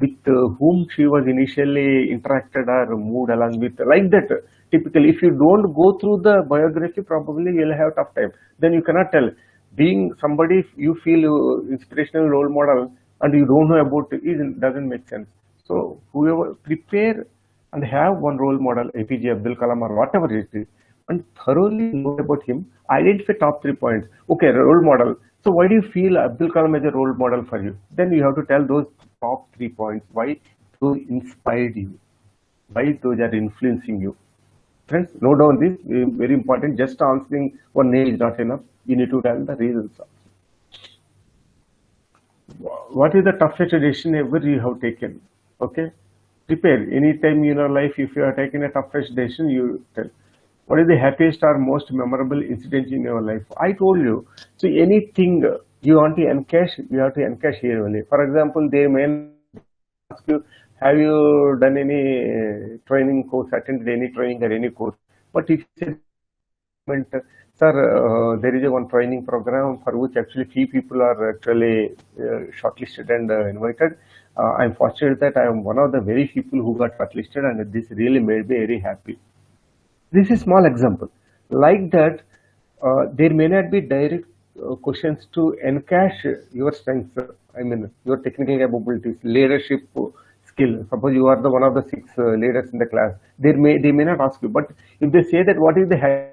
with whom she was initially interacted or moved along with, like that. Typically, if you don't go through the biography, probably you'll have a tough time. Then you cannot tell. Being somebody you feel inspirational role model and you don't know about it, doesn't make sense. So whoever prepare and have one role model, APJ Abdul Kalam or whatever it is, and thoroughly know about him, identify top 3 points. Okay, role model. So why do you feel Abdul Kalam is a role model for you? Then you have to tell those top 3 points, why those inspired you, why those are influencing you. Friends, note down this, very important. Just answering one name is not enough. You need to tell the reasons. What is the toughest decision ever you have taken? Okay, prepare. Anytime in your life, if you are taking a toughest decision, you tell. What is the happiest or most memorable incident in your life? I told you. So anything you want to encash, you have to encash here only. For example, they may ask you, have you done any training course, attended any training or any course? But if you say, sir, there is a one training program for which actually few people are actually shortlisted and invited. I'm fortunate that I am one of the very few people who got shortlisted, and this really made me very happy. This is small example. Like that, there may not be direct questions to encash your strengths. I mean, your technical capabilities, leadership skill. Suppose you are the one of the 6 leaders in the class. They may not ask you, but if they say that what is the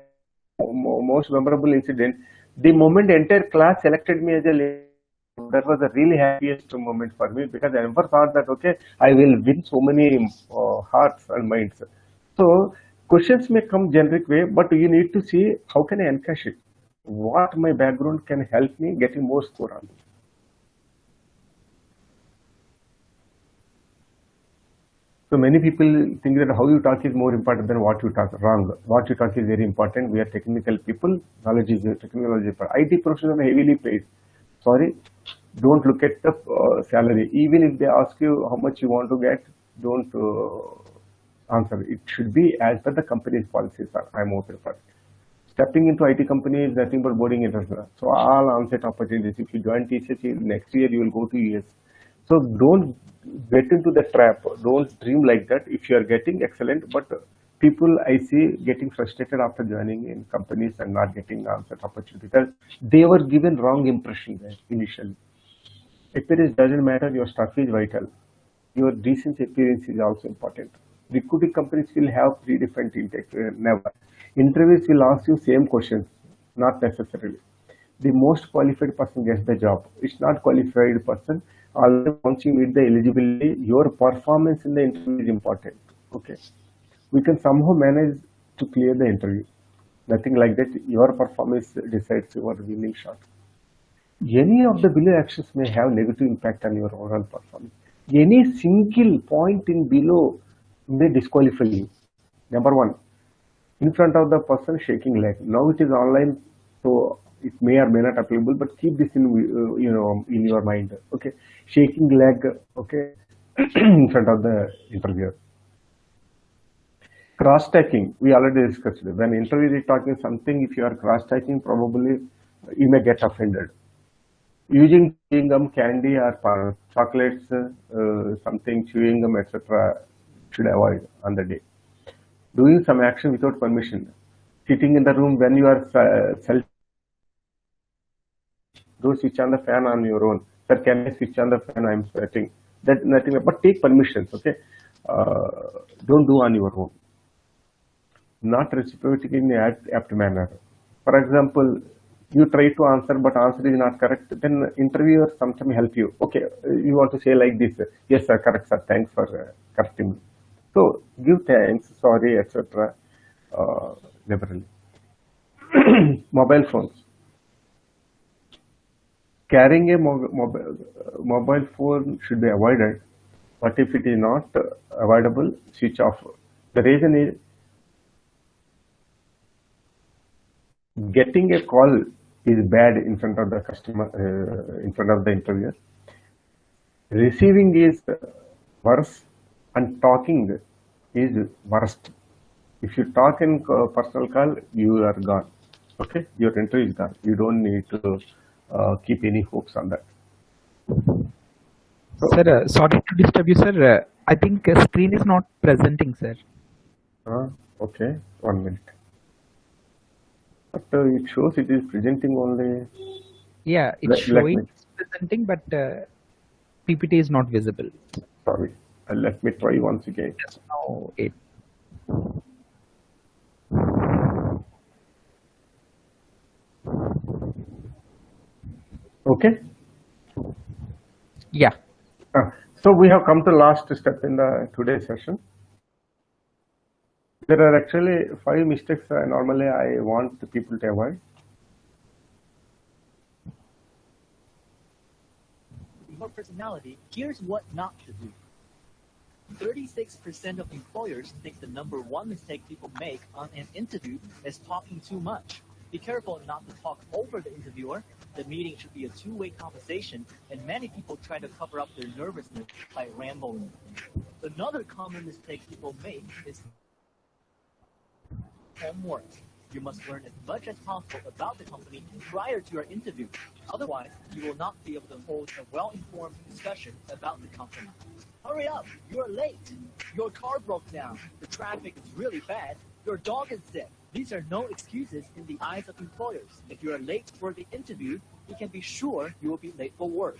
most memorable incident, the moment the entire class selected me as a leader, that was the really happiest moment for me, because I never thought that, okay, I will win so many hearts and minds. So questions may come generic way, but you need to see how can I encash it. What my background can help me getting more score on it. So many people think that how you talk is more important than what you talk. Wrong. What you talk is very important. We are technical people. Knowledge is technology. IT professionals are heavily paid. Sorry, don't look at the salary. Even if they ask you how much you want to get, don't answer. It should be as per the company's policies. I'm open for it. Stepping into IT company is nothing but boarding international. So all on-site opportunities. If you join TCS, next year you will go to US. So don't get into the trap. Don't dream like that. If you are getting excellent, but people I see getting frustrated after joining in companies and not getting on-site opportunity because they were given wrong impression there initially. Appearance doesn't matter. Your stuff is vital. Your decent appearance is also important. Recruiting companies will have three different intakes. Never. Interviews will ask you same questions, not necessarily. The most qualified person gets the job. It's not qualified person. Although once you meet the eligibility, your performance in the interview is important. Okay. We can somehow manage to clear the interview. Nothing like that. Your performance decides your winning shot. Any of the below actions may have negative impact on your overall performance. Any single point in below may disqualify you. Number one, in front of the person shaking leg. Now it is online, so it may or may not applicable, but keep this in in your mind. Okay, shaking leg. Okay, in front of the interviewer. Cross-checking, we already discussed it. When interviewer is talking something, if you are cross-checking, probably you may get offended. Using chewing gum, candy, or chocolates, something chewing gum, etc., should avoid on the day. Doing some action without permission, sitting in the room when you are self. Don't switch on the fan on your own. Sir, can I switch on the fan? I'm sweating. That nothing. But take permissions. Okay. Don't do on your own. Not reciprocating in an apt manner. For example, you try to answer, but answer is not correct. Then interviewer sometimes help you. Okay, you want to say like this. Yes, sir. Correct, sir. Thanks for correcting me. So give thanks, sorry, etc. Liberally. Mobile phones. Carrying a mobile phone should be avoided, but if it is not avoidable, switch off. The reason is getting a call is bad in front of the customer, in front of the interviewer. Receiving is worse, and talking is worst. If you talk in personal call, you are gone. Okay, your interview is gone. You don't need to keep any hopes on that. So, Sir, sorry to disturb you, sir. I think screen is not presenting, sir. okay, 1 minute. But it shows it is presenting only. Yeah, it's showing it's presenting, but PPT is not visible. Sorry, let me try once again. Just now it. Okay. Yeah. So we have come to last step in the today's session. There are actually 5 mistakes normally I want the people to avoid. Your personality, here's what not to do. 36% of employers think the #1 mistake people make on an interview is talking too much. Be careful not to talk over the interviewer. The meeting should be a two-way conversation, and many people try to cover up their nervousness by rambling. Another common mistake people make is homework. You must learn as much as possible about the company prior to your interview. Otherwise, you will not be able to hold a well-informed discussion about the company. Hurry up! You're late! Your car broke down. The traffic is really bad. Your dog is sick. These are no excuses in the eyes of employers. If you are late for the interview, you can be sure you will be late for work.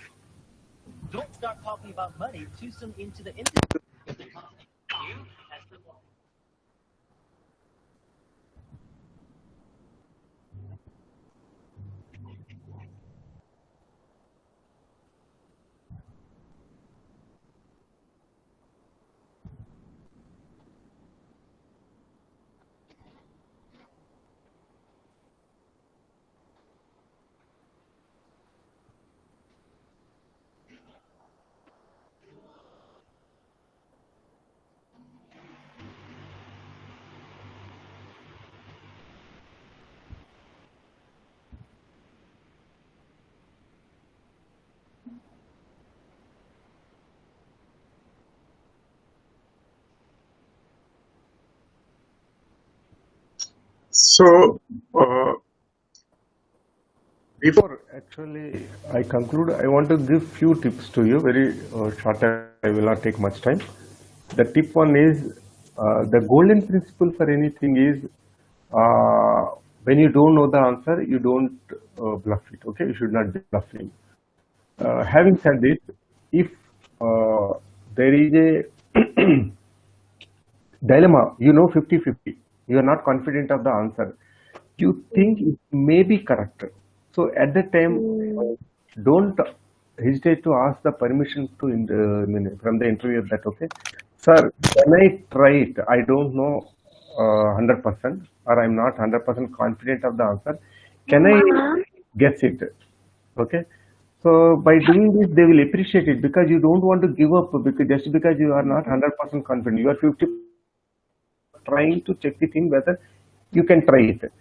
Don't start talking about money too soon into the interview. If the company you as the So, before Actually, I conclude, I want to give few tips to you, very short, I will not take much time. The tip one is, the golden principle for anything is, when you don't know the answer, you don't bluff it, okay? You should not be bluffing. Having said this, if there is a dilemma, you know 50-50, you are not confident of the answer, you think it may be correct. So at that time, don't hesitate to ask the permission to from the interviewer that, okay, sir, can I try it? I don't know 100%, or I'm not 100% confident of the answer. Can I guess it? Okay. So by doing this, they will appreciate it, because you don't want to give up because just because you are not 100% confident. You are 50 trying to check the thing whether you can try it.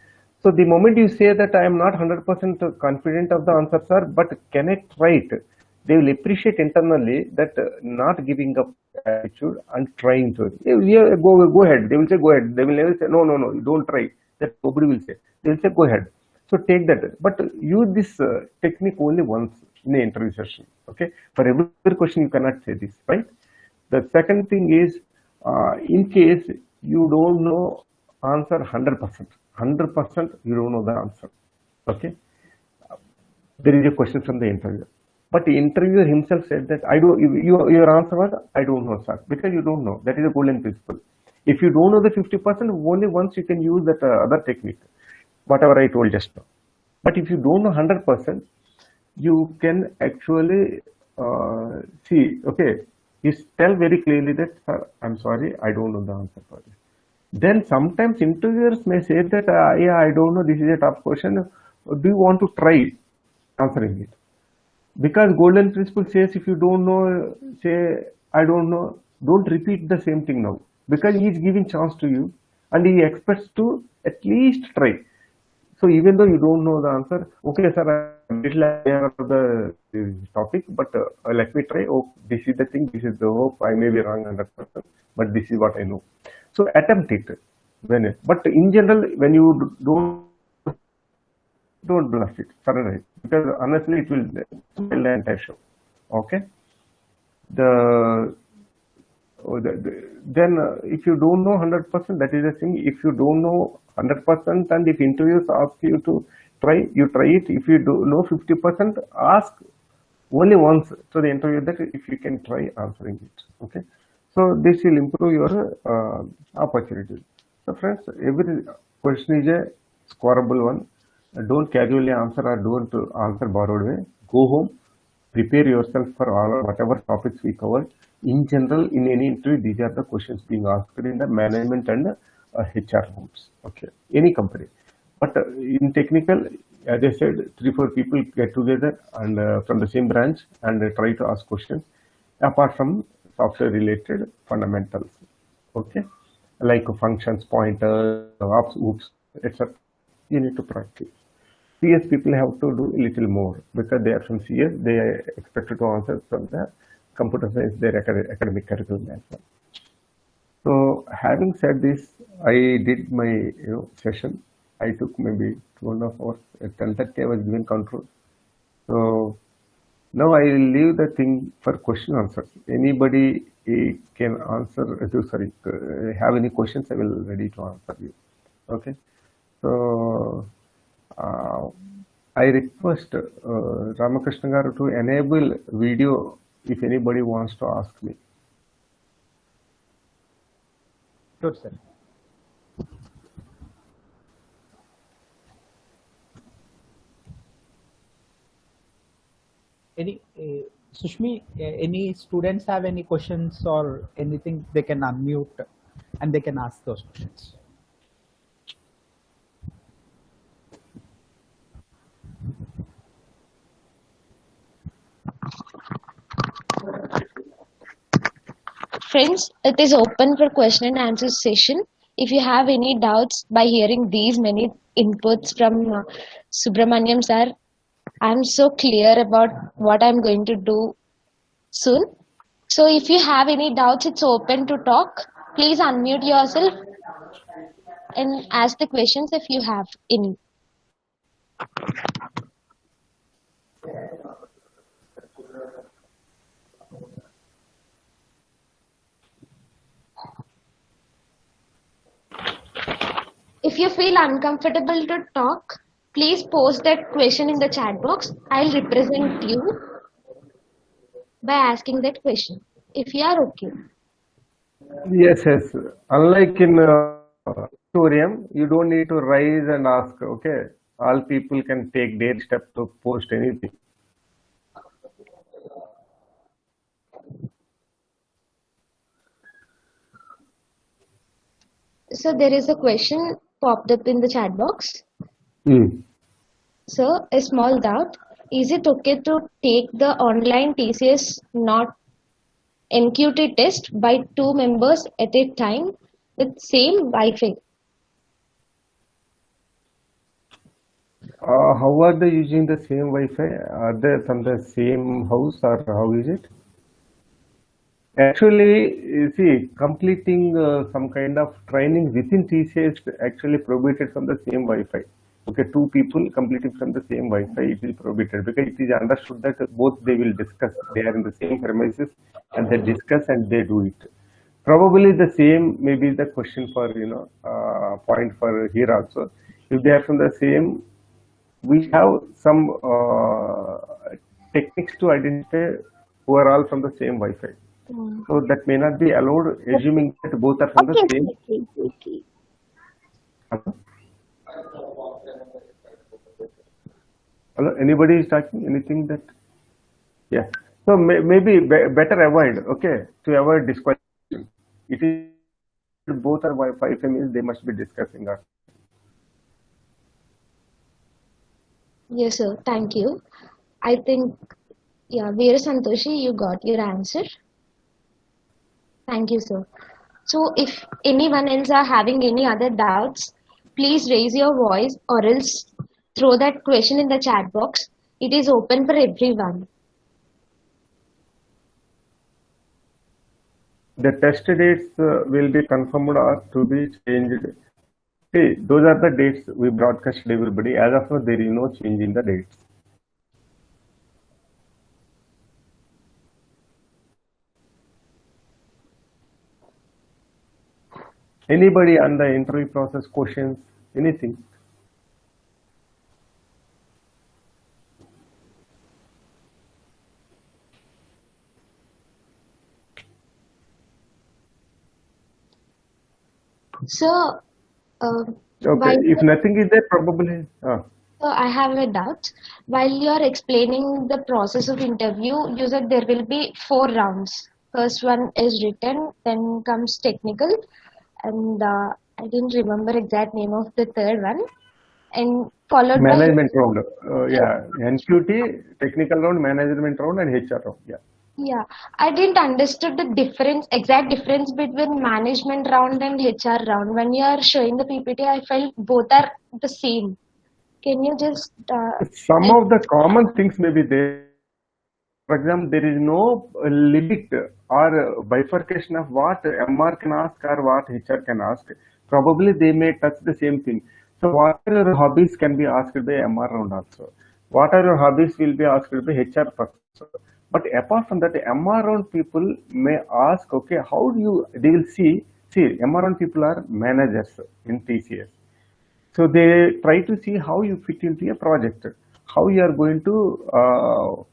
So the moment you say that I am not 100% confident of the answer, sir, but can I try it? They will appreciate internally that not giving up attitude and trying to. Yeah, go ahead. They will say go ahead. They will never say no, you don't try. That nobody will say. They will say go ahead. So take that, but use this technique only once in an interview session. Okay, for every question you cannot say this, right? The second thing is, in case you don't know answer 100%, you don't know the answer. Okay, there is a question from the interviewer, but the interviewer himself said that I don't. Your answer was I don't know, sir, because you don't know. That is a golden principle. If you don't know the 50%, only once you can use that other technique, whatever I told just now. But if you don't know 100%, you can actually see, okay, you tell very clearly that, sir, I'm sorry, I don't know the answer for this. Then sometimes interviewers may say that, yeah, I don't know, this is a tough question. Do you want to try answering it? Because golden principle says, if you don't know, say, I don't know, don't repeat the same thing now. Because he is giving chance to you and he expects to at least try. So even though you don't know the answer, okay, sir, I'm a little aware of the topic, but let me try. Oh, this is the thing, this is the hope. I may be wrong 100%, but this is what I know. So attempt it. But in general, when you don't bluff it, surrender it, because honestly, it will spoil the entire show. Okay. Then if you don't know 100%, that is the thing. If you don't know 100%, and if interviewers ask you to try, you try it. If you do know 50%, ask only once to the interviewer that if you can try answering it. Okay, so this will improve your opportunity. So friends, every question is a scoreable one. Don't casually answer or don't answer borrowed way. Go home, prepare yourself for all whatever topics we covered. In general, in any interview, these are the questions being asked in the management and HR rooms. Okay, any company. But in technical, as I said, 3-4 people get together and from the same branch and try to ask questions apart from software related fundamentals. Okay, like functions, pointers, oops, etc. You need to practice. CS people have to do a little more because they are from CS. They are expected to answer from the computer science, their academic curriculum as well. So having said this, I did my session. I took maybe 2.5 hours. At 10:30 I was given control. So now I will leave the thing for question answers. Anybody can answer. Sorry, have any questions? I will ready to answer you. Okay. So I request Ramakrishna Garu to enable video if anybody wants to ask me. Sure, sir. Any Sushmi, any students have any questions or anything, they can unmute and they can ask those questions. Friends, it is open for question and answer session. If you have any doubts by hearing these many inputs from Subramaniam sir, I'm so clear about what I'm going to do soon. So if you have any doubts, it's open to talk. Please unmute yourself. and ask the questions if you have any. If you feel uncomfortable to talk, please post that question in the chat box. I'll represent you by asking that question. If you are okay. Yes, yes. Unlike in auditorium, you don't need to rise and ask. Okay, all people can take their step to post anything. So there is a question popped up in the chat box. So a small doubt. Is it okay to take the online TCS not NQT test by two members at a time with same Wi-Fi? How are they using the same Wi-Fi? Are they from the same house or how is it? Actually, you see, completing some kind of training within TCS actually prohibited from the same Wi-Fi. Okay, two people completing from the same Wi-Fi, it is prohibited because it is understood that both they will discuss. They are in the same premises and they discuss and they do it. Probably the same may be the question for point for here also. If they are from the same, we have some techniques to identify who are all from the same Wi-Fi. So that may not be allowed, assuming that both are from the same. Okay. Hello, anybody is talking anything that? Yeah. So maybe better avoid. Okay, to avoid disqualification. It is both are Wi-Fi means they must be discussing us. Yes, sir. Thank you. I think, yeah, Veera Santoshi, you got your answer. Thank you, sir. So if anyone else are having any other doubts, please raise your voice or else throw that question in the chat box. It is open for everyone. The test dates will be confirmed or to be changed. See, those are the dates we broadcast to everybody. As of now, there is no change in the dates. Anybody on the interview process questions, anything? So, Okay, if nothing is there, probably. So I have a doubt. While you are explaining the process of interview, you said there will be 4 rounds. First one is written, then comes technical, and I didn't remember exact name of the third one, and followed management round. Yeah, NQT, technical round, management round, and HR round. Yeah. Yeah, I didn't understood the difference, exact difference between management round and HR round. When you are showing the PPT, I felt both are the same. Can you just some of the common things may be there. For example, there is no limit or bifurcation of what MR can ask or what HR can ask. Probably they may touch the same thing. So what are your hobbies can be asked by MR round also. What are your hobbies will be asked by HR first. But apart from that, MR round people may ask, okay, how do you, they will see MR round people are managers in TCS. So they try to see how you fit into a project, how you are going to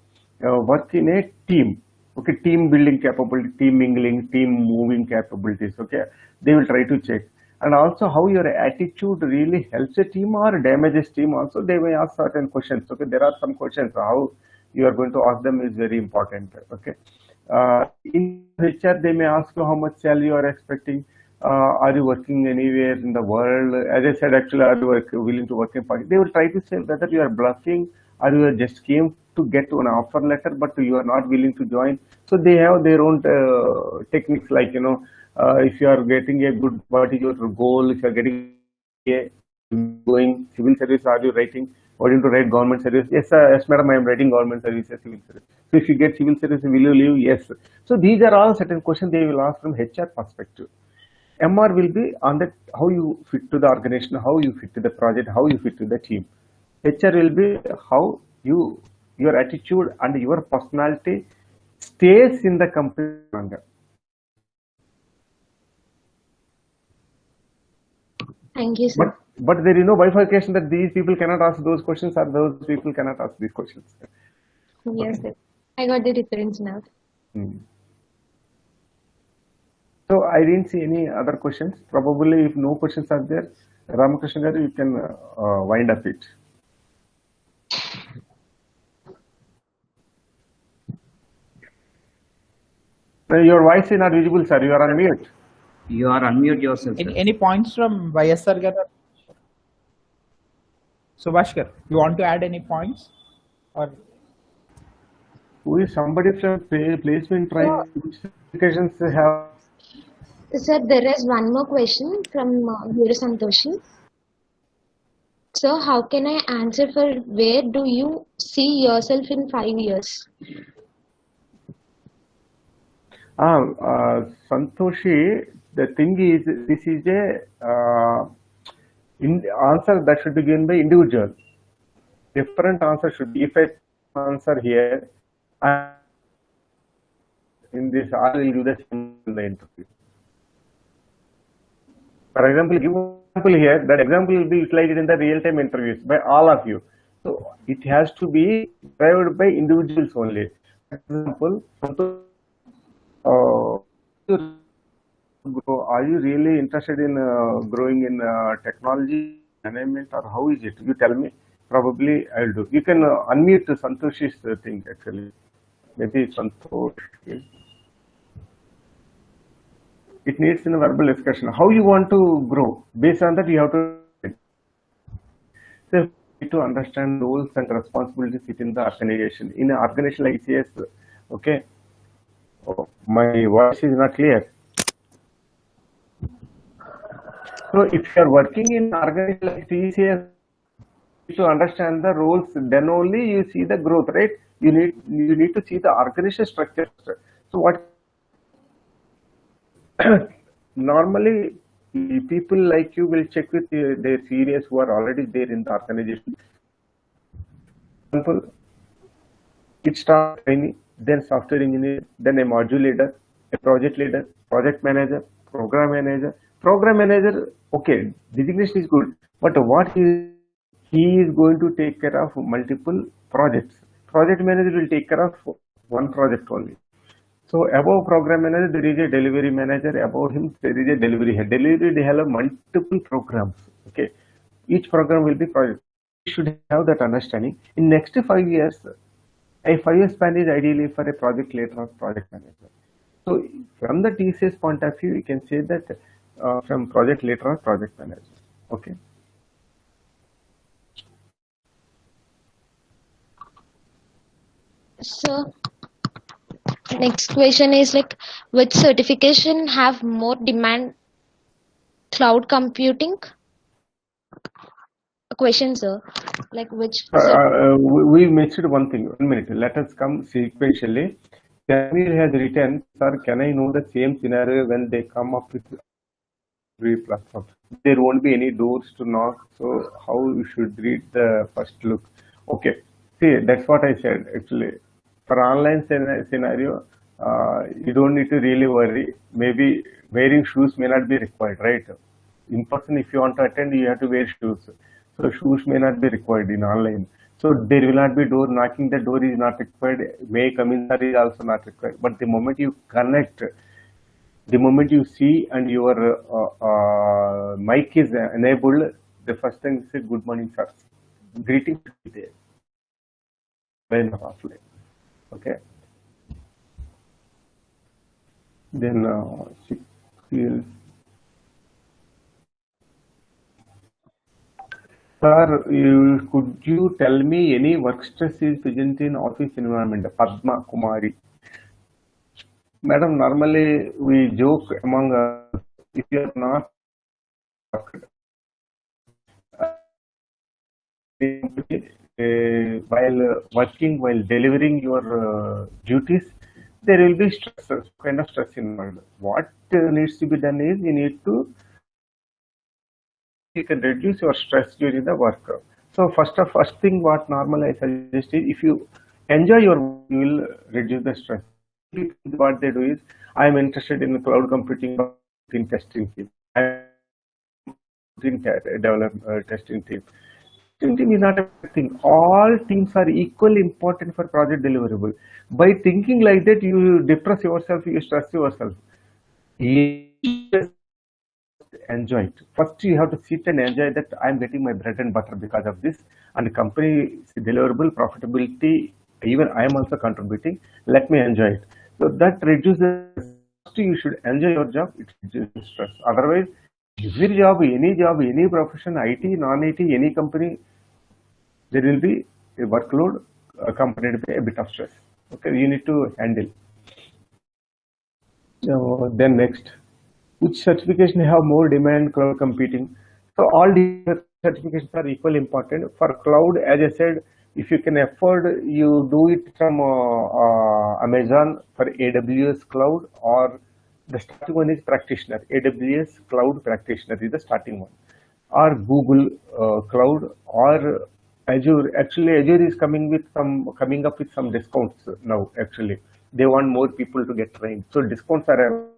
work in a team. Okay, team building capability, team mingling, team moving capabilities. Okay, they will try to check. And also how your attitude really helps a team or damages team also, they may ask certain questions. Okay, there are some questions, how you are going to ask them is very important. Okay, in HR they may ask you how much salary you are expecting. Are you working anywhere in the world? As I said, actually, are you willing to work in Pakistan? They will try to say whether you are bluffing or you just came to get an offer letter, but you are not willing to join. So they have their own techniques, like, if you are getting a good, what is your goal? If you are getting a going civil service, are you writing? Or to write government service? Yes, yes, madam, I am writing government service, civil service. So if you get civil service, will you leave? Yes. So these are all certain questions they will ask from HR perspective. MR will be on that how you fit to the organization, how you fit to the project, how you fit to the team. HR will be how your attitude and your personality stays in the company longer. Thank you, sir. But there is no bifurcation that these people cannot ask those questions or those people cannot ask these questions. Yes, sir. I got the difference now. So I didn't see any other questions. Probably if no questions are there, Ramakrishna garu, you can wind up it. Your voice is not visible, sir. You are on mute. You are unmute yourself. Any points from YSR garu? Subhashkar, you want to add any points? Or Who is somebody from placement training? Which certifications have? Sir, there is one more question from Guru Santoshi. So, how can I answer for where do you see yourself in 5 years? Santoshi, the thing is, this is a answer that should be given by individual. Different answer should be, if I answer here, in this, I will do the same in the interview. For example, give an example here, that example will be utilized in the real-time interviews by all of you. So it has to be derived by individuals only. For example, are you really interested in growing in technology management, or how is it? You tell me. Probably I'll do. You can unmute Santoshi's thing actually. Maybe Santosh. It needs in a verbal discussion. How you want to grow? Based on that, you have to. So you need to understand roles and responsibilities within the organization. In an organization like TCS, okay. Oh, my voice is not clear. So if you are working in an organization like TCS, to understand the roles, then only you see the growth, right? You need to see the organization structure. So what normally people like you will check with their seniors who are already there in the organization. For example, it starts training, then software engineer, then a module leader, a project leader, project manager, program manager. Program manager, okay, designation is good, but what he is going to take care of multiple projects. Project manager will take care of one project only. So above program manager, there is a delivery manager. Above him, there is a delivery head. Delivery, they have multiple programs. Okay, each program will be project. You should have that understanding. In next 5 years, a 5-year span is ideally for a project leader or project manager. So from the TCS point of view, you can say that from project leader or project manager. Okay. So, next question is like, which certification have more demand? Cloud computing? A question, sir. Like which? We missed one thing. 1 minute. Let us come sequentially. Samuel has written, sir, can I know the same scenario when they come up with platform? There won't be any doors to knock. So how you should read the first look? Okay. See, that's what I said actually. For online scenario, you don't need to really worry. Maybe wearing shoes may not be required, right? In person, if you want to attend, you have to wear shoes. So shoes may not be required in online. So there will not be door knocking. The door is not required. May come in is also not required. But the moment you connect, the moment you see and your mic is enabled, the first thing is good morning, sir. Greeting there. Then offline. Okay. Then sir, could you tell me any work stress is present in office environment? Padma Kumari. Madam, normally we joke among us, if you are not while working, while delivering your duties, there will be stress, kind of stress involved. What needs to be done is you need to you can reduce your stress during the work. So first thing what normally I suggest is if you enjoy your work, you will reduce the stress. What they do is I am interested in cloud computing in testing team. I am in testing team. Testing team is not a bad thing. All teams are equally important for project deliverable. By thinking like that, you depress yourself, you stress yourself. Enjoy it. First, you have to sit and enjoy that I'm getting my bread and butter because of this, and the company is deliverable, profitability. Even I am also contributing. Let me enjoy it. So that reduces. First, you should enjoy your job. It reduces stress. Otherwise, every job, any profession, IT, non-IT, any company, there will be a workload accompanied by a bit of stress. Okay, you need to handle. Then next. Which certification have more demand cloud computing? So all these certifications are equally important. For cloud, as I said, if you can afford, you do it from Amazon for AWS cloud, or the starting one is practitioner. AWS cloud practitioner is the starting one, or Google cloud, or Azure. Actually, Azure is coming up with some discounts now. Actually, they want more people to get trained, so discounts are.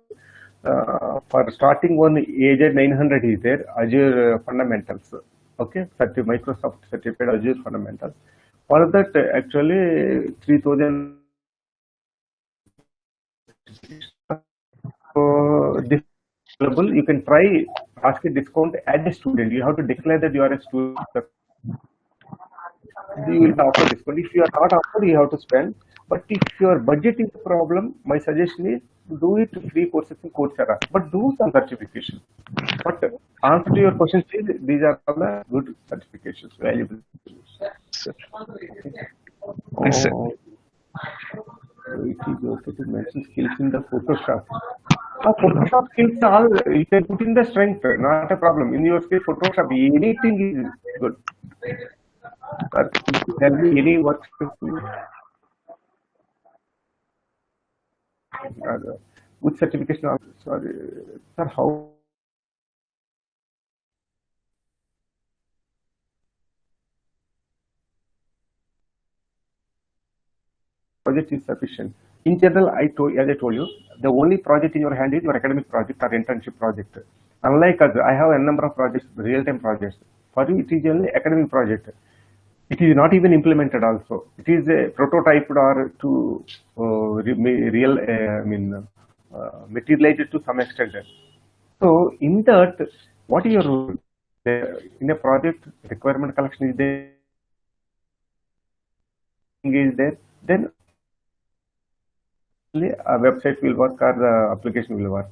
For starting one, AZ 900 is there, Azure Fundamentals. Okay, Microsoft certified Azure Fundamentals. For that, actually 3000. This available. You can try ask a discount as a student. You have to declare that you are a student. You will offer discount. If you are not offered, you have to spend. But if your budget is a problem, my suggestion is do it free courses in Coursera, but do some certification. But answer to your question is these are all the good certifications, valuable. Yes, sir. It is okay to mention skills in the Photoshop. Photoshop skills all you can put in the strength, not a problem. In your skill, Photoshop, anything is good. Tell me any work. Good certification. Sorry, sir, how? Project is sufficient. In general, as I told you, the only project in your hand is your academic project or internship project. Unlike us, I have a number of projects, real-time projects. For you, it is only academic project. It is not even implemented also. It is a prototyped or to materialize it to some extent. So in that, what is your role? In a project, requirement collection is there, is there, then a website will work or the application will work.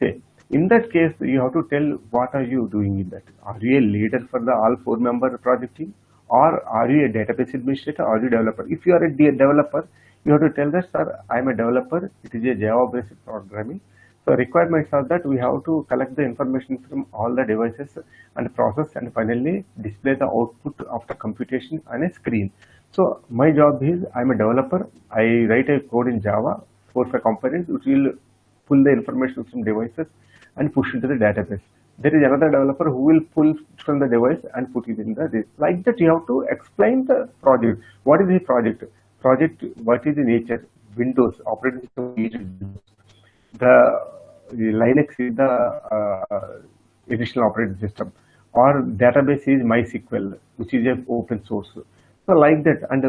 Say, in that case, you have to tell what are you doing in that. Are you a leader for the all 4-member project team? Or are you a database administrator, or are you a developer? If you are a developer, you have to tell that, sir, I am a developer. It is a Java-based programming. So requirements are that we have to collect the information from all the devices and process, and finally display the output of the computation on a screen. So my job is I am a developer. I write a code in Java, 4-5 components, which will pull the information from devices and push into the database. There is another developer who will pull from the device and put it in the like that. You have to explain the project. What is the project? What is the nature? Windows operating system. The Linux is the additional operating system, or database is MySQL, which is an open source. So like that, and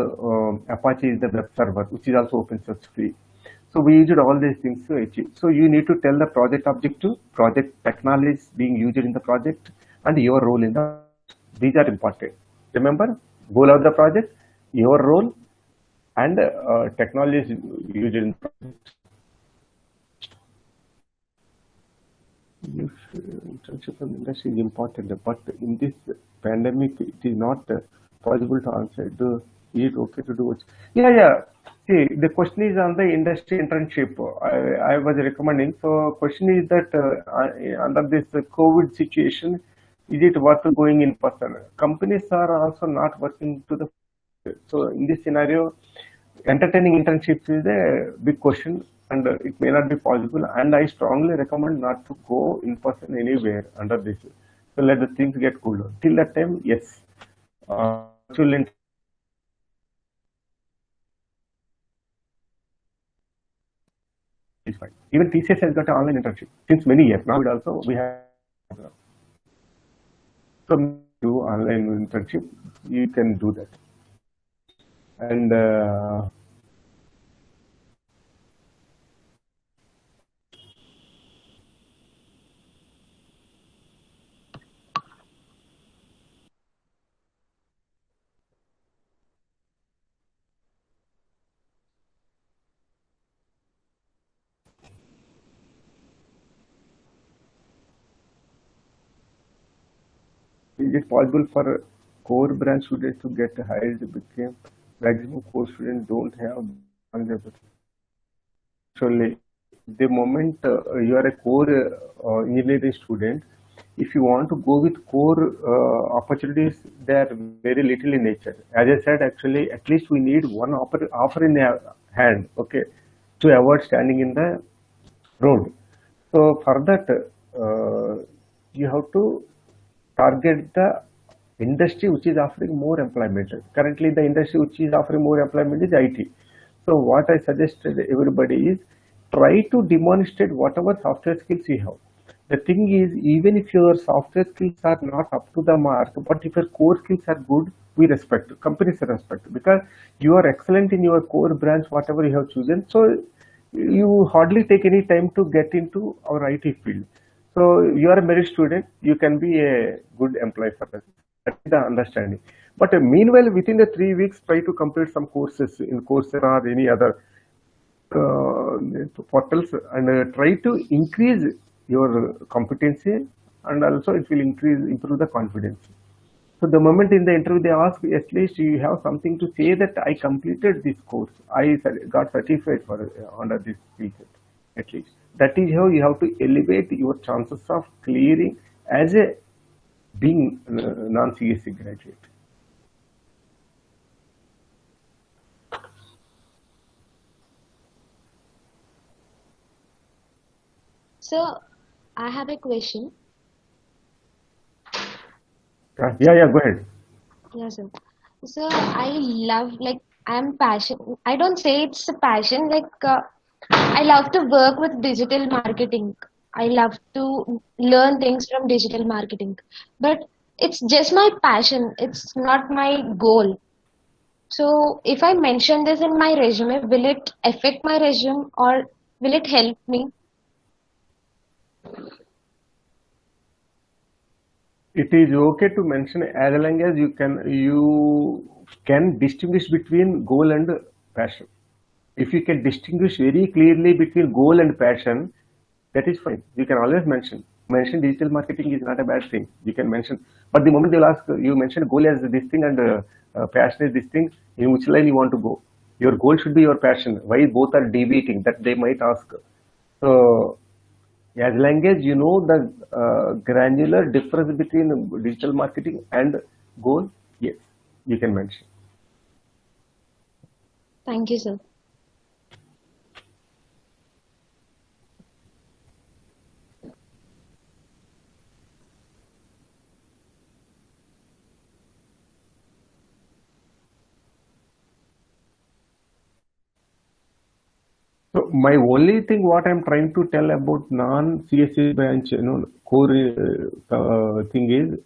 Apache is the web server, which is also open source free. So we used all these things to achieve. So you need to tell the project objective, project technologies being used in the project, and your role in the. These are important. Remember, goal of the project, your role, and technologies used in the project. Internship from industry is important, but in this pandemic, it is not possible to answer. Is it okay to do it? Yeah. See, the question is on the industry internship. I was recommending. So, question is that under this COVID situation, is it worth going in person? Companies are also not working to the. So, in this scenario, entertaining internships is a big question, and it may not be possible. And I strongly recommend not to go in person anywhere under this. So let the things get cool down. Till that time, yes, virtual is fine. Even TCS has got an online internship since many years. Now it also we have. So do online internship, you can do that. And is it possible for core branch students to get hired because maximum core students don't have actually the moment you are a core engineering student, if you want to go with core opportunities, they are very little in nature. As I said, actually, at least we need one offer in hand, okay, to avoid standing in the road. So for that, you have to target the industry which is offering more employment. Currently, the industry which is offering more employment is IT. So what I suggested everybody is try to demonstrate whatever software skills you have. The thing is, even if your software skills are not up to the mark, but if your core skills are good, we respect, companies respect, because you are excellent in your core branch, whatever you have chosen. So you hardly take any time to get into our IT field. So you are a merit student, you can be a good employee for us. That is the understanding. But meanwhile, within the 3 weeks, try to complete some courses in Coursera or any other portals, and try to increase your competency, and also it will improve the confidence. So the moment in the interview they ask, at least you have something to say that I completed this course, I got certified for under this skill set, at least. That is how you have to elevate your chances of clearing as a being non-CSC graduate. So, I have a question. Yeah, go ahead. Yes, sir. So, I love, like, I'm passionate. I don't say it's a passion, like, I love to work with digital marketing. I love to learn things from digital marketing. But it's just my passion, it's not my goal. So, if I mention this in my resume, will it affect my resume or will it help me? It is okay to mention as long as you can distinguish between goal and passion. If you can distinguish very clearly between goal and passion, that is fine. You can always mention digital marketing is not a bad thing. You can mention, but the moment they'll ask you mention goal as this thing and passion is this thing, in which line you want to go? Your goal should be your passion. Why both are deviating? That they might ask. So as long as you know the granular difference between digital marketing and goal, yes, you can mention. Thank you, sir. So my only thing, what I'm trying to tell about non-CSC branch, core thing is,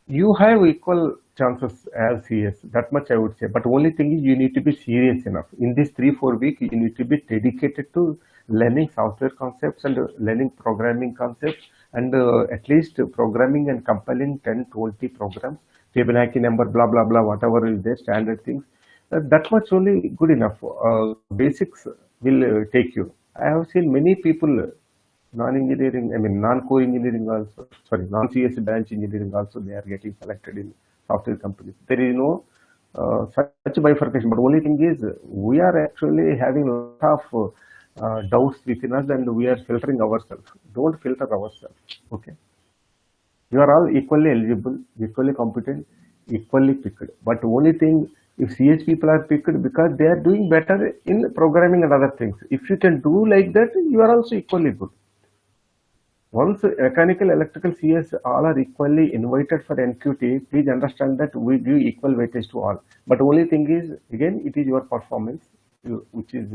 you have equal chances as CS. That much I would say. But only thing is, you need to be serious enough. In this 3-4 weeks, you need to be dedicated to learning software concepts and learning programming concepts, and at least programming and compiling 10-20 programs, Fibonacci number, blah blah blah, whatever is there, standard things. That much only good enough. Basics will take you. I have seen many people, non-core engineering also, sorry, non-CS branch engineering also, they are getting selected in software companies. There is no such bifurcation, but only thing is, we are actually having a lot of doubts within us, and we are filtering ourselves. Don't filter ourselves, okay? You are all equally eligible, equally competent, equally picked. But only thing, If CS people are picked because they are doing better in programming and other things. If you can do like that, you are also equally good. Once mechanical, electrical, CS all are equally invited for NQT, please understand that we give equal weightage to all. But only thing is, again, it is your performance which is,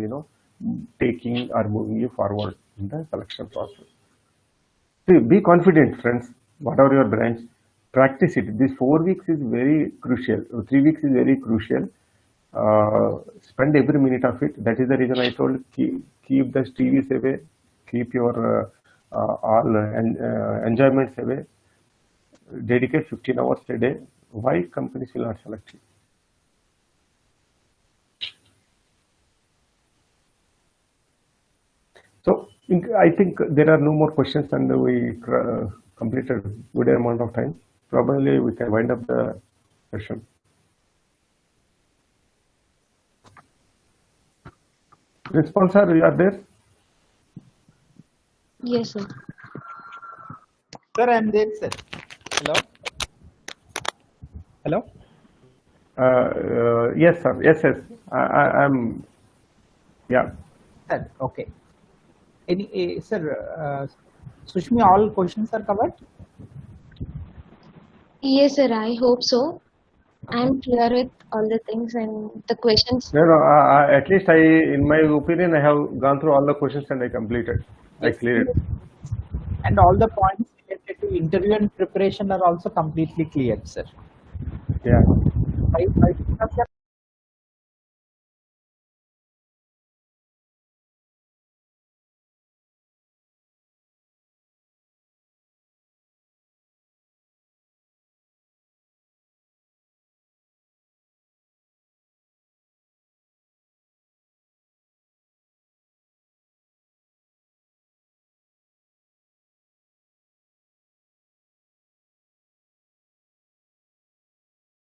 taking or moving you forward in the selection process. See, be confident, friends. Whatever your branch, practice it. This 4 weeks is very crucial. 3 weeks is very crucial. Spend every minute of it. That is the reason I told keep the TVs away, keep your all enjoyments away. Dedicate 15 hours a day. Why companies will not select you? So I think there are no more questions, and we completed good amount of time. Probably we can wind up the session. Principal sir, you are there? Yes, sir. Sir, I'm there, sir. Hello? Hello? Yes, sir. Yes, yes. I'm. Yeah. Sir, okay. Sir, Sushmi, all questions are covered? Yes, sir. I hope so. I'm clear with all the things and the questions. No, no. At least in my opinion, I have gone through all the questions and I completed. I cleared. And all the points related to interview and preparation are also completely cleared, sir. Yeah. I